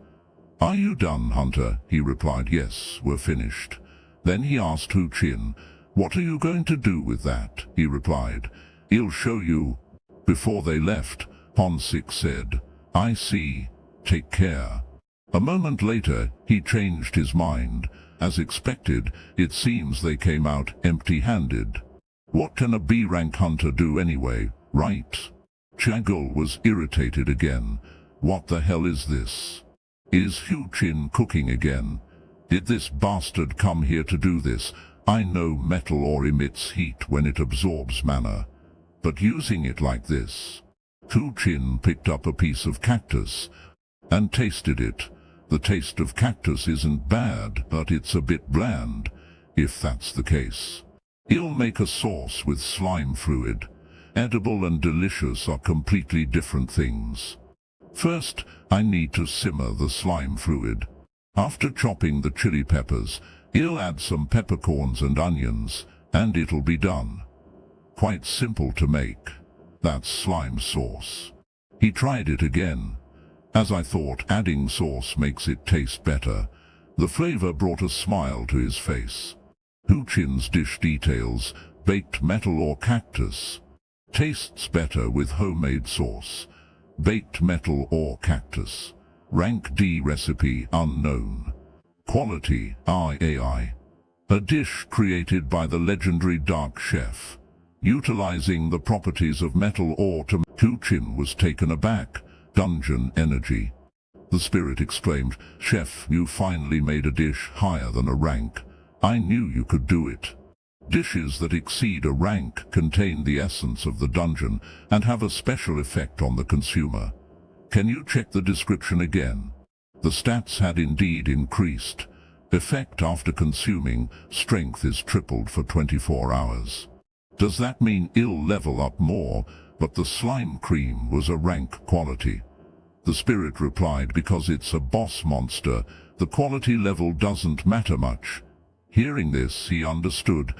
"Are you done, Hunter?" He replied, "Yes, we're finished." Then he asked Hu Qin, "What are you going to do with that?" He replied, "I'll show you." Before they left, On-Sik said, "I see. Take care." A moment later, he changed his mind. As expected, it seems they came out empty-handed. What can a B-rank hunter do anyway, right? Chigal was irritated again. What the hell is this? Is Hu Qin cooking again? Did this bastard come here to do this? I know metal ore emits heat when it absorbs mana, but using it like this? Hu Qin picked up a piece of cactus and tasted it. The taste of cactus isn't bad, but it's a bit bland. If that's the case, he'll make a sauce with slime fluid. Edible and delicious are completely different things. First, I need to simmer the slime fluid. After chopping the chili peppers, he'll add some peppercorns and onions, and it'll be done. Quite simple to make. That's slime sauce. He tried it again. As I thought, adding sauce makes it taste better. The flavor brought a smile to his face. Hu Qin's dish details, baked metal or cactus. Tastes better with homemade sauce. Baked metal or cactus. Rank D recipe unknown. Quality AI. A dish created by the legendary dark chef, utilizing the properties of metal ore to... Hu Qin was taken aback. Dungeon energy. The spirit exclaimed, "Chef, you finally made a dish higher than a rank. I knew you could do it." Dishes that exceed a rank contain the essence of the dungeon and have a special effect on the consumer. Can you check the description again? The stats had indeed increased. Effect after consuming, strength is tripled for 24 hours. Does that mean it'll level up more? But the slime cream was a rank quality. The spirit replied, "Because it's a boss monster, the quality level doesn't matter much." Hearing this, he understood.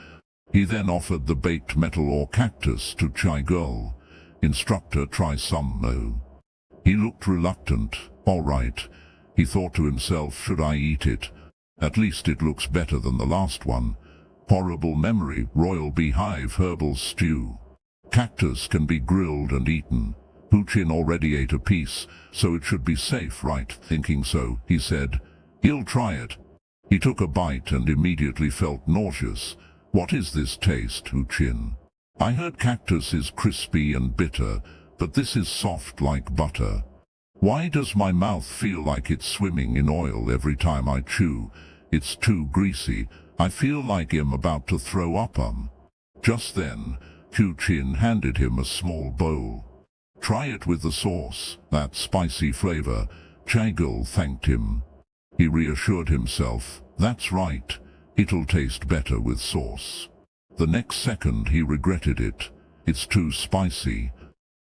He then offered the baked metal or cactus to Chigal. "Instructor, try some mo." He looked reluctant. "All right." He thought to himself, "Should I eat it? At least it looks better than the last one." Horrible memory. Royal beehive herbal stew. Cactus can be grilled and eaten. Hu Qin already ate a piece, so it should be safe, right? Thinking so, he said, "He'll try it." He took a bite and immediately felt nauseous. "What is this taste, Hu Qin? I heard cactus is crispy and bitter, but this is soft like butter. Why does my mouth feel like it's swimming in oil every time I chew? It's too greasy. I feel like I'm about to throw up." Just then, Hu Qin handed him a small bowl. "Try it with the sauce, that spicy flavor." Chigal thanked him. He reassured himself, "That's right, it'll taste better with sauce." The next second he regretted it. "It's too spicy."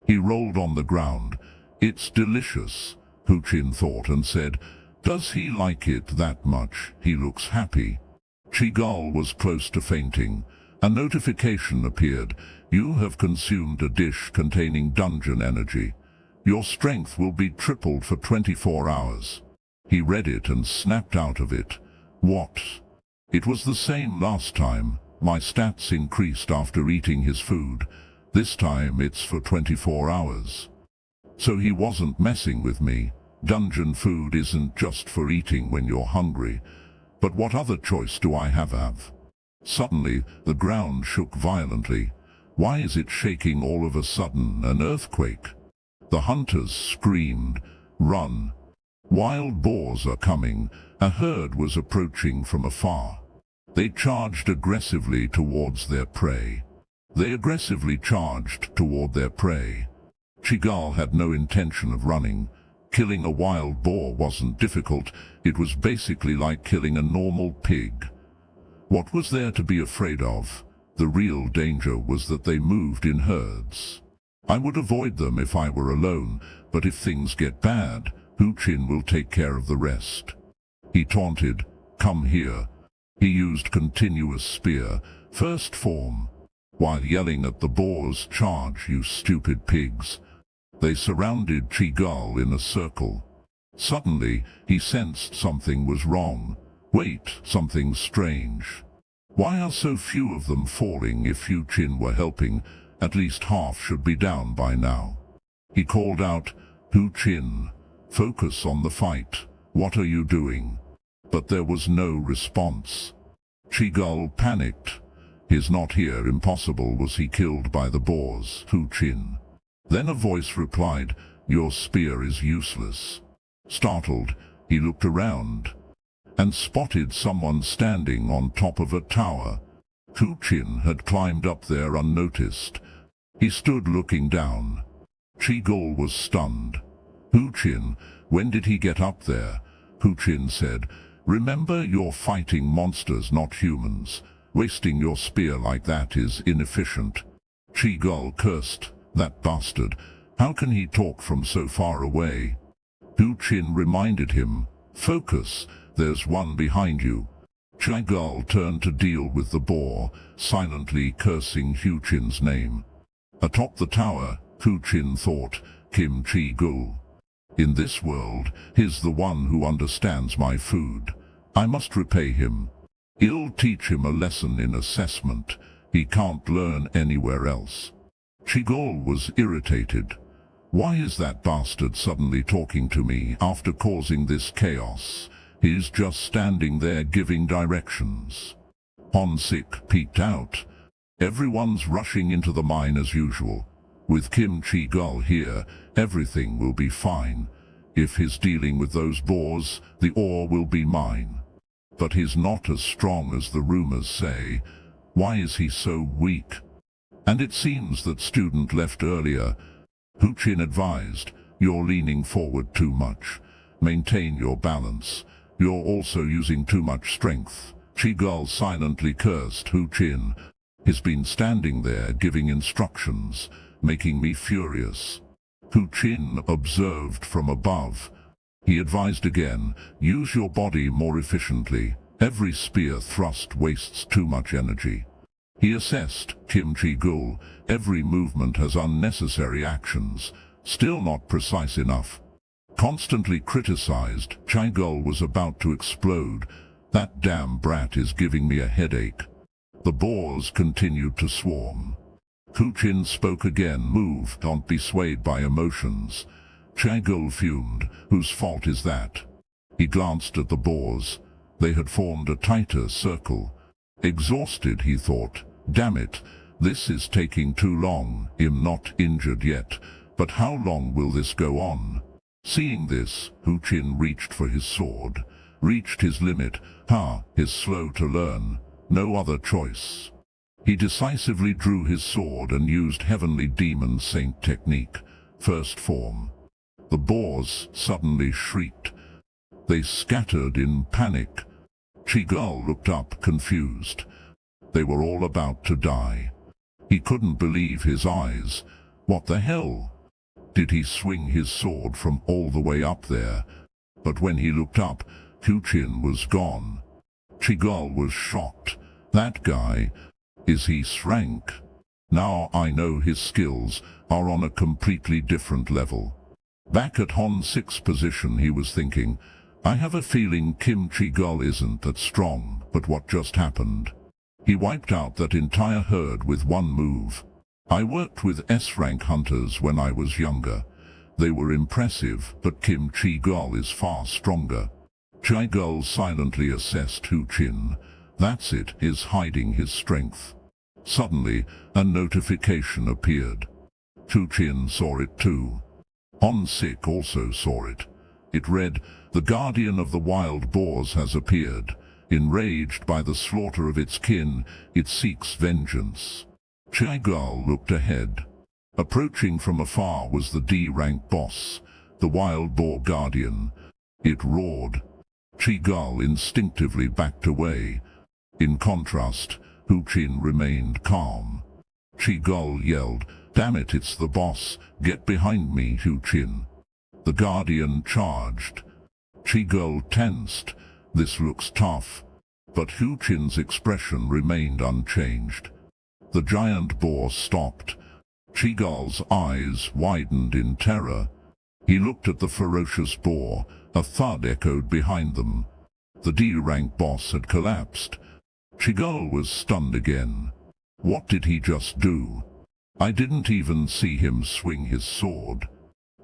He rolled on the ground. "It's delicious. Hu Qin thought and said, "Does he like it that much? He looks happy." Chigal was close to fainting. A notification appeared. "You have consumed a dish containing dungeon energy. Your strength will be tripled for 24 hours. He read it and snapped out of it. What? It was the same last time. My stats increased after eating his food. This time it's for 24 hours. So he wasn't messing with me. Dungeon food isn't just for eating when you're hungry. But what other choice do I have? Suddenly, the ground shook violently. Why is it shaking all of a sudden? An earthquake? The hunters screamed, "Run! Wild boars are coming!" A herd was approaching from afar. They charged aggressively towards their prey. Chigal had no intention of running. Killing a wild boar wasn't difficult. It was basically like killing a normal pig. What was there to be afraid of? The real danger was that they moved in herds. I would avoid them if I were alone, but if things get bad, Hu Qin will take care of the rest. He taunted, "Come here." He used continuous spear, first form, while yelling at the boars, "Charge, you stupid pigs." They surrounded Chigal in a circle. Suddenly, he sensed something was wrong. Wait, something strange. Why are so few of them falling? If Hu Qin were helping, at least half should be down by now. He called out, "Hu Qin, focus on the fight. What are you doing?" But there was no response. Chigal panicked. "He's not here. Impossible. Was he killed by the boars?" Hu Qin. Then a voice replied, "Your spear is useless." Startled, he looked around and spotted someone standing on top of a tower. Hu Qin had climbed up there unnoticed. He stood looking down. Chigal was stunned. "Hu Qin, when did he get up there?" Hu Qin said, "Remember, you're fighting monsters, not humans. Wasting your spear like that is inefficient." Chigal cursed, "That bastard. How can he talk from so far away?" Hu Qin reminded him, "Focus, there's one behind you." Chigal turned to deal with the boar, silently cursing Hu Qin's name. Atop the tower, Hu Qin thought, "Kim Chi-gul. In this world, he's the one who understands my food. I must repay him. I'll teach him a lesson in assessment. He can't learn anywhere else." Chigal was irritated. Why is that bastard suddenly talking to me after causing this chaos? He's just standing there giving directions. Honsik peeked out. Everyone's rushing into the mine as usual. With Kim Chigal here, everything will be fine. If he's dealing with those boars, the ore will be mine. But he's not as strong as the rumors say. Why is he so weak? And it seems that student left earlier. Hu Qin advised, "You're leaning forward too much. Maintain your balance. You're also using too much strength." Chigal silently cursed Hu Qin. "He's been standing there giving instructions, making me furious." Hu Qin observed from above. He advised again, "Use your body more efficiently. Every spear thrust wastes too much energy." He assessed, "Kim Chi-gul, every movement has unnecessary actions, still not precise enough." Constantly criticized, Chigal was about to explode. "That damn brat is giving me a headache." The boars continued to swarm. Hu Qin spoke again, "Move, don't be swayed by emotions." Chigal fumed, "Whose fault is that?" He glanced at the boars. They had formed a tighter circle. Exhausted, he thought, "Damn it, this is taking too long. I'm not injured yet, but how long will this go on?" Seeing this, Hu Qin reached for his sword. Reached his limit. He's slow to learn. No other choice. He decisively drew his sword and used Heavenly Demon Saint technique, first form. The boars suddenly shrieked. They scattered in panic. Chigal looked up, confused. They were all about to die. He couldn't believe his eyes. What the hell? Did he swing his sword from all the way up there? But when he looked up, Hu-Chin was gone. Chigol was shocked. That guy, is he shrank? Now I know his skills are on a completely different level. Back at Hon 6 position he was thinking, I have a feeling Kim Chigol isn't that strong, but what just happened? He wiped out that entire herd with one move. I worked with S-rank hunters when I was younger. They were impressive, but Kim Chigol is far stronger. Chigol silently assessed Hu-Chin. That's it, is hiding his strength. Suddenly, a notification appeared. Hu-Chin saw it too. Hon 6 also saw it. It read, the guardian of the wild boars has appeared. Enraged by the slaughter of its kin, it seeks vengeance. Chigol looked ahead. Approaching from afar was the D-rank boss, the wild boar guardian. It roared. Chigol instinctively backed away. In contrast, Hu-Chin remained calm. Chigol yelled, damn it, it's the boss, get behind me, Hu-Chin. The guardian charged. Chigol tensed. This looks tough. But Hu-Chin's expression remained unchanged. The giant boar stopped. Chigol's eyes widened in terror. He looked at the ferocious boar. A thud echoed behind them. The D-rank boss had collapsed. Chigol was stunned again. What did he just do? I didn't even see him swing his sword.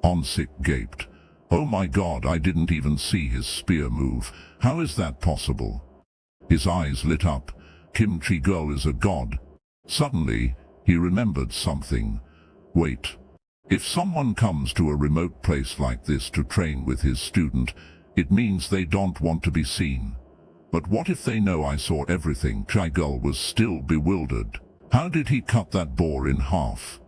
Hon 6 gaped. Oh my god, I didn't even see his spear move. How is that possible? His eyes lit up. Kim Chigol is a god. Suddenly, he remembered something. Wait. If someone comes to a remote place like this to train with his student, it means they don't want to be seen. But what if they know I saw everything? Chigol was still bewildered. How did he cut that boar in half?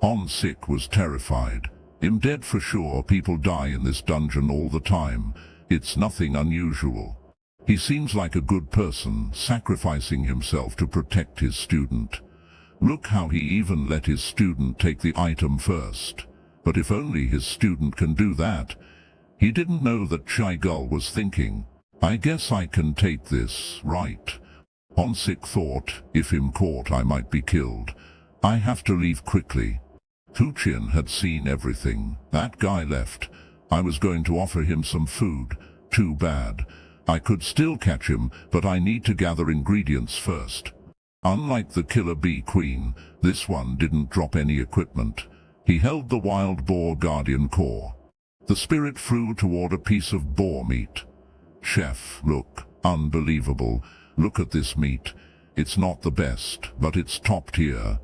Hon 6 was terrified. I'm dead for sure, people die in this dungeon all the time. It's nothing unusual. He seems like a good person, sacrificing himself to protect his student. Look how he even let his student take the item first. But if only his student can do that. He didn't know that Chigol was thinking, I guess I can take this, right? Hon 6 thought, if I'm caught I might be killed. I have to leave quickly. Hu-Chin had seen everything. That guy left. I was going to offer him some food. Too bad. I could still catch him, but I need to gather ingredients first. Unlike the killer bee queen, this one didn't drop any equipment. He held the wild boar guardian core. The spirit flew toward a piece of boar meat. Chef, look, unbelievable. Look at this meat. It's not the best, but it's top tier.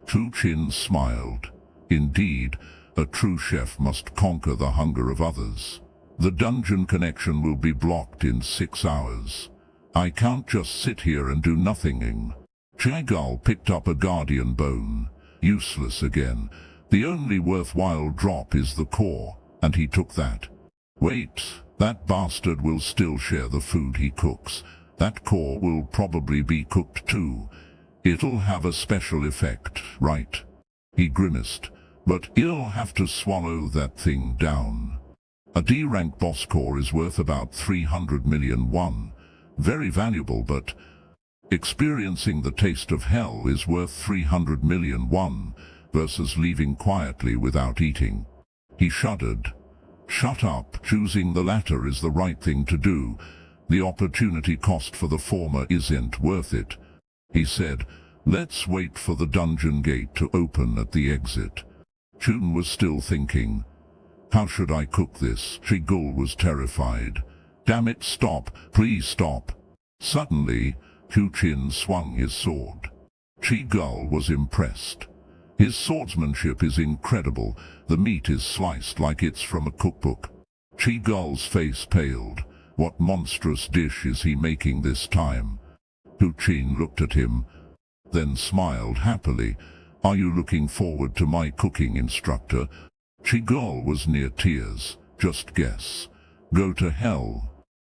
Hu-Chin smiled. Indeed, a true chef must conquer the hunger of others. The dungeon connection will be blocked in 6 hours. I can't just sit here and do nothing. Chigol picked up a guardian bone. Useless again. The only worthwhile drop is the core, and he took that. Wait, that bastard will still share the food he cooks. That core will probably be cooked too. It'll have a special effect, right? He grimaced. But he'll have to swallow that thing down. A D-rank boss core is worth about 300 million won. Very valuable, but experiencing the taste of hell is worth 300 million won versus leaving quietly without eating. He shuddered. Shut up, choosing the latter is the right thing to do. The opportunity cost for the former isn't worth it. He said, let's wait for the dungeon gate to open at the exit. Chun was still thinking. How should I cook this? Chigol was terrified. Damn it, stop, please stop. Suddenly, Hu-Chin swung his sword. Chigol was impressed. His swordsmanship is incredible. The meat is sliced like it's from a cookbook. Chigol's face paled. What monstrous dish is he making this time? Hu-Chin looked at him, then smiled happily. Are you looking forward to my cooking, instructor? Chigol was near tears. Just guess. Go to hell.